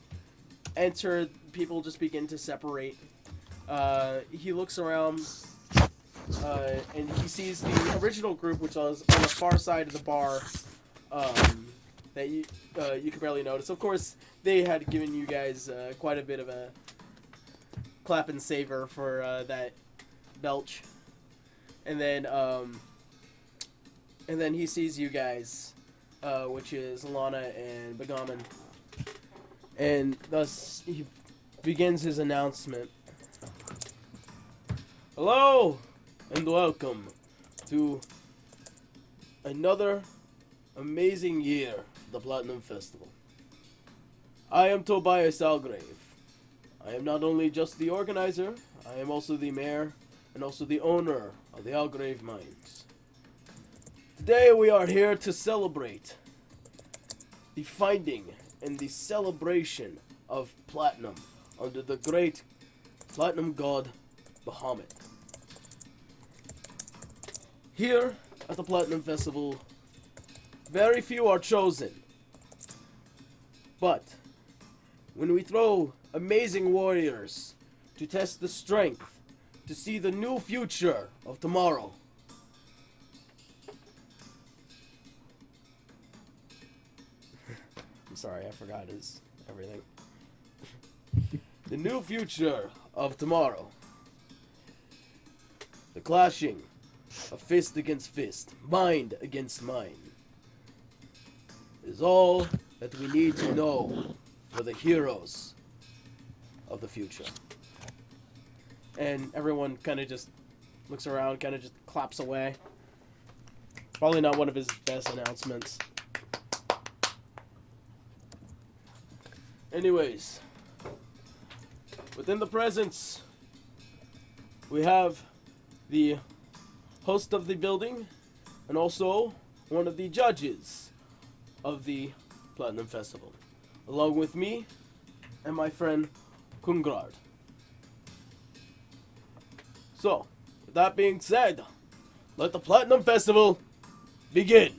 enter. People just begin to separate. He looks around. And he sees the original group, which was on the far side of the bar, that you could barely notice. Of course, they had given you guys quite a bit of a clap and savor for that belch, and then he sees you guys, which is Alana and Begaman, and thus he begins his announcement. Hello! And welcome to another amazing year of the Platinum Festival. I am Tobias Algrave. I am not only just the organizer, I am also the mayor and also the owner of the Algrave Mines. Today we are here to celebrate the finding and the celebration of platinum under the great platinum god Bahamut. Here at the Platinum Festival, very few are chosen. But when we throw amazing warriors to test the strength, to see the new future of tomorrow, I'm sorry, I forgot his everything. The new future of tomorrow. The clashing of fist against fist, mind against mind, is all that we need to know for the heroes of the future. And everyone kind of just looks around, kind of just claps away. Probably not one of his best announcements. Anyways, within the presence, we have the host of the building and also one of the judges of the Platinum Festival, along with me and my friend Kungrad. So, with that being said, let the Platinum Festival begin.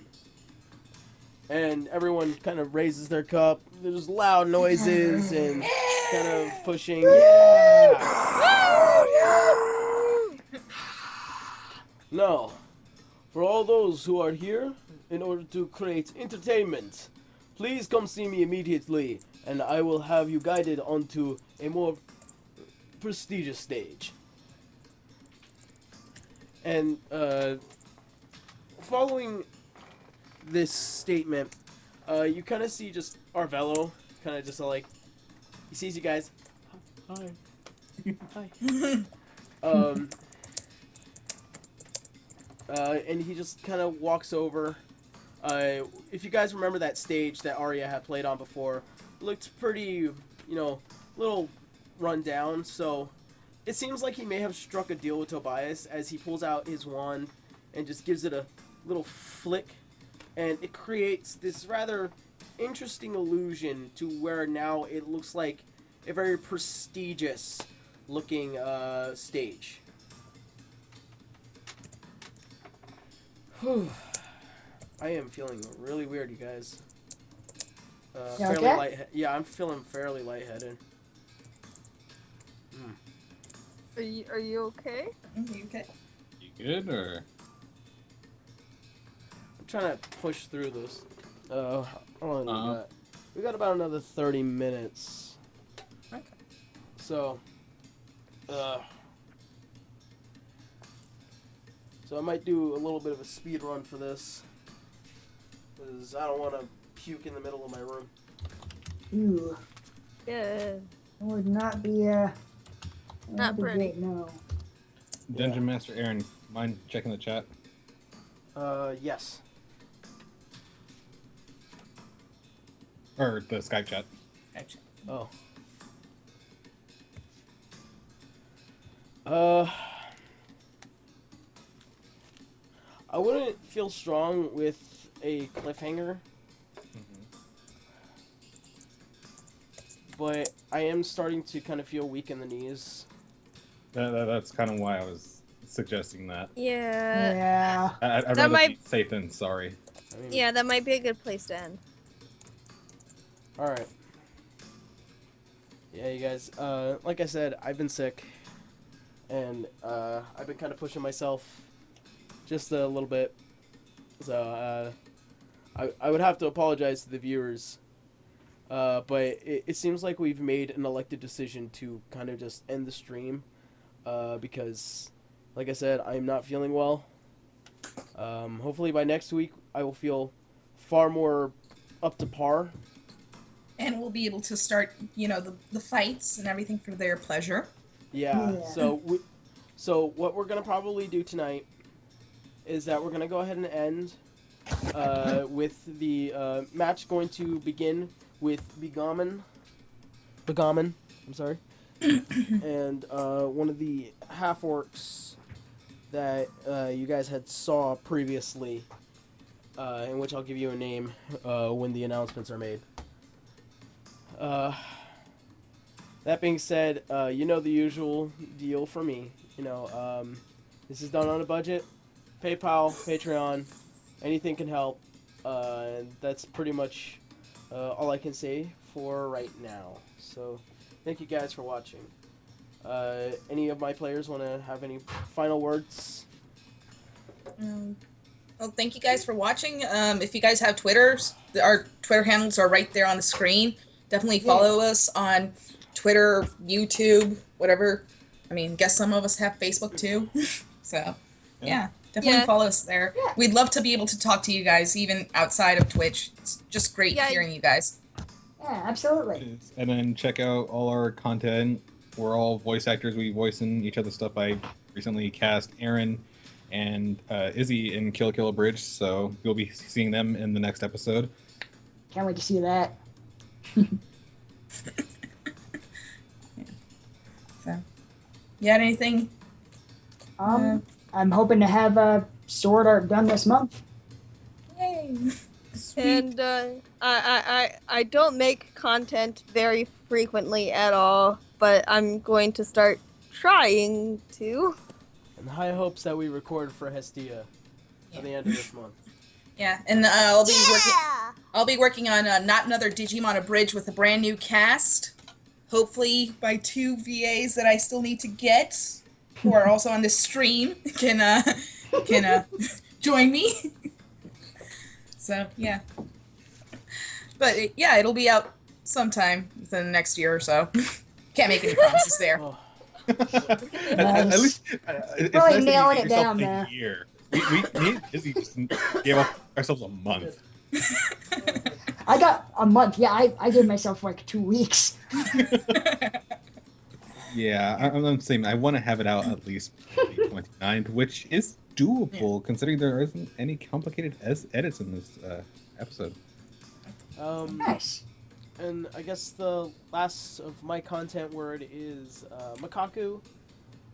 And everyone kind of raises their cup. There's loud noises and kind of pushing. Yeah! Now, for all those who are here in order to create entertainment, please come see me immediately, and I will have you guided onto a more prestigious stage. And following this statement, you kind of see just Arvello, kind of just like, he sees you guys. Hi. Hi. And he just kind of walks over. If you guys remember that stage that Arya had played on before, it looked pretty, little run down, so it seems like he may have struck a deal with Tobias as he pulls out his wand and just gives it a little flick, and it creates this rather interesting illusion to where now it looks like a very prestigious looking stage. Whew. I am feeling really weird, you guys. Fairly okay? Yeah, I'm feeling fairly lightheaded. Are you okay? You okay? You good or? I'm trying to push through this. How long do we got? We got about another 30 minutes. Okay. So I might do a little bit of a speed run for this, because I don't want to puke in the middle of my room. Ooh, Yeah. that would not be, Not be pretty. great, no. Dungeon Master Aaron, mind checking the chat? Yes. Or the Skype chat. Gotcha. Oh. I wouldn't feel strong with a cliffhanger. But I am starting to kind of feel weak in the knees. That's kind of why I was suggesting that. Yeah. Yeah. I'd That rather might- be safe than sorry. I mean, Yeah, that might be a good place to end. Alright. Yeah, you guys, like I said, I've been sick. And, I've been kind of pushing myself just a little bit. So, I would have to apologize to the viewers. But it seems like we've made an elected decision to kind of just end the stream. Because, like I said, I'm not feeling well. Hopefully by next week, I will feel far more up to par. And we'll be able to start, the fights and everything for their pleasure. Yeah. Yeah. So what we're gonna probably do tonight is that we're gonna go ahead and end with the match going to begin with Begamen. I'm sorry. And one of the half orcs that you guys had saw previously, in which I'll give you a name when the announcements are made. That being said, you know the usual deal for me. This is done on a budget. PayPal, Patreon, anything can help. And that's pretty much all I can say for right now. So, thank you guys for watching. Any of my players want to have any final words? Well, thank you guys for watching. If you guys have Twitters, our Twitter handles are right there on the screen. Definitely follow us on Twitter, YouTube, whatever. I mean, guess some of us have Facebook too. So, yeah, definitely Yeah. follow us there. We'd love to be able to talk to you guys even outside of Twitch. It's just great Yeah. hearing you guys. Yeah, absolutely. And then check out all our content. We're all voice actors. We voice in each other's stuff. I recently cast Aaron and Izzy in Kill Kill Bridge, so you'll be seeing them in the next episode. Can't wait to see that. So, you had anything? I'm hoping to have Sword Art done this month. Yay! And I don't make content very frequently at all, but I'm going to start trying to. And high hopes that we record for Hestia at the end of this month. Yeah, and I'll be working on Not Another Digimon Abridged with a brand new cast. Hopefully by 2 VAs that I still need to get, who are also on this stream, can join me. So yeah, but it'll be out sometime within the next year or so. Can't make any promises there. Oh, At least it's Probably nice that you nailing give it yourself down a there. year. Me and Izzy just gave ourselves a month. I got a month. Yeah, I gave myself like 2 weeks. Yeah, I'm saying I want to have it out at least for the 29th, which is doable considering there isn't any complicated edits in this episode. Nice. And I guess the last of my content word is Makaku.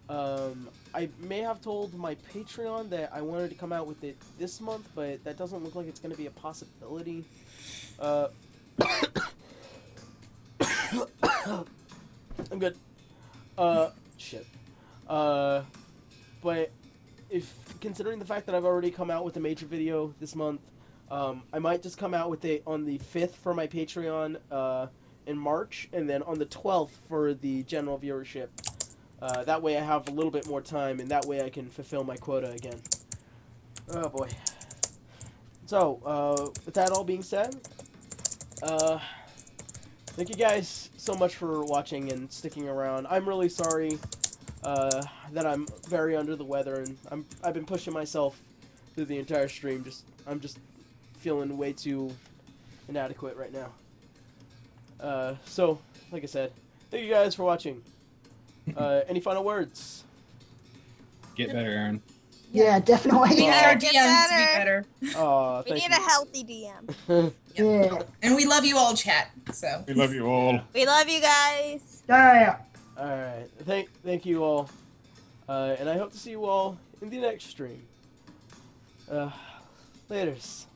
I may have told my Patreon that I wanted to come out with it this month, but that doesn't look like it's going to be a possibility. I'm good. Shit. But if considering the fact that I've already come out with a major video this month, I might just come out with it on the 5th for my Patreon in March, and then on the 12th for the general viewership. That way I have a little bit more time, and that way I can fulfill my quota again. Oh boy. So, with that all being said, thank you guys so much for watching and sticking around. I'm really sorry that I'm very under the weather, and I've been pushing myself through the entire stream. I'm just feeling way too inadequate right now. So, like I said, thank you guys for watching. Any final words? Get better, Aaron. Yeah, definitely. We need our Get DMs to be better. better. We need a healthy DM. Yeah. And we love you all, chat. So. We love you all. We love you guys. Yeah. Alright, thank you all. And I hope to see you all in the next stream. Laters.